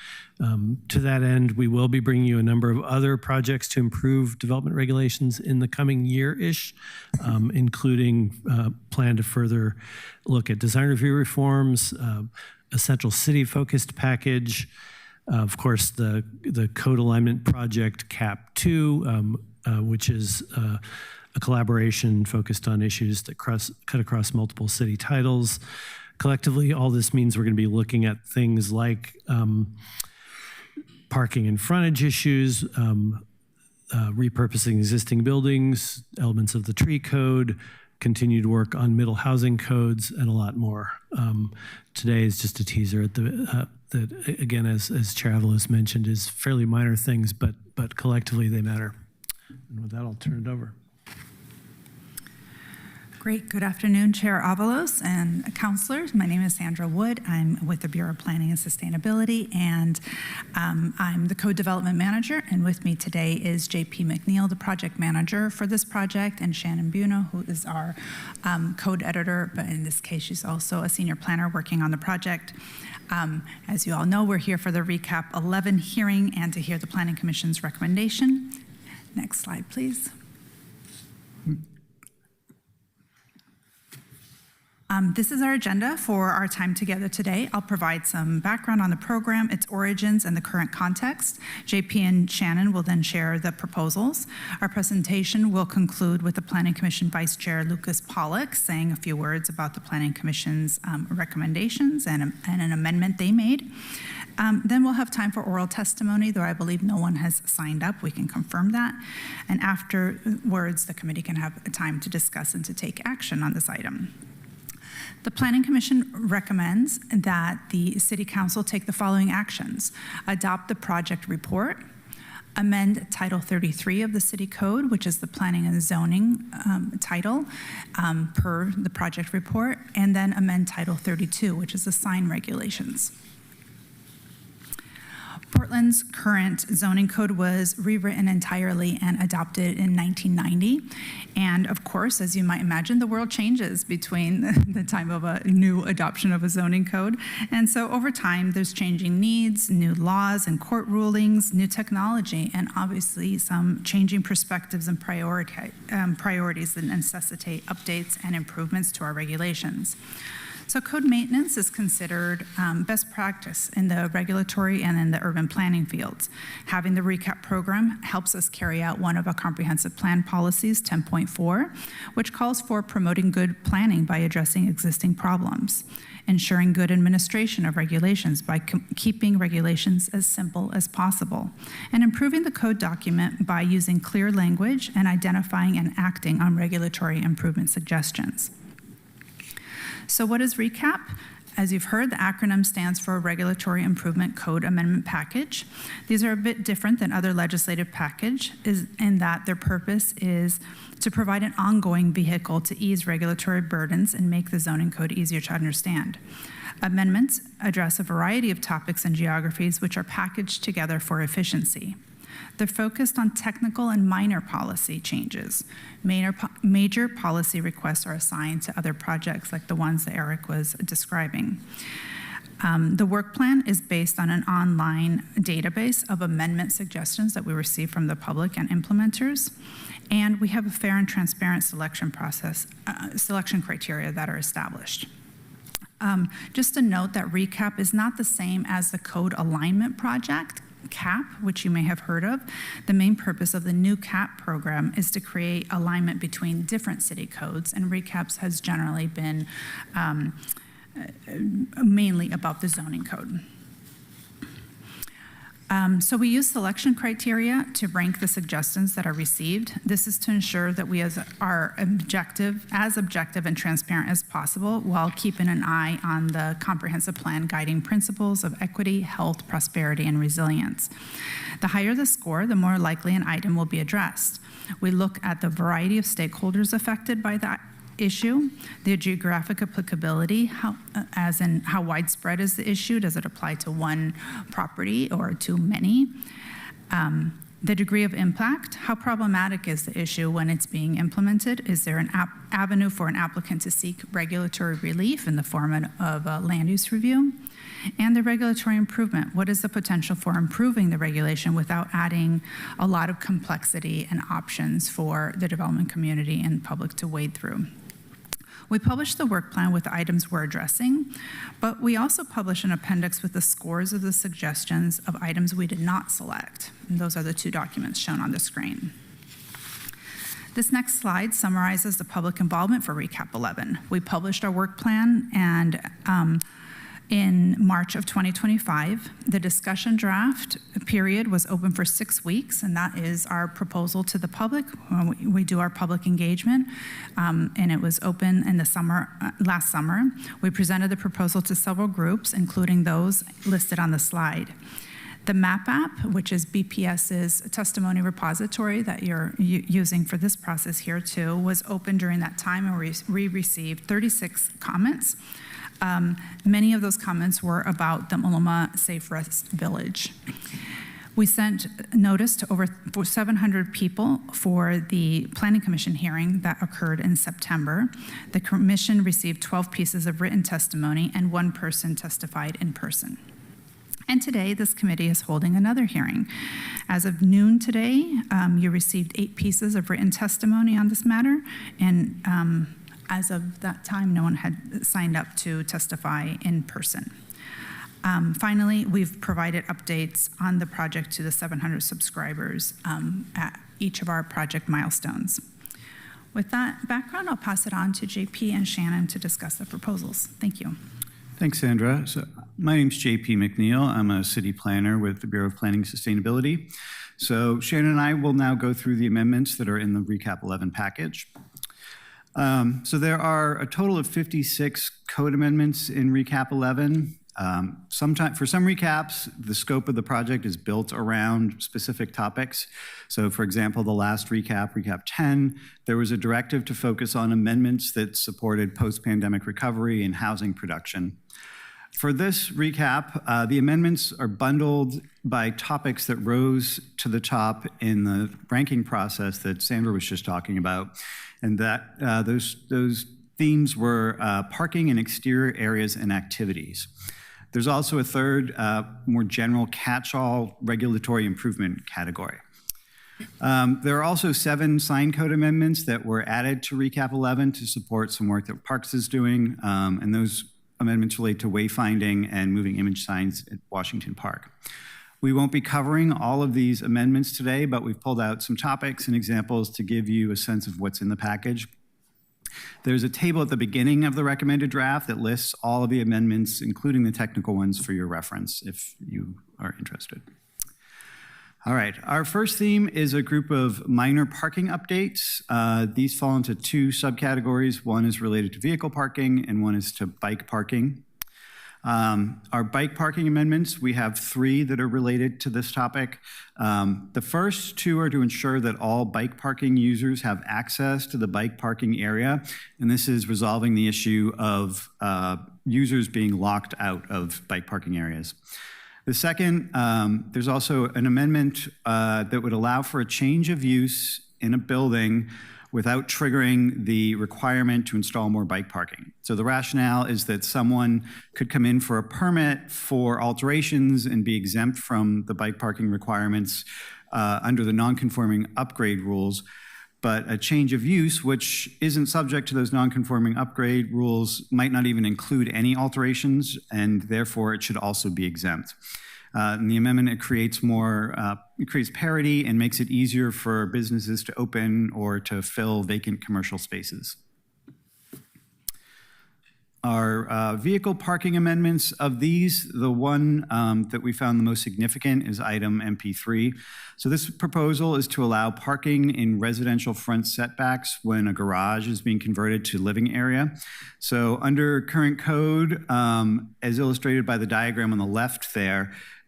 to that end, we will be bringing you a number of other projects to improve development regulations in the coming year-ish, including plan to further look at design review reforms, a central city-focused package, of course, the Code Alignment Project CAP 2, which is a collaboration focused on issues that cut across multiple city titles. Collectively, all this means we're going to be looking at things like parking and frontage issues, repurposing existing buildings, elements of the tree code, continued work on middle housing codes, and a lot more. Today is just a teaser at that, again, as Chair Avalos mentioned, is fairly minor things, but collectively they matter. And with that, I'll turn it over. Great. Good afternoon, Chair Avalos and councilors. My name is Sandra Wood. I'm with the Bureau of Planning and Sustainability, and I'm the Code Development Manager. And with me today is JP McNeil, the Project Manager for this project, and Shannon Buno, who is our Code Editor, but in this case, she's also a Senior Planner working on the project. As you all know, we're here for the RECAP 11 hearing and to hear the Planning Commission's recommendation. Next slide, please. This is our agenda for our time together today. I'll provide some background on the program, its origins, and the current context. JP and Shannon will then share the proposals. Our presentation will conclude with the Planning Commission Vice Chair Lucas Pollock saying a few words about the Planning Commission's recommendations and an amendment they made. Then we'll have time for oral testimony, though I believe no one has signed up. We can confirm that. And afterwards, the committee can have time to discuss and to take action on this item. The Planning Commission recommends that the City Council take the following actions: adopt the project report, amend Title 33 of the City Code, which is the planning and zoning title per the project report, and then amend Title 32, which is the sign regulations. Portland's current zoning code was rewritten entirely and adopted in 1990. And of course, as you might imagine, the world changes between the time of a new adoption of a zoning code. And so over time, there's changing needs, new laws and court rulings, new technology, and obviously some changing perspectives and priorities that necessitate updates and improvements to our regulations. So code maintenance is considered best practice in the regulatory and in the urban planning fields. Having the RECAP program helps us carry out one of our comprehensive plan policies, 10.4, which calls for promoting good planning by addressing existing problems, ensuring good administration of regulations by keeping regulations as simple as possible, and improving the code document by using clear language and identifying and acting on regulatory improvement suggestions. So what is RECAP? As you've heard, the acronym stands for Regulatory Improvement Code Amendment Package. These are a bit different than other legislative packages in that their purpose is to provide an ongoing vehicle to ease regulatory burdens and make the zoning code easier to understand. Amendments address a variety of topics and geographies which are packaged together for efficiency. They're focused on technical and minor policy changes. Major policy requests are assigned to other projects like the ones that Eric was describing. The work plan is based on an online database of amendment suggestions that we receive from the public and implementers. And we have a fair and transparent selection process, selection criteria that are established. Just to note that RECAP is not the same as the Code Alignment Project, CAP, which you may have heard of. The main purpose of the new CAP program is to create alignment between different city codes, and RECAPs has generally been mainly about the zoning code. So we use selection criteria to rank the suggestions that are received. This is to ensure that we are as objective and transparent as possible while keeping an eye on the comprehensive plan guiding principles of equity, health, prosperity, and resilience. The higher the score, the more likely an item will be addressed. We look at the variety of stakeholders affected by that issue, the geographic applicability, as in how widespread is the issue, does it apply to one property or to many? The degree of impact, how problematic is the issue when it's being implemented? Is there an avenue for an applicant to seek regulatory relief in the form of a land use review? And the regulatory improvement, what is the potential for improving the regulation without adding a lot of complexity and options for the development community and public to wade through? We publish the work plan with the items we're addressing, but we also publish an appendix with the scores of the suggestions of items we did not select. And those are the two documents shown on the screen. This next slide summarizes the public involvement for RECAP 11. We published our work plan and in March of 2025. The discussion draft period was open for 6 weeks, and that is our proposal to the public. We do our public engagement, and it was open in the summer, last summer. We presented the proposal to several groups, including those listed on the slide. The MAP app, which is BPS's testimony repository that you're using for this process here too, was open during that time, and we received 36 comments. Many of those comments were about the Multnomah Safe Rest Village. We sent notice to over 700 people for the Planning Commission hearing that occurred in September. The commission received 12 pieces of written testimony, and one person testified in person. And today, this committee is holding another hearing. As of noon today, you received 8 pieces of written testimony on this matter, and as of that time, no one had signed up to testify in person. Finally, we've provided updates on the project to the 700 subscribers at each of our project milestones. With that background, I'll pass it on to JP and Shannon to discuss the proposals. Thank you. Thanks, Sandra. So my name's JP McNeil. I'm a city planner with the Bureau of Planning and Sustainability. So Shannon and I will now go through the amendments that are in the Recap 11 package. So there are a total of 56 code amendments in Recap 11. For some recaps, the scope of the project is built around specific topics. So for example, the last recap, Recap 10, there was a directive to focus on amendments that supported post-pandemic recovery and housing production. For this recap, the amendments are bundled by topics that rose to the top in the ranking process that Sandra was just talking about, and that those themes were parking and exterior areas and activities. There's also a third, more general catch-all regulatory improvement category. There are also 7 sign code amendments that were added to Recap 11 to support some work that Parks is doing, and those amendments relate to wayfinding and moving image signs at Washington Park. We won't be covering all of these amendments today, but we've pulled out some topics and examples to give you a sense of what's in the package. There's a table at the beginning of the recommended draft that lists all of the amendments, including the technical ones, for your reference if you are interested. All right, our first theme is a group of minor parking updates. These fall into 2 subcategories. One is related to vehicle parking and one is to bike parking. Our bike parking amendments, we have 3 that are related to this topic. The first 2 are to ensure that all bike parking users have access to the bike parking area, and this is resolving the issue of users being locked out of bike parking areas. The second, there's also an amendment that would allow for a change of use in a building without triggering the requirement to install more bike parking. So the rationale is that someone could come in for a permit for alterations and be exempt from the bike parking requirements under the non-conforming upgrade rules, but a change of use, which isn't subject to those non-conforming upgrade rules, might not even include any alterations, and therefore it should also be exempt. In the amendment, it creates parity and makes it easier for businesses to open or to fill vacant commercial spaces. Our vehicle parking amendments, of these, the one that we found the most significant is item MP3. So this proposal is to allow parking in residential front setbacks when a garage is being converted to living area. So under current code, as illustrated by the diagram on the left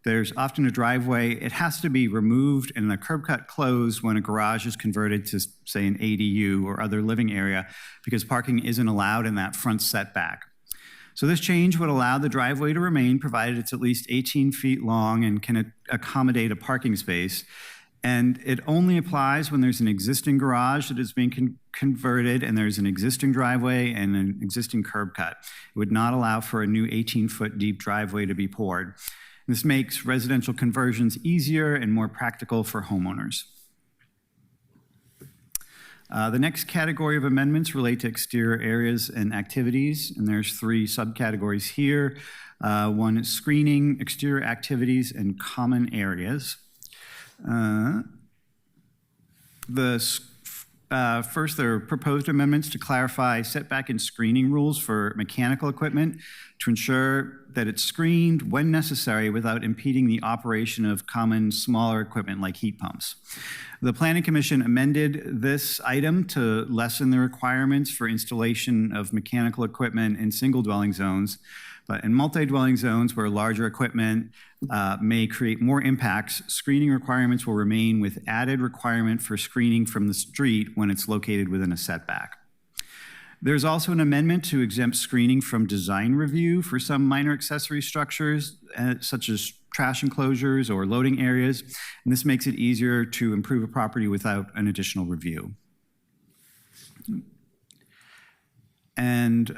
there's often a driveway. It has to be removed and the curb cut closed when a garage is converted to, say, an ADU or other living area, because parking isn't allowed in that front setback. So this change would allow the driveway to remain, provided it's at least 18 feet long and can accommodate a parking space. And it only applies when there's an existing garage that is being converted and there's an existing driveway and an existing curb cut. It would not allow for a new 18-foot deep driveway to be poured. This makes residential conversions easier and more practical for homeowners. The next category of amendments relate to exterior areas and activities, and there's 3 subcategories here. One is screening, exterior activities, and common areas. First, there are proposed amendments to clarify setback and screening rules for mechanical equipment to ensure that it's screened when necessary without impeding the operation of common smaller equipment like heat pumps. The Planning Commission amended this item to lessen the requirements for installation of mechanical equipment in single dwelling zones, but in multi-dwelling zones where larger equipment may create more impacts, screening requirements will remain with added requirement for screening from the street when it's located within a setback. There's also an amendment to exempt screening from design review for some minor accessory structures, such as trash enclosures or loading areas, and this makes it easier to improve a property without an additional review. And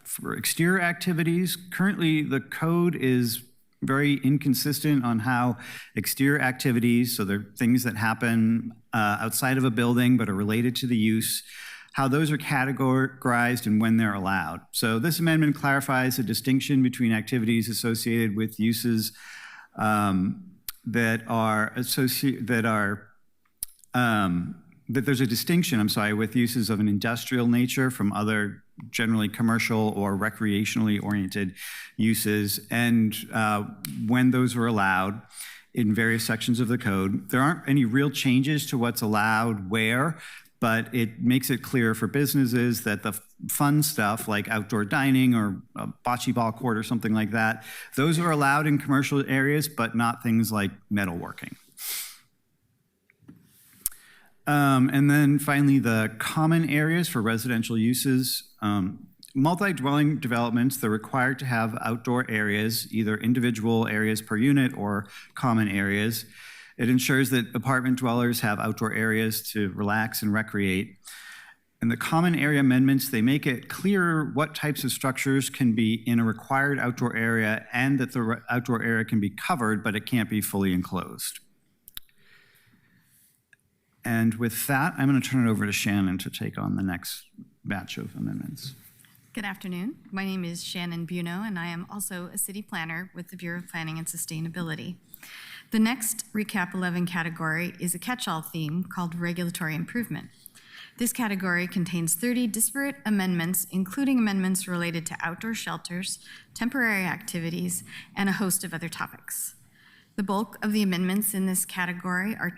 for exterior activities, currently the code is very inconsistent on how exterior activities, so they're things that happen outside of a building but are related to the use, how those are categorized and when they're allowed. So this amendment clarifies the distinction between activities associated with uses that there's a distinction, with uses of an industrial nature from other generally commercial or recreationally oriented uses, and when those are allowed in various sections of the code. There aren't any real changes to what's allowed where, but it makes it clear for businesses that the fun stuff like outdoor dining or a bocce ball court or something like that, those are allowed in commercial areas, but not things like metalworking. And then finally, the common areas for residential uses. Multi-dwelling developments, they're required to have outdoor areas, either individual areas per unit or common areas. It ensures that apartment dwellers have outdoor areas to relax and recreate. And the common area amendments, they make it clearer what types of structures can be in a required outdoor area and that the outdoor area can be covered, but it can't be fully enclosed. And with that, I'm going to turn it over to Shannon to take on the next batch of amendments. Good afternoon. My name is Shannon Buno, and I am also a city planner with the Bureau of Planning and Sustainability. The next Recap 11 category is a catch-all theme called regulatory improvement. This category contains 30 disparate amendments, including amendments related to outdoor shelters, temporary activities, and a host of other topics. The bulk of the amendments in this category are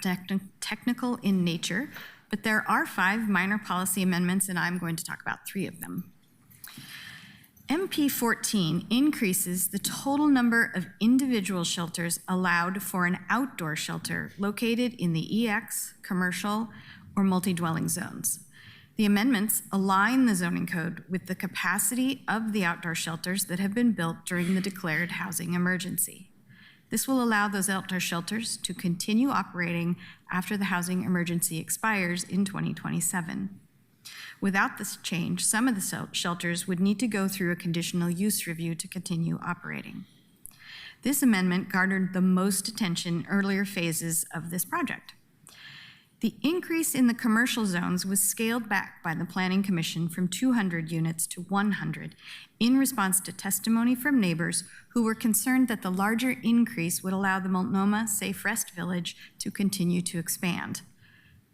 technical in nature, but there are 5 minor policy amendments, and I'm going to talk about 3 of them. MP 14 increases the total number of individual shelters allowed for an outdoor shelter located in the EX, commercial, or multi-dwelling zones. The amendments align the zoning code with the capacity of the outdoor shelters that have been built during the declared housing emergency. This will allow those outdoor shelters to continue operating after the housing emergency expires in 2027. Without this change, some of the shelters would need to go through a conditional use review to continue operating. This amendment garnered the most attention in earlier phases of this project. The increase in the commercial zones was scaled back by the Planning Commission from 200 units to 100 in response to testimony from neighbors who were concerned that the larger increase would allow the Multnomah Safe Rest Village to continue to expand.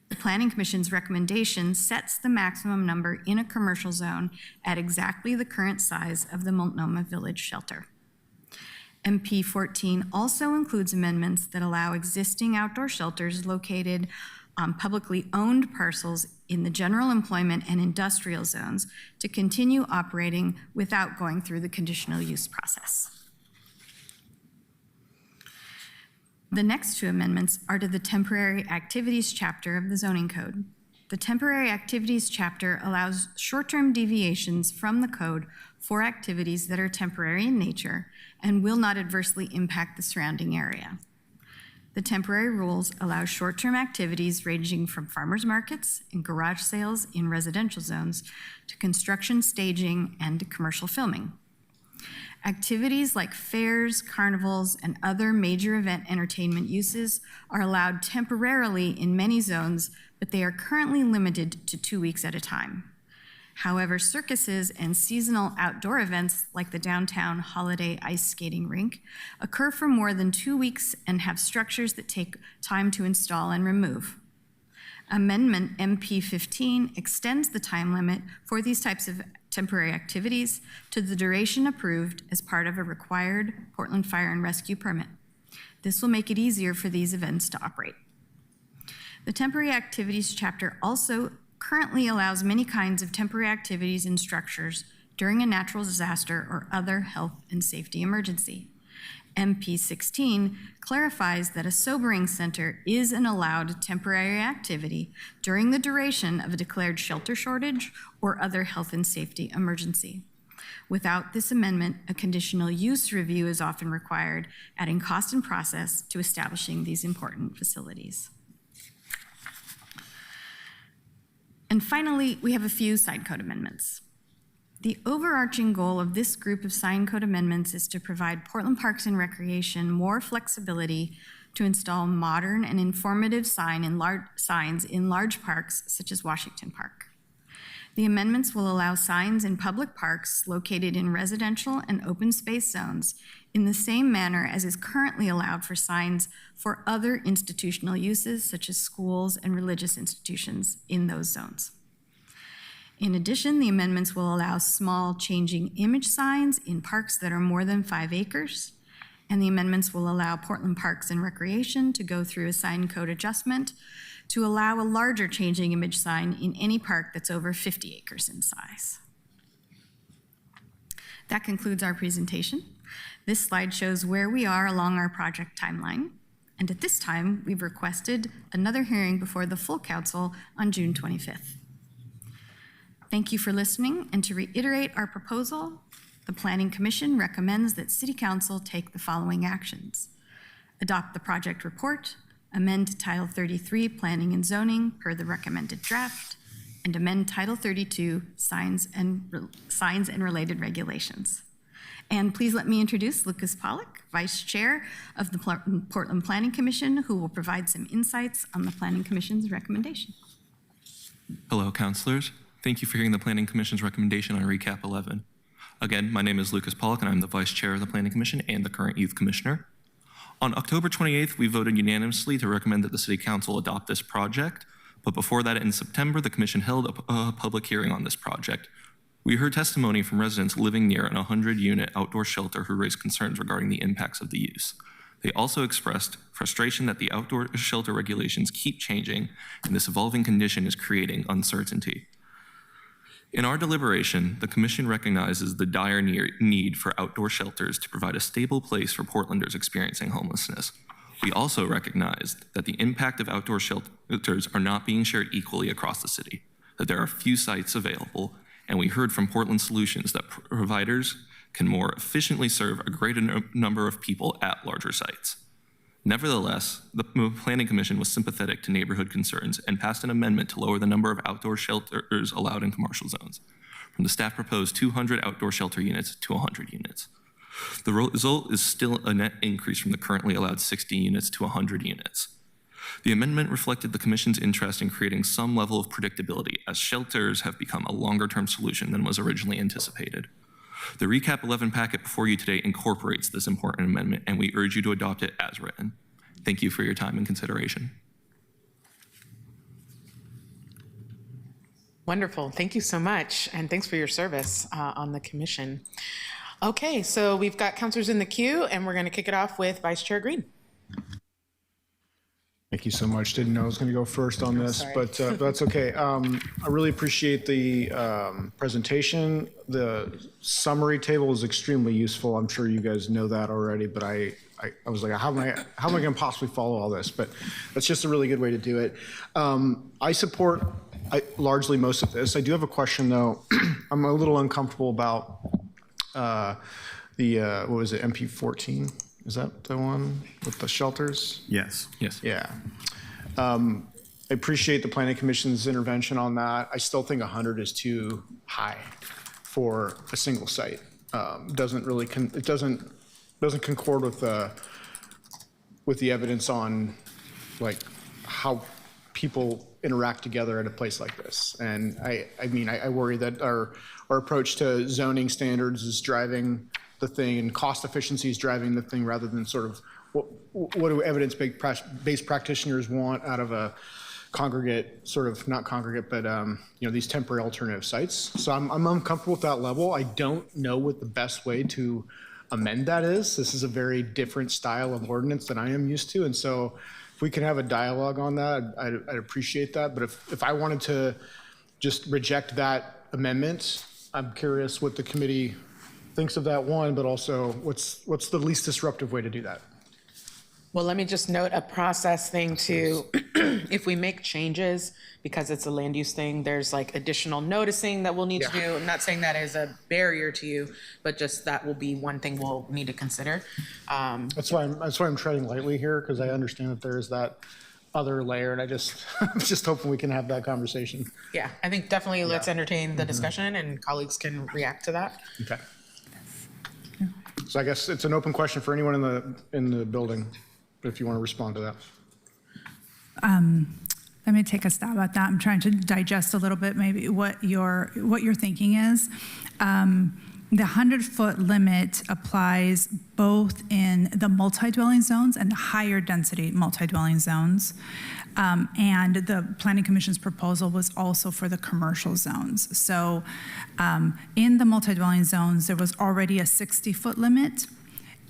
The Planning Commission's recommendation sets the maximum number in a commercial zone at exactly the current size of the Multnomah Village shelter. MP 14 also includes amendments that allow existing outdoor shelters located on publicly owned parcels in the general employment and industrial zones to continue operating without going through the conditional use process. The next 2 amendments are to the temporary activities chapter of the zoning code. The temporary activities chapter allows short-term deviations from the code for activities that are temporary in nature and will not adversely impact the surrounding area. The temporary rules allow short-term activities ranging from farmers markets and garage sales in residential zones to construction, staging, and commercial filming. Activities like fairs, carnivals, and other major event entertainment uses are allowed temporarily in many zones, but they are currently limited to 2 weeks at a time. However, circuses and seasonal outdoor events like the downtown holiday ice skating rink occur for more than 2 weeks and have structures that take time to install and remove. Amendment MP 15 extends the time limit for these types of temporary activities to the duration approved as part of a required Portland Fire and Rescue permit. This will make it easier for these events to operate. The temporary activities chapter also currently allows many kinds of temporary activities and structures during a natural disaster or other health and safety emergency. MP 16 clarifies that a sobering center is an allowed temporary activity during the duration of a declared shelter shortage or other health and safety emergency. Without this amendment, a conditional use review is often required, adding cost and process to establishing these important facilities. And finally, we have a few side code amendments. The overarching goal of this group of sign code amendments is to provide Portland Parks and Recreation more flexibility to install modern and informative signs in large parks such as Washington Park. The amendments will allow signs in public parks located in residential and open space zones in the same manner as is currently allowed for signs for other institutional uses such as schools and religious institutions in those zones. In addition, the amendments will allow small changing image signs in parks that are more than 5 acres, and the amendments will allow Portland Parks and Recreation to go through a sign code adjustment to allow a larger changing image sign in any park that's over 50 acres in size. That concludes our presentation. This slide shows where we are along our project timeline, and at this time, we've requested another hearing before the full council on June 25th. Thank you for listening, and to reiterate our proposal, the Planning Commission recommends that City Council take the following actions: adopt the project report, amend Title 33 Planning and Zoning per the recommended draft, and amend Title 32 Signs and Related Regulations. And please let me introduce Lucas Pollock, Vice Chair of the Portland Planning Commission, who will provide some insights on the Planning Commission's recommendation. Hello, councilors. Thank you for hearing the Planning Commission's recommendation on Recap 11. Again, my name is Lucas Pollock, and I'm the Vice Chair of the Planning Commission and the current Youth Commissioner. On October 28th, we voted unanimously to recommend that the City Council adopt this project, but before that, in September, the Commission held a public hearing on this project. We heard testimony from residents living near an 100-unit outdoor shelter who raised concerns regarding the impacts of the use. They also expressed frustration that the outdoor shelter regulations keep changing, and this evolving condition is creating uncertainty. In our deliberation, the Commission recognizes the dire need for outdoor shelters to provide a stable place for Portlanders experiencing homelessness. We also recognize that the impact of outdoor shelters are not being shared equally across the city, that there are few sites available, and we heard from Portland Solutions that providers can more efficiently serve a greater number of people at larger sites. Nevertheless, the Planning Commission was sympathetic to neighborhood concerns and passed an amendment to lower the number of outdoor shelters allowed in commercial zones, from the staff proposed 200 outdoor shelter units to 100 units. The result is still a net increase from the currently allowed 60 units to 100 units. The amendment reflected the Commission's interest in creating some level of predictability, as shelters have become a longer-term solution than was originally anticipated. The Recap 11 packet before you today incorporates this important amendment, and we urge you to adopt it as written. Thank you for your time and consideration. Wonderful. Thank you so much, and thanks for your service on the commission. Okay, so we've got counselors in the queue, and we're going to kick it off with Vice Chair Green. Thank you so much. Didn't know I was going to go first on this, but that's okay. I really appreciate the presentation. The summary table is extremely useful. I'm sure you guys know that already, but I was like, how am I going to possibly follow all this? But that's just a really good way to do it. I support largely most of this. I do have a question though. I'm a little uncomfortable about what was it, MP14? Is that the one with the shelters? Yes. Yes. Yeah. I appreciate the Planning Commission's intervention on that. I still think 100 is too high for a single site. Doesn't really it doesn't concord with the evidence on like how people interact together at a place like this. And I mean, I worry that our approach to zoning standards is driving the thing, and cost efficiency is driving the thing, rather than sort of what do evidence-based practitioners want out of a congregate, sort of not congregate, but you know, these temporary alternative sites. So I'm uncomfortable with that level. I don't know what the best way to amend that is. This is a very different style of ordinance than I am used to, and so if we can have a dialogue on that, I'd appreciate that. But if I wanted to just reject that amendment, I'm curious what the committee thinks of that one, but also what's the least disruptive way to do that? Well, let me just note a process thing too. If we make changes, because it's a land use thing, there's like additional noticing that we'll need to do. I'm not saying that is a barrier to you, but just that will be one thing we'll need to consider. That's why I'm treading lightly here, because I understand that there is that other layer, and I'm just hoping we can have that conversation. Yeah, I think definitely let's entertain the discussion and colleagues can react to that. Okay. So I guess it's an open question for anyone in the building, if you want to respond to that. Let me take a stab at that. I'm trying to digest a little bit maybe what your thinking is. The 100-foot limit applies both in the multi-dwelling zones and the higher density multi-dwelling zones. And the Planning Commission's proposal was also for the commercial zones. So in the multi-dwelling zones, there was already a 60-foot limit.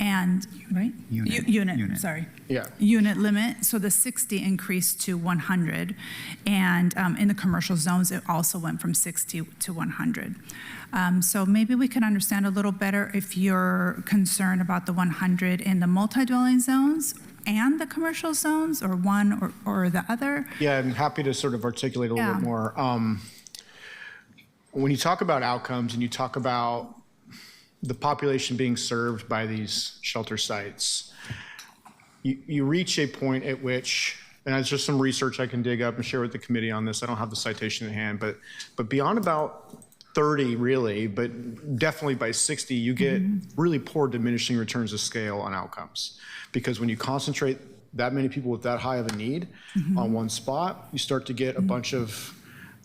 And, right? Unit, sorry. Yeah. Unit limit, so the 60 increased to 100. And in the commercial zones, it also went from 60 to 100. So maybe we can understand a little better if you're concerned about the 100 in the multi-dwelling zones and the commercial zones, or one or the other. Yeah, I'm happy to sort of articulate a little bit more. When you talk about outcomes and you talk about the population being served by these shelter sites, you reach a point at which, and it's just some research I can dig up and share with the committee on this. I don't have the citation in hand, but beyond about 30 really, but definitely by 60, you get really poor diminishing returns of scale on outcomes. Because when you concentrate that many people with that high of a need on one spot, you start to get a bunch of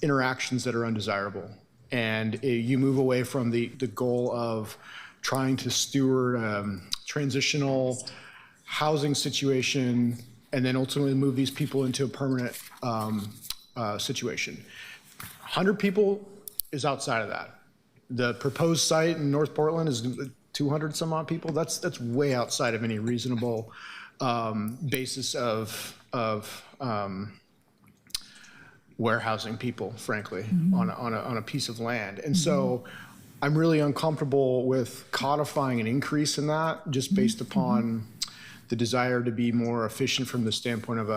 interactions that are undesirable. And you move away from the goal of trying to steward transitional housing situation and then ultimately move these people into a permanent situation. 100 people is outside of that. The proposed site in North Portland is 200 some odd people. That's way outside of any reasonable basis of warehousing people, frankly, on a piece of land. And so I'm really uncomfortable with codifying an increase in that just based upon the desire to be more efficient from the standpoint of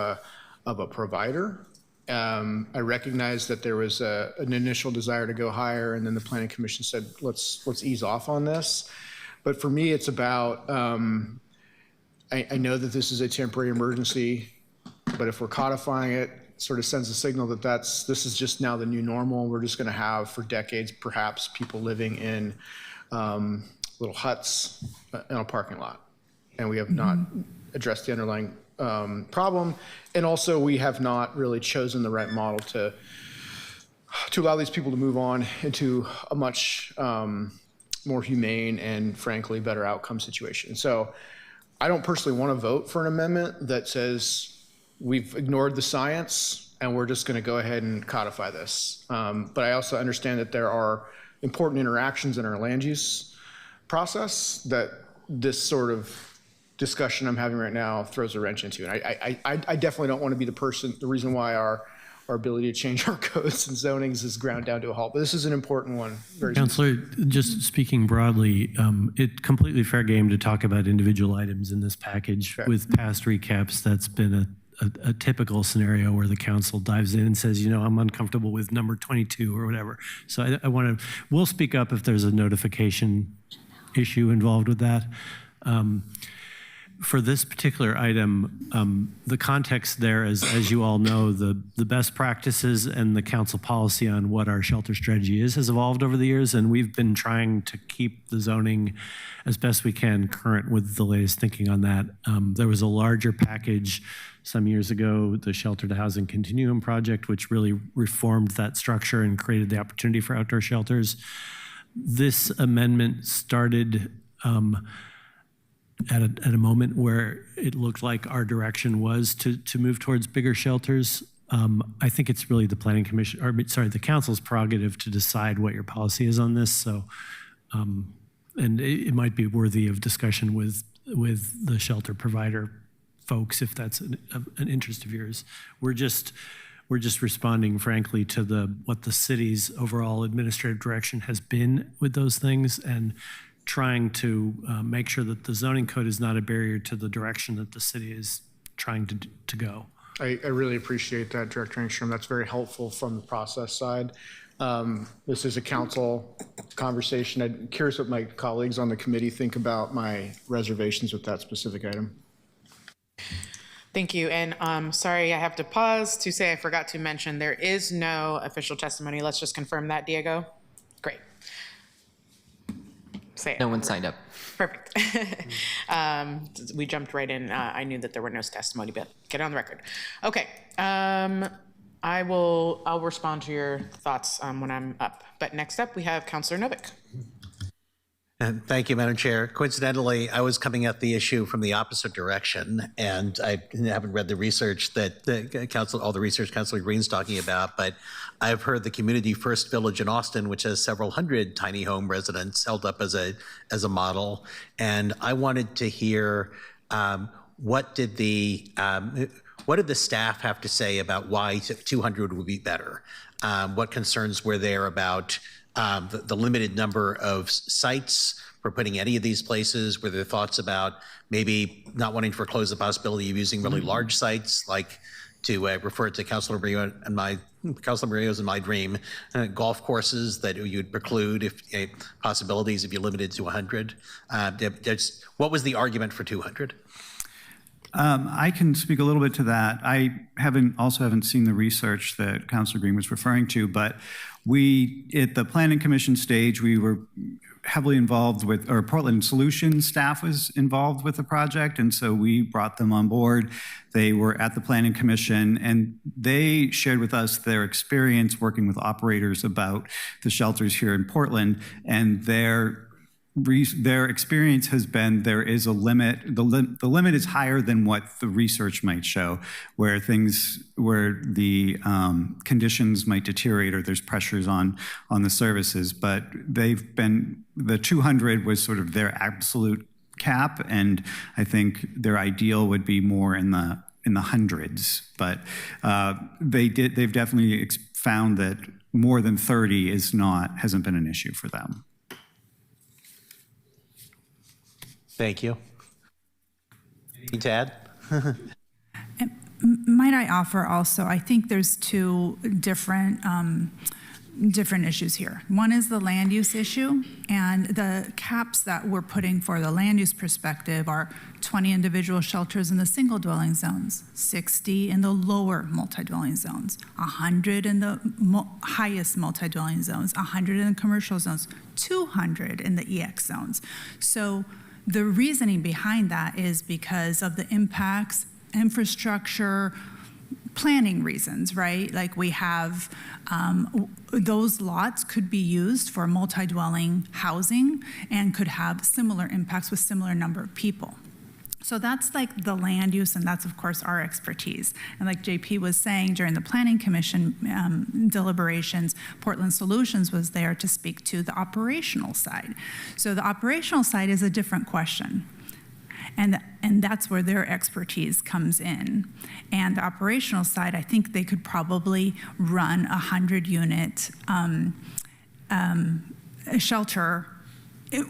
a provider. I recognize that there was an initial desire to go higher, and then the Planning Commission said, let's ease off on this. But for me, it's about, I know that this is a temporary emergency, but if we're codifying it, sort of sends a signal that this is just now the new normal. We're just going to have for decades, perhaps, people living in little huts in a parking lot. And we have not addressed the underlying problem. And also, we have not really chosen the right model to allow these people to move on into a much more humane and, frankly, better outcome situation. So I don't personally want to vote for an amendment that says we've ignored the science and we're just going to go ahead and codify this. But I also understand that there are important interactions in our land use process that this sort of discussion I'm having right now throws a wrench into. And I definitely don't want to be the reason why our ability to change our codes and zonings is ground down to a halt. But this is an important one. Councilor, just speaking broadly, it's completely fair game to talk about individual items in this package. Sure. With past recaps, that's been a typical scenario where the council dives in and says, I'm uncomfortable with number 22 or whatever. So we'll speak up if there's a notification issue involved with that. For this particular item, the context there is, as you all know, the best practices and the council policy on what our shelter strategy has evolved over the years, and we've been trying to keep the zoning as best we can current with the latest thinking on that. There was a larger package some years ago, the Shelter to Housing Continuum Project, which really reformed that structure and created the opportunity for outdoor shelters. This amendment started at a moment where it looked like our direction was to move towards bigger shelters. I think it's really the Planning Commission, the council's prerogative to decide what your policy is on this. So, and it might be worthy of discussion with the shelter provider folks if that's an interest of yours. We're just responding, frankly, to what the city's overall administrative direction has been with those things, and trying to make sure that the zoning code is not a barrier to the direction that the city is trying to go. I really appreciate that, Director Engstrom. That's very helpful from the process side. This is a council conversation. I'm curious what my colleagues on the committee think about my reservations with that specific item. Thank you. And sorry, I have to pause to say I forgot to mention there is no official testimony. Let's just confirm that, Diego. Great. Say it. No one signed up. Perfect. We jumped right in. I knew that there were no testimony, but get it on the record. Okay. I'll respond to your thoughts when I'm up. But next up, we have Councilor Novick. And thank you, Madam Chair. Coincidentally, I was coming at the issue from the opposite direction, and I haven't read the research that all the research Councilor Green's talking about, but I've heard the Community First Village in Austin, which has several hundred tiny home residents, held up as a model. And I wanted to hear what did the staff have to say about why 200 would be better? What concerns were there about the limited number of sites for putting any of these places? Were there thoughts about maybe not wanting to foreclose the possibility of using really large sites, like to refer to Councilor Murillo's and my dream, golf courses that you'd preclude if possibilities if you limited to 100? What was the argument for 200? I can speak a little bit to that. I also haven't seen the research that Councilor Green was referring to, but at the Planning Commission stage, we were heavily involved with, or Portland Solutions staff was involved with the project, and so we brought them on board. They were at the Planning Commission, and they shared with us their experience working with operators about the shelters here in Portland, and their experience has been there is a limit. The limit is higher than what the research might show, where the conditions might deteriorate or there's pressures on the services. But the 200 was sort of their absolute cap, and I think their ideal would be more in the hundreds. But they've definitely found that more than 30 hasn't been an issue for them. Thank you. Anything to add? Might I offer also, I think there's two different issues here. One is the land use issue, and the caps that we're putting for the land use perspective are 20 individual shelters in the single dwelling zones, 60 in the lower multi-dwelling zones, 100 in the highest multi-dwelling zones, 100 in the commercial zones, 200 in the EX zones. So the reasoning behind that is because of the impacts, infrastructure, planning reasons, right? Like we have, those lots could be used for multi-dwelling housing and could have similar impacts with similar number of people. So that's like the land use, and that's of course our expertise. And like JP was saying, during the Planning Commission deliberations, Portland Solutions was there to speak to the operational side. So the operational side is a different question. And that's where their expertise comes in. And the operational side, I think they could probably run a 100-unit shelter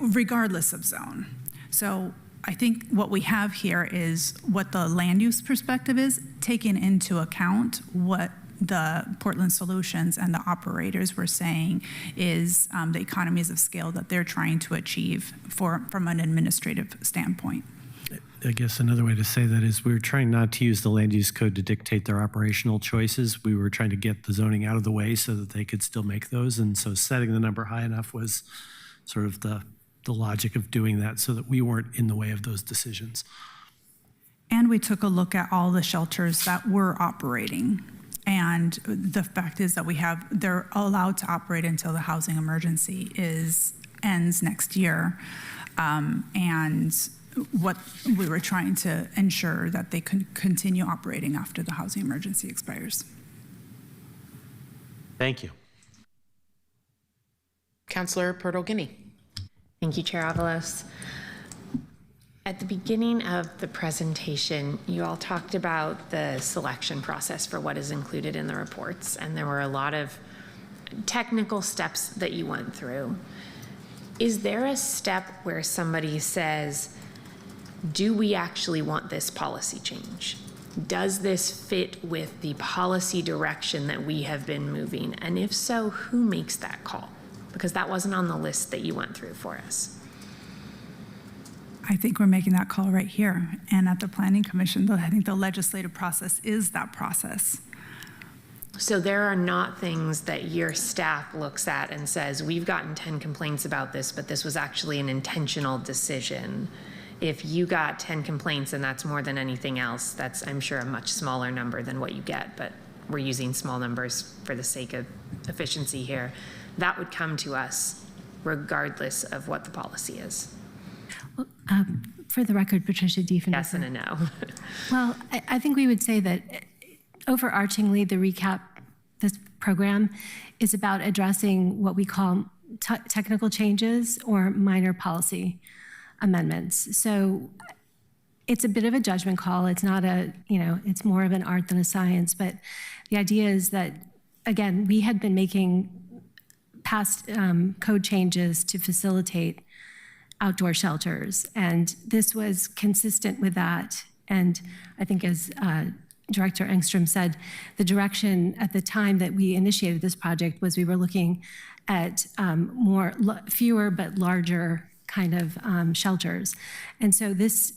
regardless of zone. So I think what we have here is what the land use perspective is, taking into account what the Portland Solutions and the operators were saying is the economies of scale that they're trying to achieve from an administrative standpoint. I guess another way to say that is we're trying not to use the land use code to dictate their operational choices. We were trying to get the zoning out of the way so that they could still make those. And so setting the number high enough was sort of the logic of doing that so that we weren't in the way of those decisions. And we took a look at all the shelters that were operating. And the fact is that they're allowed to operate until the housing emergency ends next year. And what we were trying to ensure that they could continue operating after the housing emergency expires. Thank you. Councilor Porto-Guinea. Thank you, Chair Avalos. At the beginning of the presentation, you all talked about the selection process for what is included in the reports, and there were a lot of technical steps that you went through. Is there a step where somebody says, do we actually want this policy change? Does this fit with the policy direction that we have been moving? And if so, who makes that call? Because that wasn't on the list that you went through for us. I think we're making that call right here. And at the Planning Commission, I think the legislative process is that process. So there are not things that your staff looks at and says, we've gotten 10 complaints about this, but this was actually an intentional decision. If you got 10 complaints and that's more than anything else, that's, I'm sure, a much smaller number than what you get, but we're using small numbers for the sake of efficiency here. That would come to us regardless of what the policy is. For the record, Patricia Diefenbacher. Yes and a no. Well, I think we would say that overarchingly, the recap, this program is about addressing what we call technical changes or minor policy amendments. So it's a bit of a judgment call. It's not a, it's more of an art than a science. But the idea is that, again, we had been making past code changes to facilitate outdoor shelters. And this was consistent with that. And I think as Director Engstrom said, the direction at the time that we initiated this project was we were looking at fewer but larger kind of shelters. And so this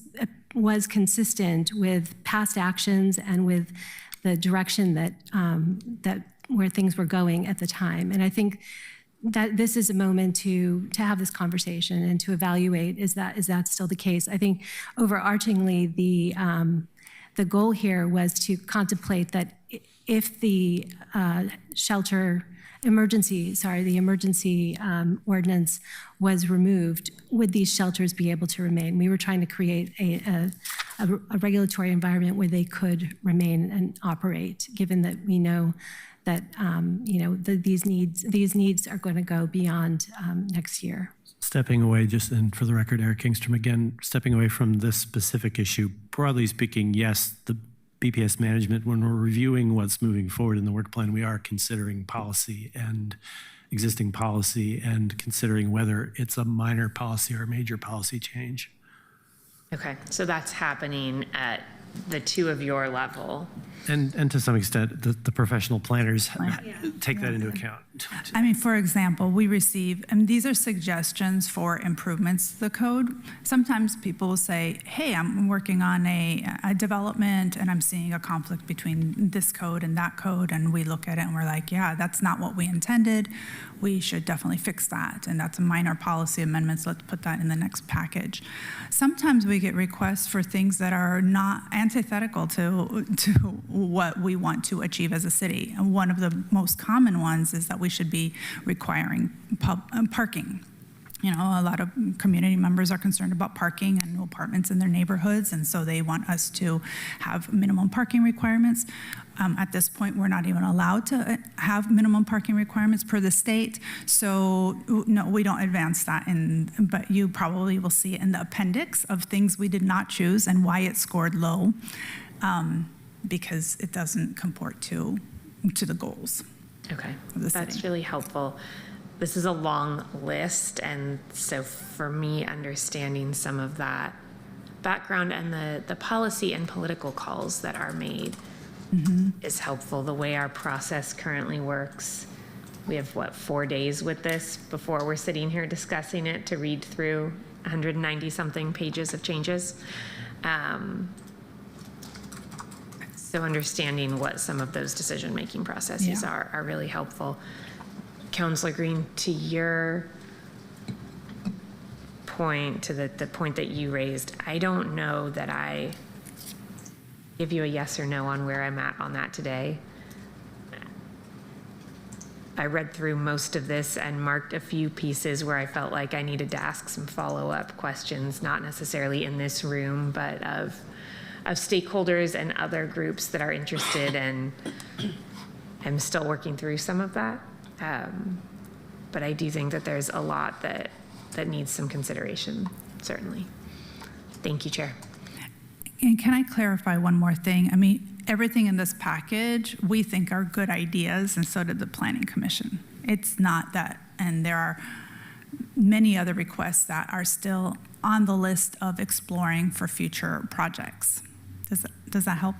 was consistent with past actions and with the direction that where things were going at the time. And I think that this is a moment to have this conversation and to evaluate, is that still the case? I think overarchingly, the goal here was to contemplate that if the emergency ordinance was removed, would these shelters be able to remain? We were trying to create a regulatory environment where they could remain and operate, given that we know that these needs are going to go beyond next year. Stepping away, just and for the record, Eric Engstrom again, stepping away from this specific issue, broadly speaking, yes, the BPS management, when we're reviewing what's moving forward in the work plan, we are considering policy and existing policy and considering whether it's a minor policy or a major policy change. Okay, so that's happening at the two of your level. And to some extent, the professional planners take that into account. I mean, for example, we receive, and these are suggestions for improvements to the code. Sometimes people will say, hey, I'm working on a development and I'm seeing a conflict between this code and that code. And we look at it and we're like, yeah, that's not what we intended. We should definitely fix that. And that's a minor policy amendment, so let's put that in the next package. Sometimes we get requests for things that are not antithetical to what we want to achieve as a city. And one of the most common ones is that we should be requiring parking. A lot of community members are concerned about parking and apartments in their neighborhoods, and so they want us to have minimum parking requirements. At this point, we're not even allowed to have minimum parking requirements per the state, so no, we don't advance that, but you probably will see it in the appendix of things we did not choose and why it scored low, because it doesn't comport to the goals. Okay, that's really helpful. This is a long list, and so for me, understanding some of that background and the policy and political calls that are made is helpful. The way our process currently works, we have, 4 days with this before we're sitting here discussing it to read through 190-something pages of changes. So understanding what some of those decision-making processes are really helpful. Councilor Green, to your point, to the point that you raised, I don't know that I give you a yes or no on where I'm at on that today. I read through most of this and marked a few pieces where I felt like I needed to ask some follow-up questions, not necessarily in this room, but of stakeholders and other groups that are interested, and I'm still working through some of that. But I do think that there's a lot that needs some consideration, certainly. Thank you, Chair. And can I clarify one more thing? I mean, everything in this package we think are good ideas, and so did the Planning Commission. It's not that, and there are many other requests that are still on the list of exploring for future projects. Does that help?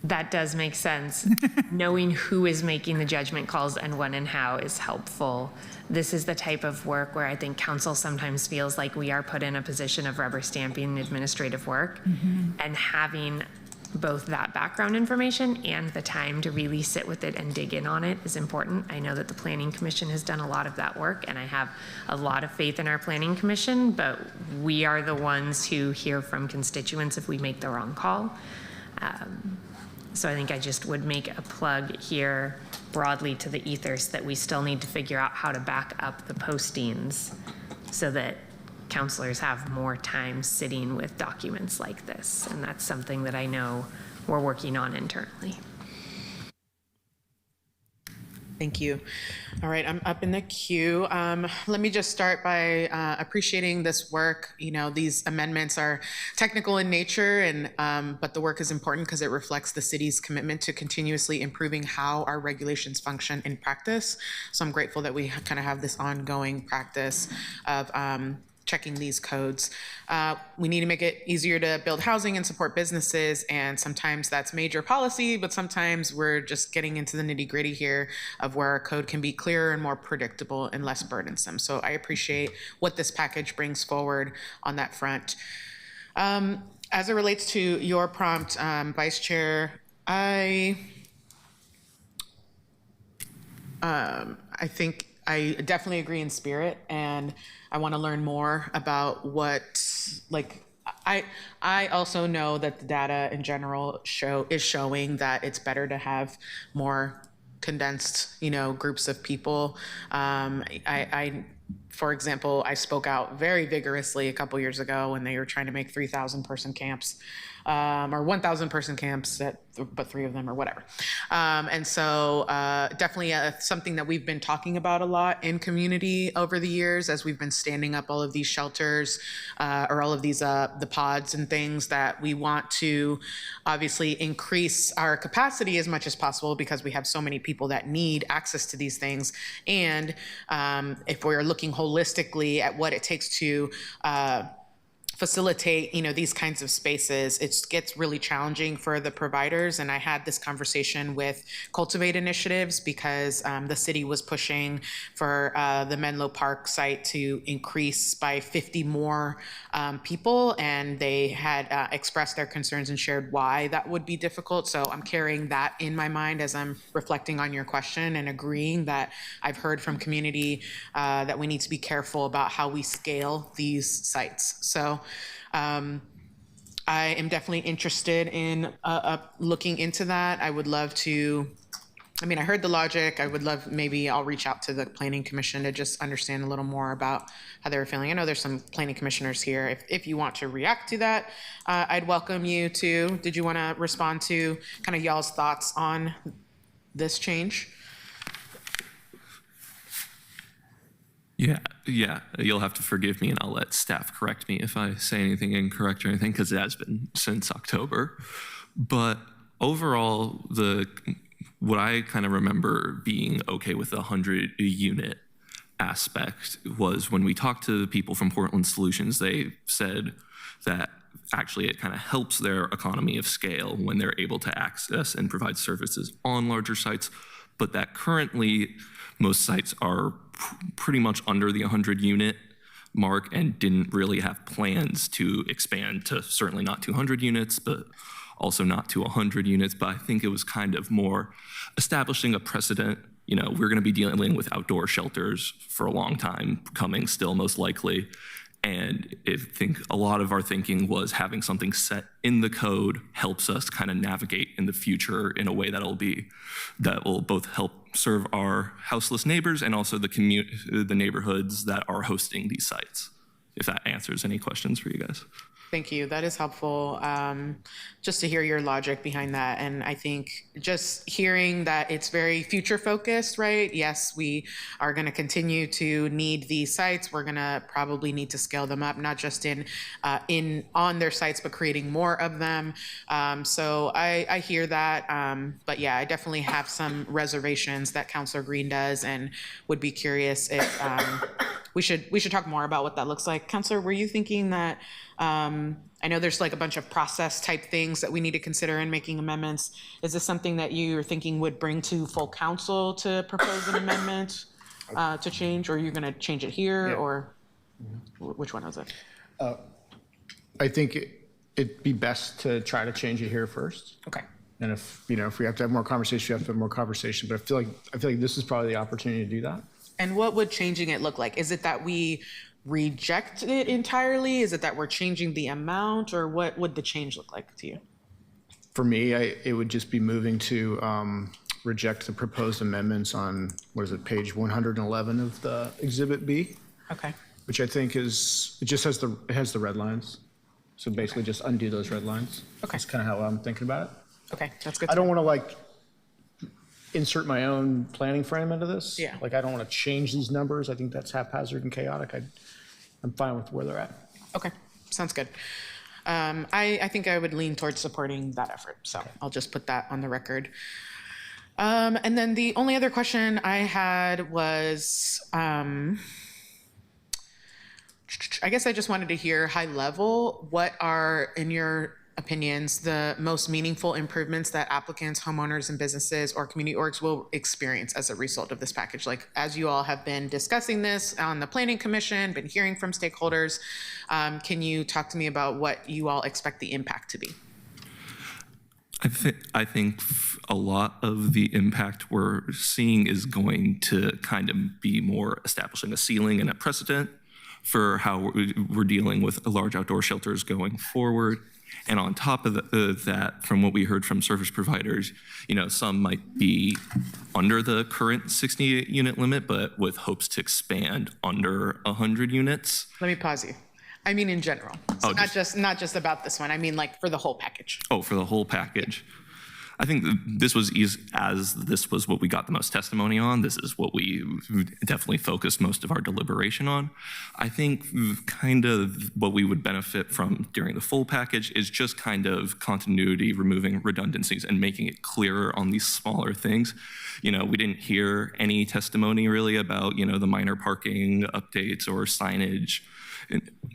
That does make sense. Knowing who is making the judgment calls and when and how is helpful. This is the type of work where I think council sometimes feels like we are put in a position of rubber stamping administrative work, and having both that background information and the time to really sit with it and dig in on it is important. I know that the Planning Commission has done a lot of that work, and I have a lot of faith in our Planning Commission, but we are the ones who hear from constituents if we make the wrong call. So I think I just would make a plug here broadly to the ethers that we still need to figure out how to back up the postings so that counselors have more time sitting with documents like this. And that's something that I know we're working on internally. Thank you. All right, I'm up in the queue. Let me just start by appreciating this work. You know, these amendments are technical in nature, and but the work is important because it reflects the city's commitment to continuously improving how our regulations function in practice. So I'm grateful that we kind of have this ongoing practice of checking these codes. We need to make it easier to build housing and support businesses, and sometimes that's major policy, but sometimes we're just getting into the nitty-gritty here of where our code can be clearer and more predictable and less burdensome. So I appreciate what this package brings forward on that front. As it relates to your prompt, Vice Chair, I think I definitely agree in spirit, and I want to learn more about what, like, I also know that the data in general is showing that it's better to have more condensed, you know, groups of people. For example, I spoke out very vigorously a couple years ago when they were trying to make 3,000 person camps, or 1,000 person camps, but 3 of them or whatever. And so definitely something that we've been talking about a lot in community over the years as we've been standing up all of these shelters or all of these, the pods and things, that we want to obviously increase our capacity as much as possible because we have so many people that need access to these things. And if we're looking holistically at what it takes to facilitate, you know, these kinds of spaces, it gets really challenging for the providers. And I had this conversation with Cultivate Initiatives because the city was pushing for the Menlo Park site to increase by 50 more people, and they had expressed their concerns and shared why that would be difficult. So I'm carrying that in my mind as I'm reflecting on your question and agreeing that I've heard from community that we need to be careful about how we scale these sites. So I am definitely interested in looking into that. I would love to, I mean, I heard the logic. I would love, maybe I'll reach out to the Planning Commission to just understand a little more about how they were feeling. I know there's some planning commissioners here. If you want to react to that, I'd welcome you to. Did you want to respond to kind of y'all's thoughts on this change? Yeah, you'll have to forgive me, and I'll let staff correct me if I say anything incorrect or anything, because it has been since October. But overall, what I kind of remember being okay with the 100-unit aspect was when we talked to the people from Portland Solutions, they said that actually it kind of helps their economy of scale when they're able to access and provide services on larger sites, but that currently most sites are pretty much under the 100-unit mark and didn't really have plans to expand to, certainly not 200 units, but also not to 100 units. But I think it was kind of more establishing a precedent. You know, we're going to be dealing with outdoor shelters for a long time coming still, most likely. And I think a lot of our thinking was having something set in the code helps us kind of navigate in the future in a way that will both help serve our houseless neighbors and also the neighborhoods that are hosting these sites. If that answers any questions for you guys. Thank you. That is helpful, just to hear your logic behind that. And I think just hearing that it's very future focused, right? Yes, we are going to continue to need these sites. We're going to probably need to scale them up, not just on their sites, but creating more of them. So I hear that. But yeah, I definitely have some reservations that Councilor Green does, and would be curious if we should talk more about what that looks like. Counselor, were you thinking that, I know there's like a bunch of process type things that we need to consider in making amendments. Is this something that you're thinking would bring to full council to propose an amendment to change, or are you going to change it here, or which one is it? I think it'd be best to try to change it here first. Okay. And if we have to have more conversation, we have to have more conversation. But I feel like this is probably the opportunity to do that. And what would changing it look like? Is it that we reject it entirely? Is it that we're changing the amount, or what would the change look like to you? For me, it would just be moving to reject the proposed amendments on, what is it, page 111 of the Exhibit B. Okay. Which I think it just has the red lines. So basically just undo those red lines. Okay. That's kind of how I'm thinking about it. Okay, that's good. I don't want to insert my own planning frame into this. Yeah. I don't want to change these numbers. I think that's haphazard and chaotic. I'm fine with where they're at. Okay, sounds good. I think I would lean towards supporting that effort, so I'll just put that on the record. And then the only other question I had was, I guess I just wanted to hear high level, what are, in your opinions, the most meaningful improvements that applicants, homeowners, and businesses or community orgs will experience as a result of this package? Like, as you all have been discussing this on the Planning Commission, been hearing from stakeholders, can you talk to me about what you all expect the impact to be? I think a lot of the impact we're seeing is going to kind of be more establishing a ceiling and a precedent for how we're dealing with large outdoor shelters going forward. And on top of that, from what we heard from service providers, some might be under the current 60 unit limit, but with hopes to expand under 100 units. Let me pause you. I mean in general. So not just about this one. I mean like for the whole package. Oh, for the whole package. I think this was this was what we got the most testimony on. This is what we definitely focused most of our deliberation on. I think kind of what we would benefit from during the full package is just kind of continuity, removing redundancies and making it clearer on these smaller things. We didn't hear any testimony really about, the minor parking updates or signage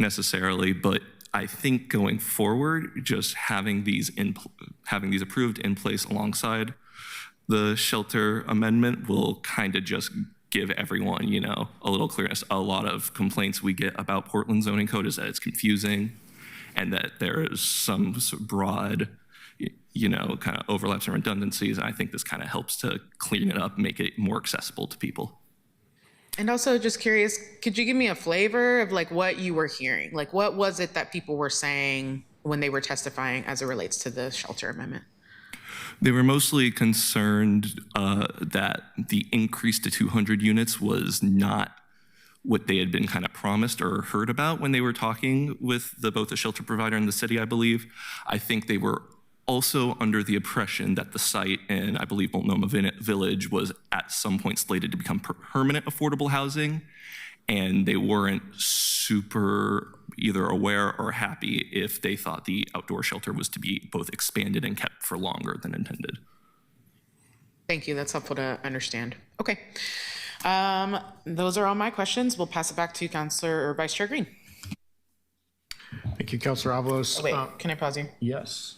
necessarily, but I think going forward, just having these approved in place alongside the shelter amendment will kind of just give everyone, a little clearness. A lot of complaints we get about Portland zoning code is that it's confusing and that there is some broad, kind of overlaps and redundancies. And I think this kind of helps to clean it up, make it more accessible to people. And also just curious, could you give me a flavor of like what you were hearing? Like what was it that people were saying when they were testifying as it relates to the shelter amendment? They were mostly concerned that the increase to 200 units was not what they had been kind of promised or heard about when they were talking with both the shelter provider and the city, I believe. I think they were also under the impression that the site in, I believe, Multnomah Village was at some point slated to become permanent affordable housing, and they weren't super either aware or happy if they thought the outdoor shelter was to be both expanded and kept for longer than intended. Thank you. That's helpful to understand. Okay. Those are all my questions. We'll pass it back to Councilor or Vice Chair Green. Thank you, Councilor Avalos. Oh, wait, can I pause you? Yes.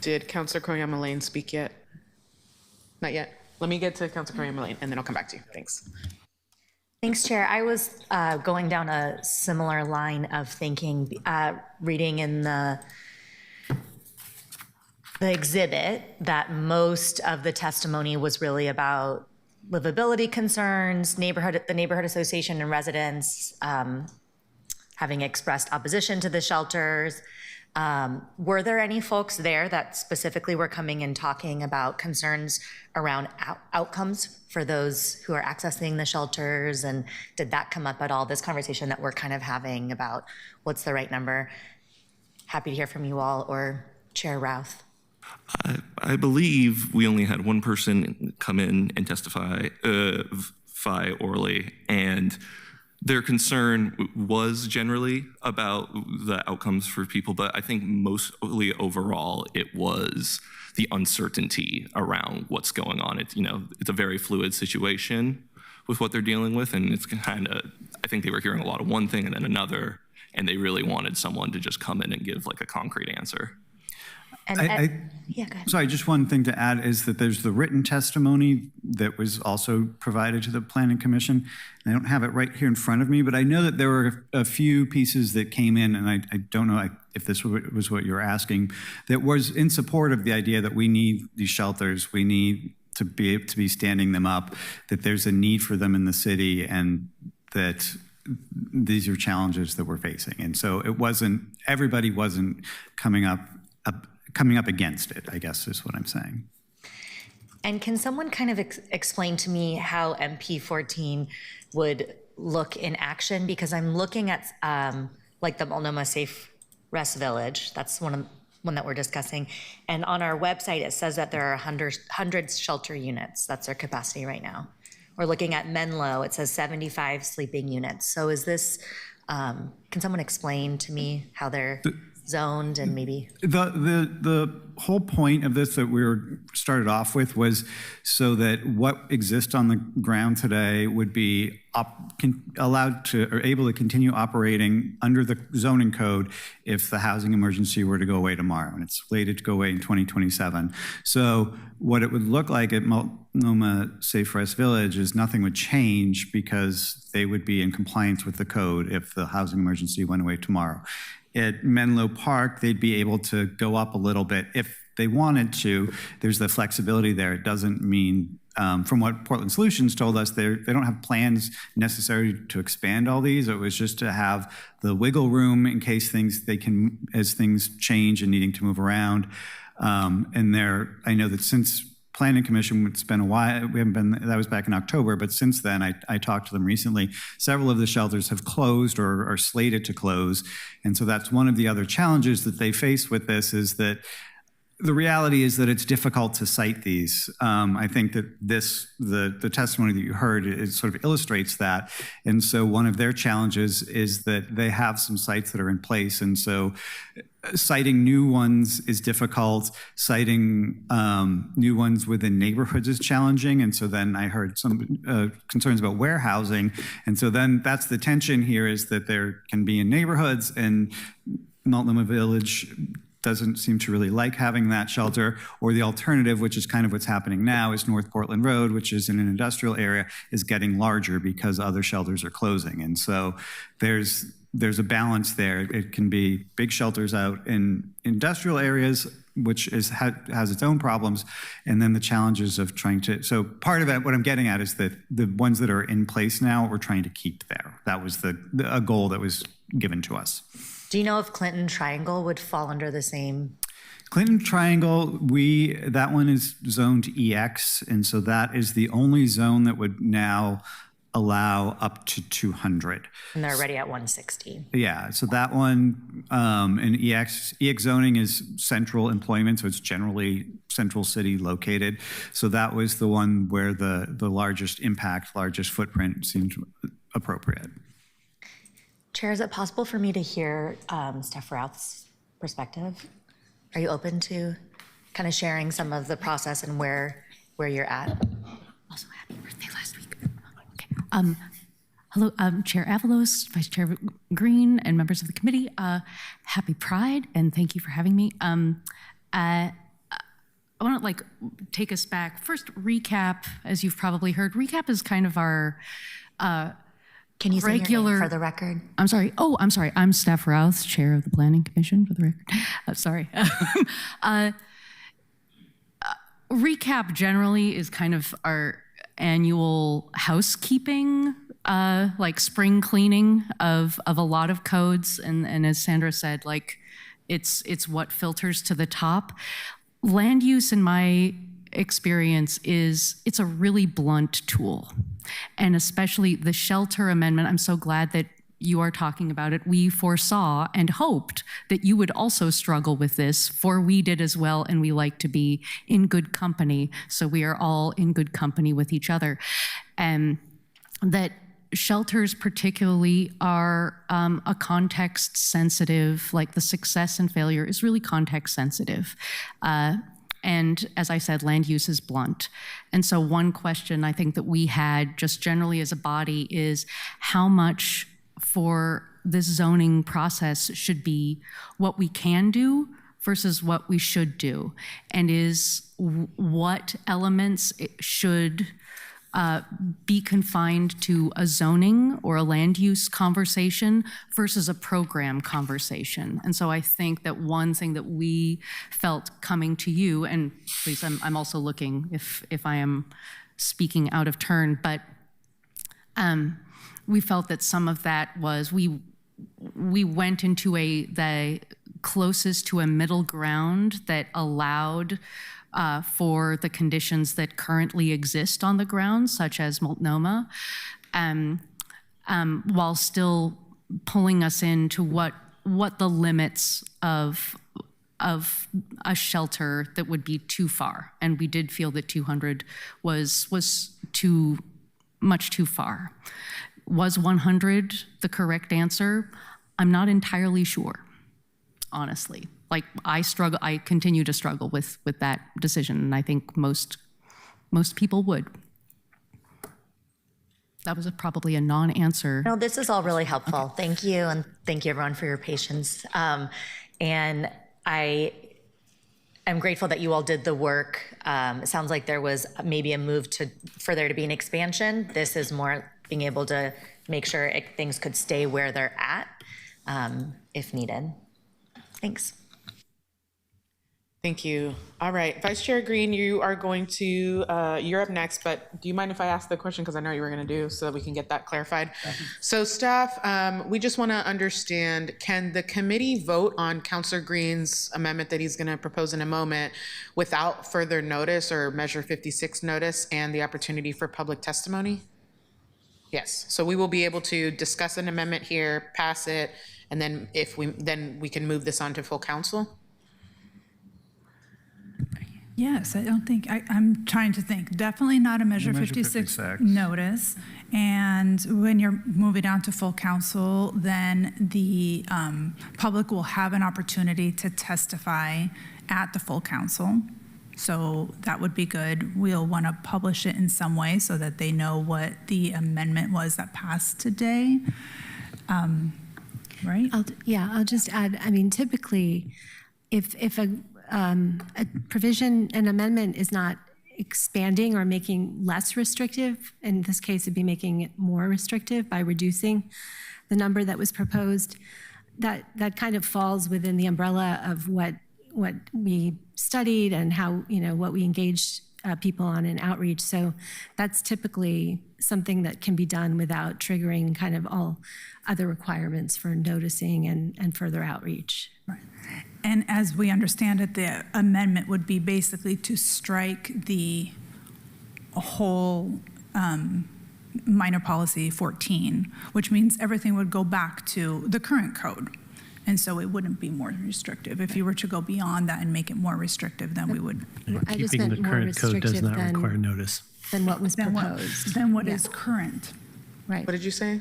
Did Councilor Koyama Lane speak yet? Not yet. Let me get to Councilor Koyama Lane and then I'll come back to you. Thanks. Thanks, Chair. I was going down a similar line of thinking, reading in the exhibit that most of the testimony was really about livability concerns, the neighborhood association and residents having expressed opposition to the shelters. Were there any folks there that specifically were coming and talking about concerns around outcomes for those who are accessing the shelters? And did that come up at all, this conversation that we're kind of having about what's the right number? Happy to hear from you all, or Chair Routh. I believe we only had one person come in and testify orally, and their concern was generally about the outcomes for people, but I think mostly overall it was the uncertainty around what's going on. It's a very fluid situation with what they're dealing with. And it's kind of, I think they were hearing a lot of one thing and then another, and they really wanted someone to just come in and give like a concrete answer. And yeah, go ahead. Sorry, just one thing to add is that there's the written testimony that was also provided to the Planning Commission. I don't have it right here in front of me, but I know that there were a few pieces that came in, and I don't know if this was what you were asking, that was in support of the idea that we need these shelters, we need to be standing them up, that there's a need for them in the city, and that these are challenges that we're facing. And so everybody wasn't coming up against it, I guess is what I'm saying. And can someone kind of explain to me how MP14 would look in action? Because I'm looking at like the Multnomah Safe Rest Village. That's one that we're discussing. And on our website, it says that there are 100 shelter units. That's their capacity right now. We're looking at Menlo. It says 75 sleeping units. So is this, can someone explain to me how they're zoned and maybe? The whole point of this that we started off with was so that what exists on the ground today would be allowed to or able to continue operating under the zoning code if the housing emergency were to go away tomorrow, and it's slated to go away in 2027. So what it would look like at Multnomah Safe Rest Village is nothing would change because they would be in compliance with the code if the housing emergency went away tomorrow. At Menlo Park, they'd be able to go up a little bit if they wanted to. There's the flexibility there. It doesn't mean, from what Portland Solutions told us, they don't have plans necessary to expand all these. It was just to have the wiggle room in case as things change and needing to move around. And I know that since Planning Commission, it's been a while, that was back in October, but since then, I talked to them recently. Several of the shelters have closed or are slated to close. And so that's one of the other challenges that they face with this, is that the reality is that it's difficult to cite these. I think that the testimony that you heard, it sort of illustrates that. And so one of their challenges is that they have some sites that are in place. And so citing new ones is difficult. Citing new ones within neighborhoods is challenging. And so then I heard some concerns about warehousing. And so then that's the tension here, is that there can be in neighborhoods, and Multnomah Village doesn't seem to really like having that shelter. Or the alternative, which is kind of what's happening now, is North Portland Road, which is in an industrial area, is getting larger because other shelters are closing. And so there's a balance there. It can be big shelters out in industrial areas, which has its own problems, and then the challenges of trying to, so part of it, what I'm getting at is that the ones that are in place now, we're trying to keep there. That was a goal that was given to us. Do you know if Clinton Triangle would fall under the same? Clinton Triangle, that one is zoned EX, and so that is the only zone that would now allow up to 200. And they're already at 160. Yeah, so that one, in EX zoning is central employment, so it's generally central city located. So that was the one where the largest impact, largest footprint seemed appropriate. Chair, is it possible for me to hear Steph Routh's perspective? Are you open to kind of sharing some of the process and where you're at? Also, happy birthday last week. Okay. Hello, Chair Avalos, Vice Chair Green, and members of the committee. Happy Pride, and thank you for having me. I want to take us back. First, recap, as you've probably heard. Recap is kind of our Can you say regular, your name for the record? I'm sorry. Oh, I'm sorry. I'm Steph Routh, Chair of the Planning Commission, for the record. Sorry. Recap generally is kind of our annual housekeeping, like spring cleaning of a lot of codes. And as Sandra said, it's what filters to the top. Land use, in my experience, it's a really blunt tool. And especially the shelter amendment, I'm so glad that you are talking about it. We foresaw and hoped that you would also struggle with this, for we did as well, and we like to be in good company, so we are all in good company with each other. And that shelters particularly are a context sensitive, like the success and failure is really context sensitive. And as I said, land use is blunt. And so one question I think that we had just generally as a body is how much for this zoning process should be what we can do versus what we should do, and is what elements should be confined to a zoning or a land use conversation versus a program conversation. And so I think that one thing that we felt coming to you, and please, I'm also looking if I am speaking out of turn, but we felt that some of that was we went into the closest to a middle ground that allowed for the conditions that currently exist on the ground, such as Multnomah, while still pulling us into what the limits of a shelter that would be too far. And we did feel that 200 was much too far. Was 100 the correct answer? I'm not entirely sure, honestly. Like I continue to struggle with that decision, and I think most people would. That was probably a non-answer. No, this is all really helpful. Okay. Thank you, and thank you everyone for your patience. And I am grateful that you all did the work. It sounds like there was maybe a move for there to be an expansion. This is more being able to make sure things could stay where they're at if needed. Thanks. Thank you. All right, Vice Chair Green, you are going to, you're up next, but do you mind if I ask the question, because I know you were going to do, so that we can get that clarified? So staff, we just want to understand, can the committee vote on Councilor Green's amendment that he's going to propose in a moment without further notice or Measure 56 notice and the opportunity for public testimony? Yes, so we will be able to discuss an amendment here, pass it, and then then we can move this on to full council? Yes, I don't think, I'm trying to think. Definitely not a Measure 56 notice. And when you're moving on to full council, then the public will have an opportunity to testify at the full council. So that would be good. We'll want to publish it in some way so that they know what the amendment was that passed today. Right? I'll just add, I mean, typically, if a provision, an amendment is not expanding or making less restrictive, in this case, it'd be making it more restrictive by reducing the number that was proposed, that kind of falls within the umbrella of what we studied and how, what we engaged people on in outreach. So that's typically something that can be done without triggering kind of all other requirements for noticing and further outreach. Right. And as we understand it, the amendment would be basically to strike the whole minor policy 14, which means everything would go back to the current code. And so it wouldn't be more restrictive. If you were to go beyond that and make it more restrictive, then we would. Keeping the current code does not require notice. Than what was proposed. Than what is current. Right. What did you say?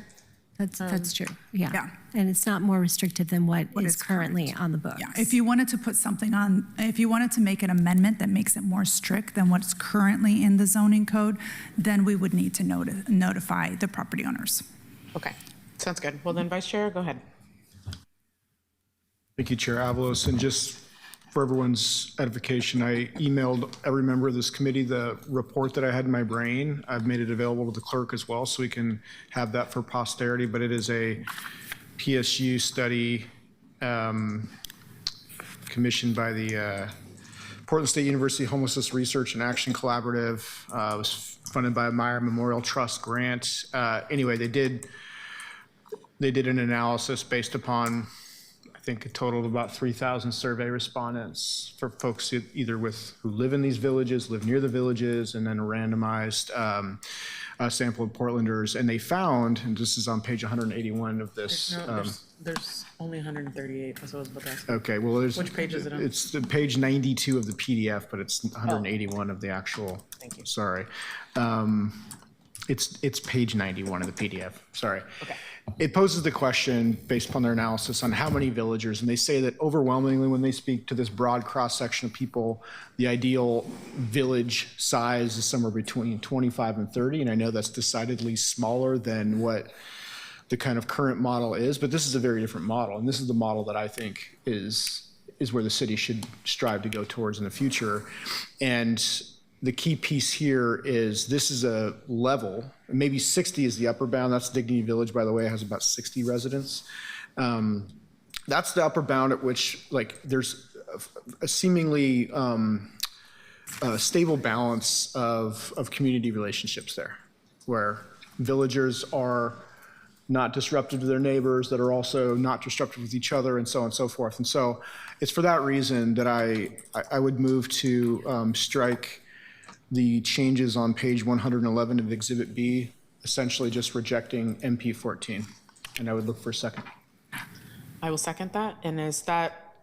That's true. Yeah. And it's not more restrictive than what is currently on the books. Yeah. If you wanted to put something on, if you wanted to make an amendment that makes it more strict than what's currently in the zoning code, then we would need to notify the property owners. Okay, sounds good. Well then, Vice Chair, go ahead. Thank you, Chair Avalos. And just for everyone's edification, I emailed every member of this committee the report that I had in my brain. I've made it available to the clerk as well, so we can have that for posterity. But it is a PSU study commissioned by the Portland State University Homelessness Research and Action Collaborative. It was funded by a Meyer Memorial Trust grant. Anyway, they did an analysis based upon, I think, a total of about 3,000 survey respondents for folks who live in these villages, live near the villages, and then a randomized sample of Portlanders. And they found, and this is on page 181 of this. There's only 138, that's what I was about to ask. Okay, well, Which page is it on? It's the page 92 of the PDF, but it's 181 of the actual. Thank you. Sorry. It's page 91 of the PDF, sorry. Okay. It poses the question based upon their analysis on how many villagers, and they say that overwhelmingly when they speak to this broad cross-section of people, the ideal village size is somewhere between 25 and 30, and I know that's decidedly smaller than what the kind of current model is, but this is a very different model, and this is the model that I think is where the city should strive to go towards in the future. And the key piece here is this is a level, maybe 60 is the upper bound. That's Dignity Village, by the way, it has about 60 residents. That's the upper bound at which there's a seemingly stable balance of community relationships there, where villagers are not disruptive to their neighbors, that are also not disruptive with each other, and so on and so forth. And so it's for that reason that I would move to strike the changes on page 111 of Exhibit B, essentially just rejecting MP 14. And I would look for a second. I will second that. And is that,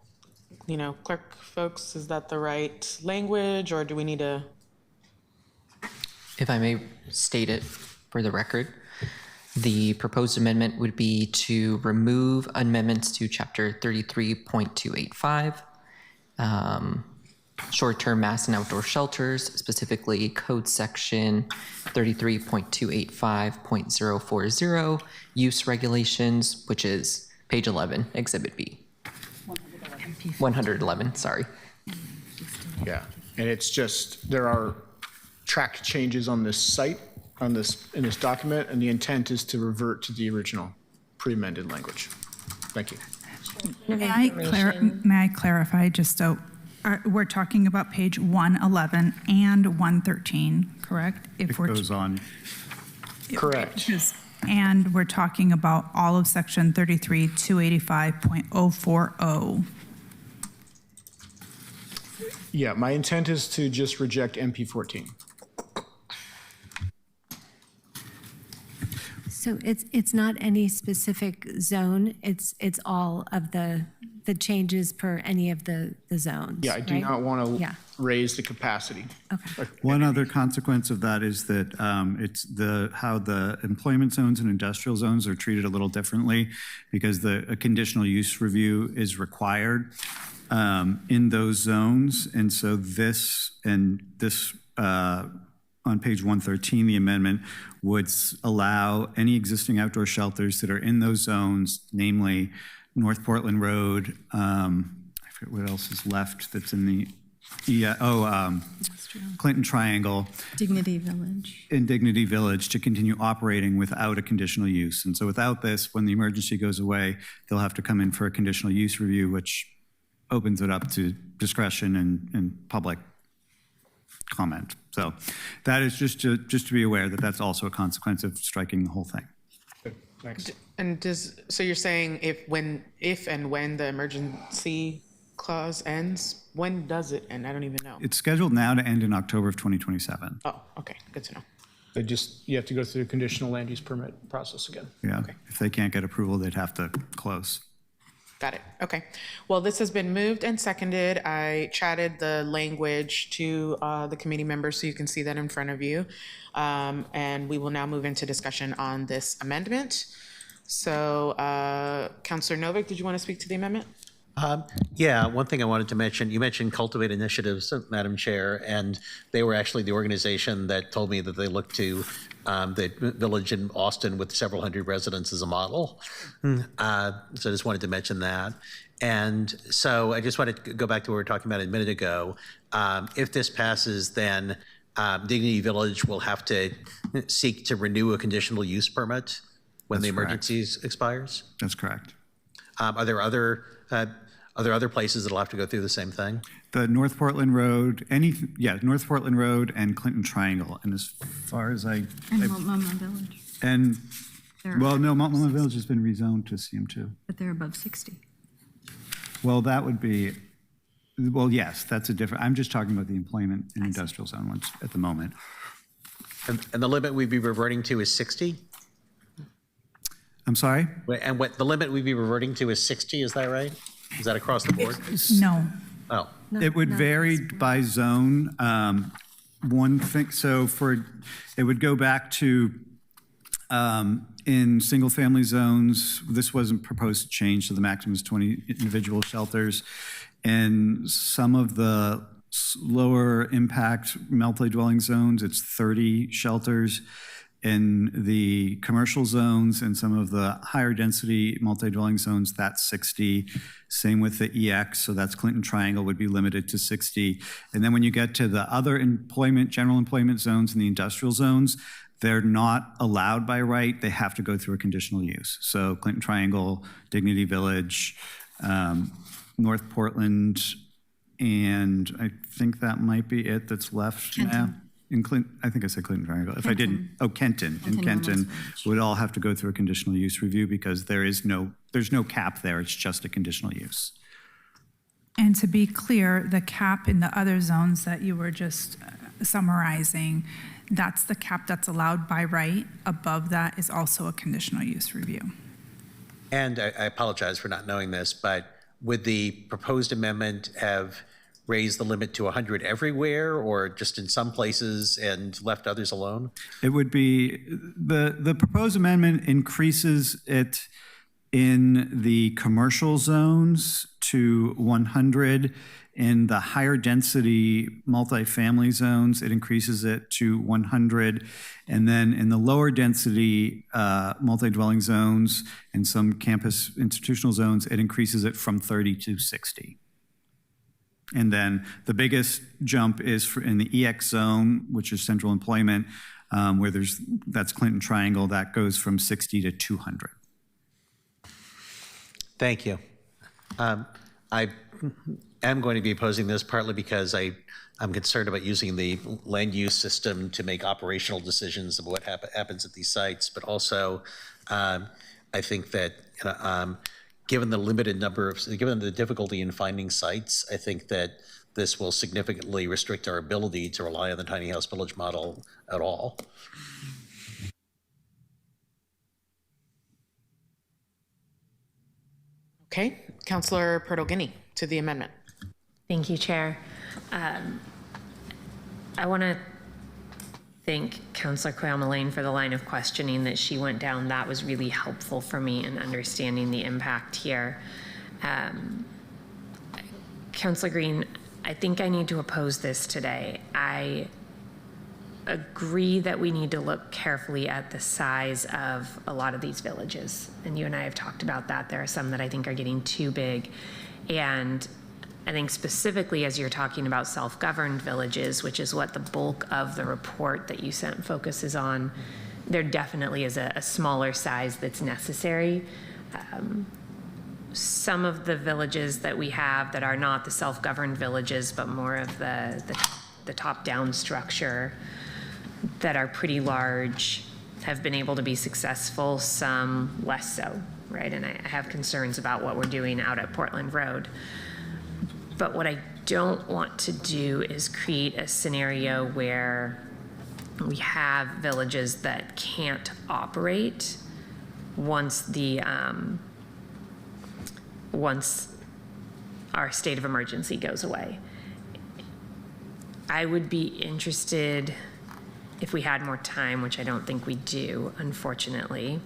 clerk folks, is that the right language, or do we need to? If I may state it for the record, the proposed amendment would be to remove amendments to Chapter 33.285, short-term mass and outdoor shelters, specifically Code Section 33.285.040, use regulations, which is page 11, Exhibit B. 111, sorry. Yeah, and it's just, there are tracked changes on this site, in this document, and the intent is to revert to the original pre-amended language. Thank you. May I clarify, just so we're talking about page 111 and 113, correct? It goes on. Correct. And we're talking about all of section 33.285.040. Yeah, my intent is to just reject MP 14. So it's not any specific zone, it's all of the changes per any of the zones, Yeah, I do right? not want to Yeah. raise the capacity. Okay. One other consequence of that is that it's how the employment zones and industrial zones are treated a little differently, because a conditional use review is required in those zones. And so this on page 113, the amendment would allow any existing outdoor shelters that are in those zones, namely North Portland Road, I forget what else is left that's in the, Clinton Triangle. Dignity Village. In Dignity Village, to continue operating without a conditional use. And so without this, when the emergency goes away, they'll have to come in for a conditional use review, which opens it up to discretion and public comment. So that is just to be aware that that's also a consequence of striking the whole thing. Good, thanks. And so you're saying if and when the emergency clause ends, when does it end? I don't even know. It's scheduled now to end in October of 2027. Oh, okay, good to know. You have to go through the conditional land use permit process again. Yeah, Okay. if they can't get approval, they'd have to close. Got it. Okay. Well, this has been moved and seconded. I chatted the language to the committee members so you can see that in front of you. And we will now move into discussion on this amendment. So, Councilor Novick, did you want to speak to the amendment? Yeah, one thing I wanted to mention, you mentioned Cultivate Initiatives, Madam Chair, and they were actually the organization that told me that they looked to the village in Austin with several hundred residents as a model. So I just wanted to mention that. And so I just wanted to go back to what we were talking about a minute ago. If this passes, then Dignity Village will have to seek to renew a conditional use permit when the emergency expires? That's correct. Are there other places that'll have to go through the same thing? The North Portland Road, North Portland Road and Clinton Triangle. And as far as And Multnomah Village, Multnomah Village has been rezoned to CM2. but they're above 60. Well, that would be, yes, that's a different, I'm just talking about the employment and industrial zone ones at the moment. And the limit we'd be reverting to is 60? I'm sorry? And what the limit we'd be reverting to is 60, is that right? Is that across the board? No. Oh. It would vary by zone. one thing. So it would go back to in single-family zones, this wasn't proposed to change, so the maximum is 20 individual shelters. And some of the lower impact multi-dwelling zones, it's 30 shelters. In the commercial zones and some of the higher density multi-dwelling zones, that's 60. Same with the EX, so that's Clinton Triangle would be limited to 60. And then when you get to the other general employment zones and the industrial zones, they're not allowed by right. They have to go through a conditional use. So Clinton Triangle, Dignity Village, North Portland, and I think that might be it that's left now. In Clinton, I think I said Clinton Triangle. If I didn't, Kenton. In Kenton would all have to go through a conditional use review because there's no cap there. It's just a conditional use. And to be clear, the cap in the other zones that you were just summarizing, that's the cap that's allowed by right. Above that is also a conditional use review. And I apologize for not knowing this, but would the proposed amendment have raised the limit to 100 everywhere or just in some places and left others alone? It would be, the proposed amendment increases it in the commercial zones to 100. In the higher density multifamily zones, it increases it to 100. And then in the lower density multi-dwelling zones and some campus institutional zones, it increases it from 30 to 60. And then the biggest jump is in the EX zone, which is central employment, where that's Clinton Triangle, that goes from 60 to 200. Thank you. I am going to be opposing this partly because I'm concerned about using the land use system to make operational decisions of what happens at these sites, but also I think that given the difficulty in finding sites, I think that this will significantly restrict our ability to rely on the tiny house village model at all. Okay, Councillor Pertogini to the amendment. Thank you, Chair. I want to thank Councillor Koyama-Lane for the line of questioning that she went down. That was really helpful for me in understanding the impact here. Councillor Green, I think I need to oppose this today. I agree that we need to look carefully at the size of a lot of these villages. And you and I have talked about that. There are some that I think are getting too big. And I think specifically as you're talking about self-governed villages, which is what the bulk of the report that you sent focuses on, there definitely is a smaller size that's necessary. Some of the villages that we have that are not the self-governed villages, but more of the top-down structure that are pretty large, have been able to be successful, some less so, right? And I have concerns about what we're doing out at Portland Road. But what I don't want to do is create a scenario where we have villages that can't operate once our state of emergency goes away. I would be interested, if we had more time, which I don't think we do, unfortunately,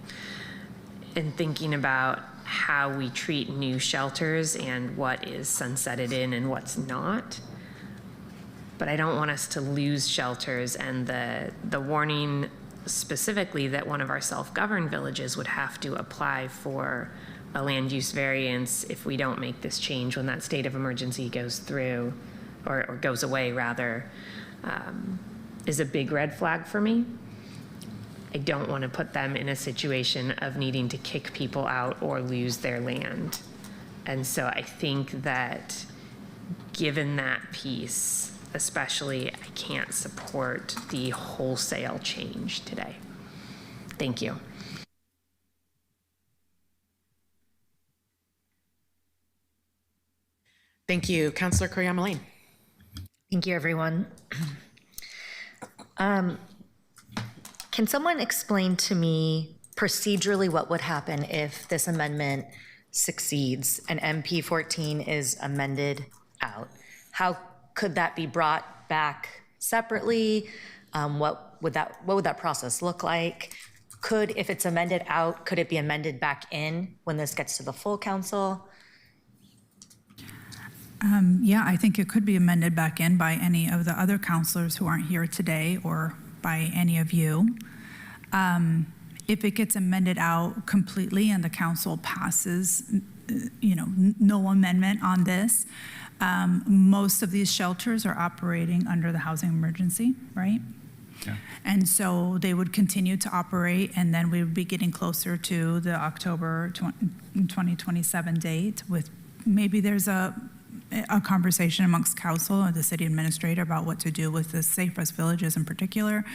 in thinking about how we treat new shelters and what is sunsetted in and what's not. But I don't want us to lose shelters, and the warning specifically that one of our self-governed villages would have to apply for a land use variance if we don't make this change when that state of emergency goes through, or goes away rather, is a big red flag for me. I don't want to put them in a situation of needing to kick people out or lose their land. And so I think that given that piece, especially, I can't support the wholesale change today. Thank you. Thank you. Councillor Koyama-Lane. Thank you, everyone. Can someone explain to me procedurally what would happen if this amendment succeeds and MP 14 is amended out? How could that be brought back separately? What would that process look like? If it's amended out, could it be amended back in when this gets to the full council? Yeah, I think it could be amended back in by any of the other counselors who aren't here today or by any of you. If it gets amended out completely and the council passes, no amendment on this, most of these shelters are operating under the housing emergency, right? Yeah. And so they would continue to operate, and then we would be getting closer to the October 2027 date with maybe there's a conversation amongst council or the city administrator about what to do with the Safe Rest Villages in particular.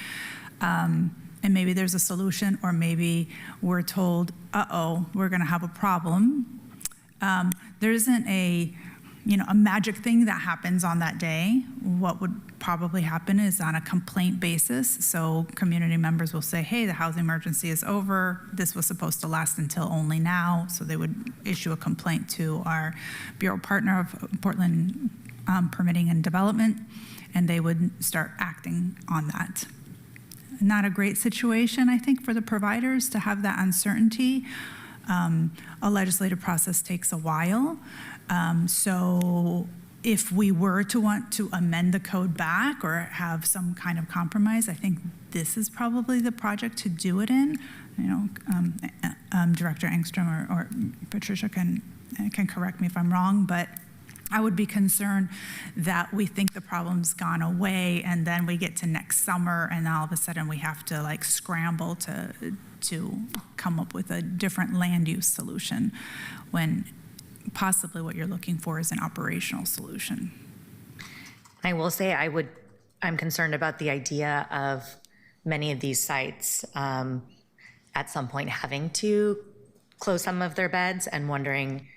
And maybe there's a solution, or maybe we're told, we're gonna have a problem. There isn't a magic thing that happens on that day. What would probably happen is on a complaint basis. So community members will say, hey, the housing emergency is over. This was supposed to last until only now. So they would issue a complaint to our bureau partner of Portland Permitting and Development, and they would start acting on that. Not a great situation, I think, for the providers to have that uncertainty. A legislative process takes a while. So if we were to want to amend the code back or have some kind of compromise, I think this is probably the project to do it in. Director Engstrom or Patricia can correct me if I'm wrong, but I would be concerned that we think the problem's gone away and then we get to next summer and all of a sudden we have to scramble to come up with a different land use solution when possibly what you're looking for is an operational solution. I will say I'm concerned about the idea of many of these sites at some point having to close some of their beds and wondering,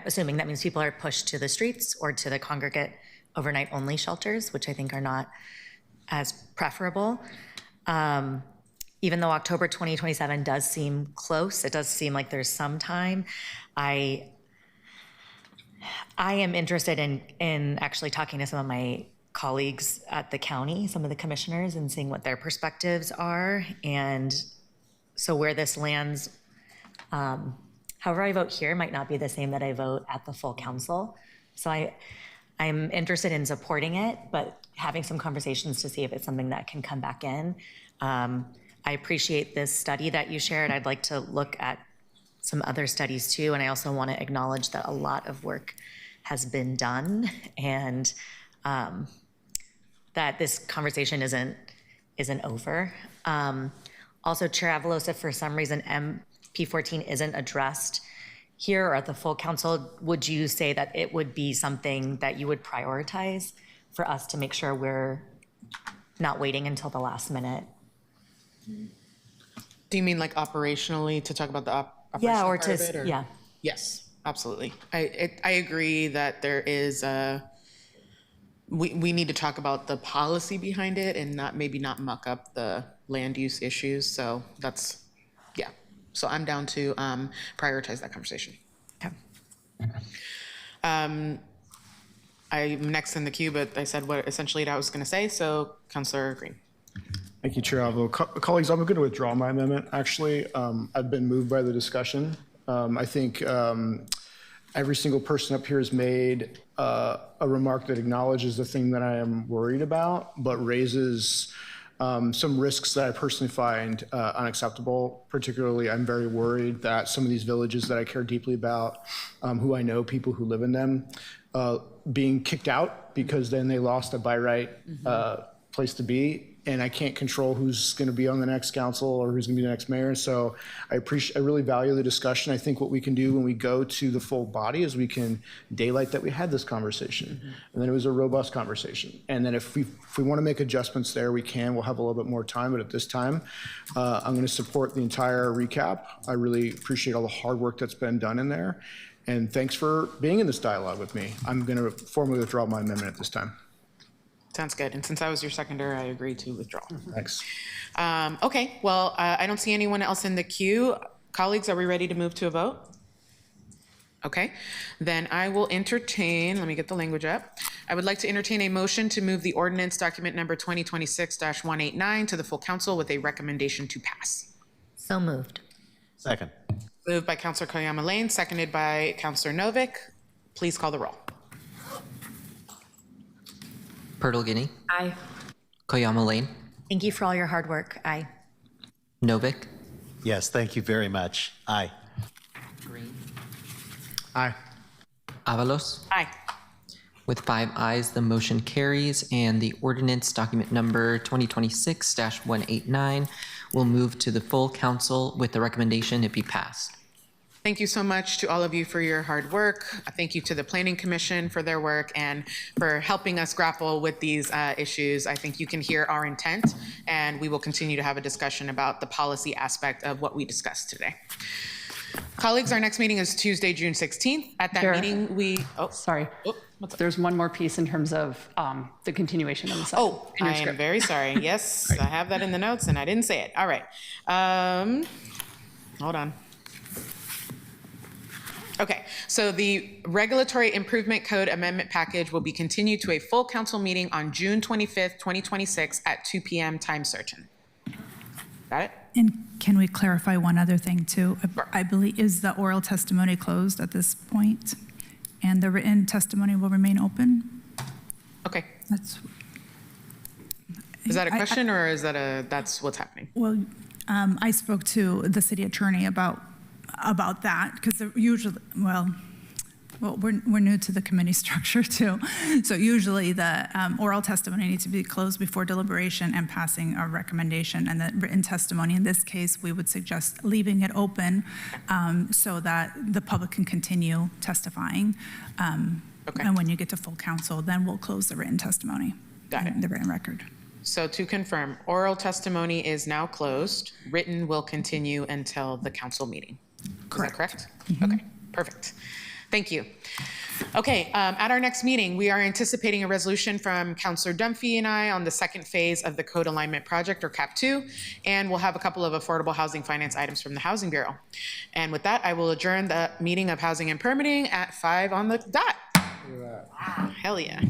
assuming that means people are pushed to the streets or to the congregate overnight only shelters, which I think are not as preferable. Even though October 2027 does seem close, it does seem like there's some time. I am interested in actually talking to some of my colleagues at the county, some of the commissioners, and seeing what their perspectives are. And so where this lands, however I vote here might not be the same that I vote at the full council. So I'm interested in supporting it, but having some conversations to see if it's something that can come back in. I appreciate this study that you shared. I'd like to look at some other studies too, and I also want to acknowledge that a lot of work has been done, and that this conversation isn't over. Also, Chair Avalos, if for some reason MP14 isn't addressed here or at the full council, would you say that it would be something that you would prioritize for us to make sure we're not waiting until the last minute? Do you mean operationally to talk about the Yeah, or operational part of it, yeah. Yes, absolutely. I agree that there is we need to talk about the policy behind it and maybe not muck up the land use issues. So so I'm down to prioritize that conversation. Okay. I'm next in the queue, but I said what essentially I was going to say. So Councilor Green. Thank you, Chair Avalo. Colleagues, I'm going to withdraw my amendment, actually. I've been moved by the discussion. I think every single person up here has made a remark that acknowledges the thing that I am worried about, but raises some risks that I personally find unacceptable. Particularly, I'm very worried that some of these villages that I care deeply about, who I know, people who live in them, being kicked out because then they lost a by right place to be. And I can't control who's going to be on the next council or who's going to be the next mayor. So I really value the discussion. I think what we can do when we go to the full body is we can daylight that we had this conversation, and then it was a robust conversation. And then if we want to make adjustments there, we can. We'll have a little bit more time, but at this time, I'm going to support the entire recap. I really appreciate all the hard work that's been done in there, and thanks for being in this dialogue with me. I'm going to formally withdraw my amendment at this time. Sounds good. And since I was your seconder, I agree to withdraw. Thanks. Okay, well, I don't see anyone else in the queue. Colleagues, are we ready to move to a vote? Okay, then I will entertain, let me get the language up. I would like to entertain a motion to move the ordinance document number 2026-189 to the full council with a recommendation to pass. So moved. Second. Moved by Counselor Koyama Lane, seconded by Counselor Novick. Please call the roll. Pertl Aye. Koyama Lane, Thank you for all your hard work. Aye. Novick, Yes, thank you very much. Aye. Aye. Avalos. Aye. With 5 ayes, the motion carries, and the ordinance document number 2026-189 will move to the full council with the recommendation it be passed. Thank you so much to all of you for your hard work. Thank you to the Planning Commission for their work and for helping us grapple with these issues. I think you can hear our intent, and we will continue to have a discussion about the policy aspect of what we discussed today. Colleagues, our next meeting is Tuesday, June 16th. At that Chair. meeting, we, Sorry. what's up? There's one more piece in terms of the continuation of the session. Oh, I am very sorry. Yes, I have that in the notes and I didn't say it. All right. Hold on. Okay, so the Regulatory Improvement Code Amendment Package will be continued to a full council meeting on June 25th, 2026 at 2 p.m. time certain. Got it? And can we clarify one other thing too? I believe, is the oral testimony closed at this point? And the written testimony will remain open? Okay. That's. Is that a question or is that that's what's happening? Well, I spoke to the city attorney about that, because usually, well, we're new to the committee structure too. So usually the oral testimony needs to be closed before deliberation and passing a recommendation. And the written testimony, in this case, we would suggest leaving it open so that the public can continue testifying. Okay. And when you get to full council, then we'll close the written testimony. Got it. The written record. So to confirm, oral testimony is now closed. Written will continue until the council meeting. Correct. Is that correct? Okay, perfect. Thank you. Okay, at our next meeting, we are anticipating a resolution from Councilor Dunphy and I on the second phase of the Code Alignment Project, or CAP 2, and we'll have a couple of affordable housing finance items from the Housing Bureau. And with that, I will adjourn the meeting of Housing and Permitting at 5 on the dot. Hell yeah.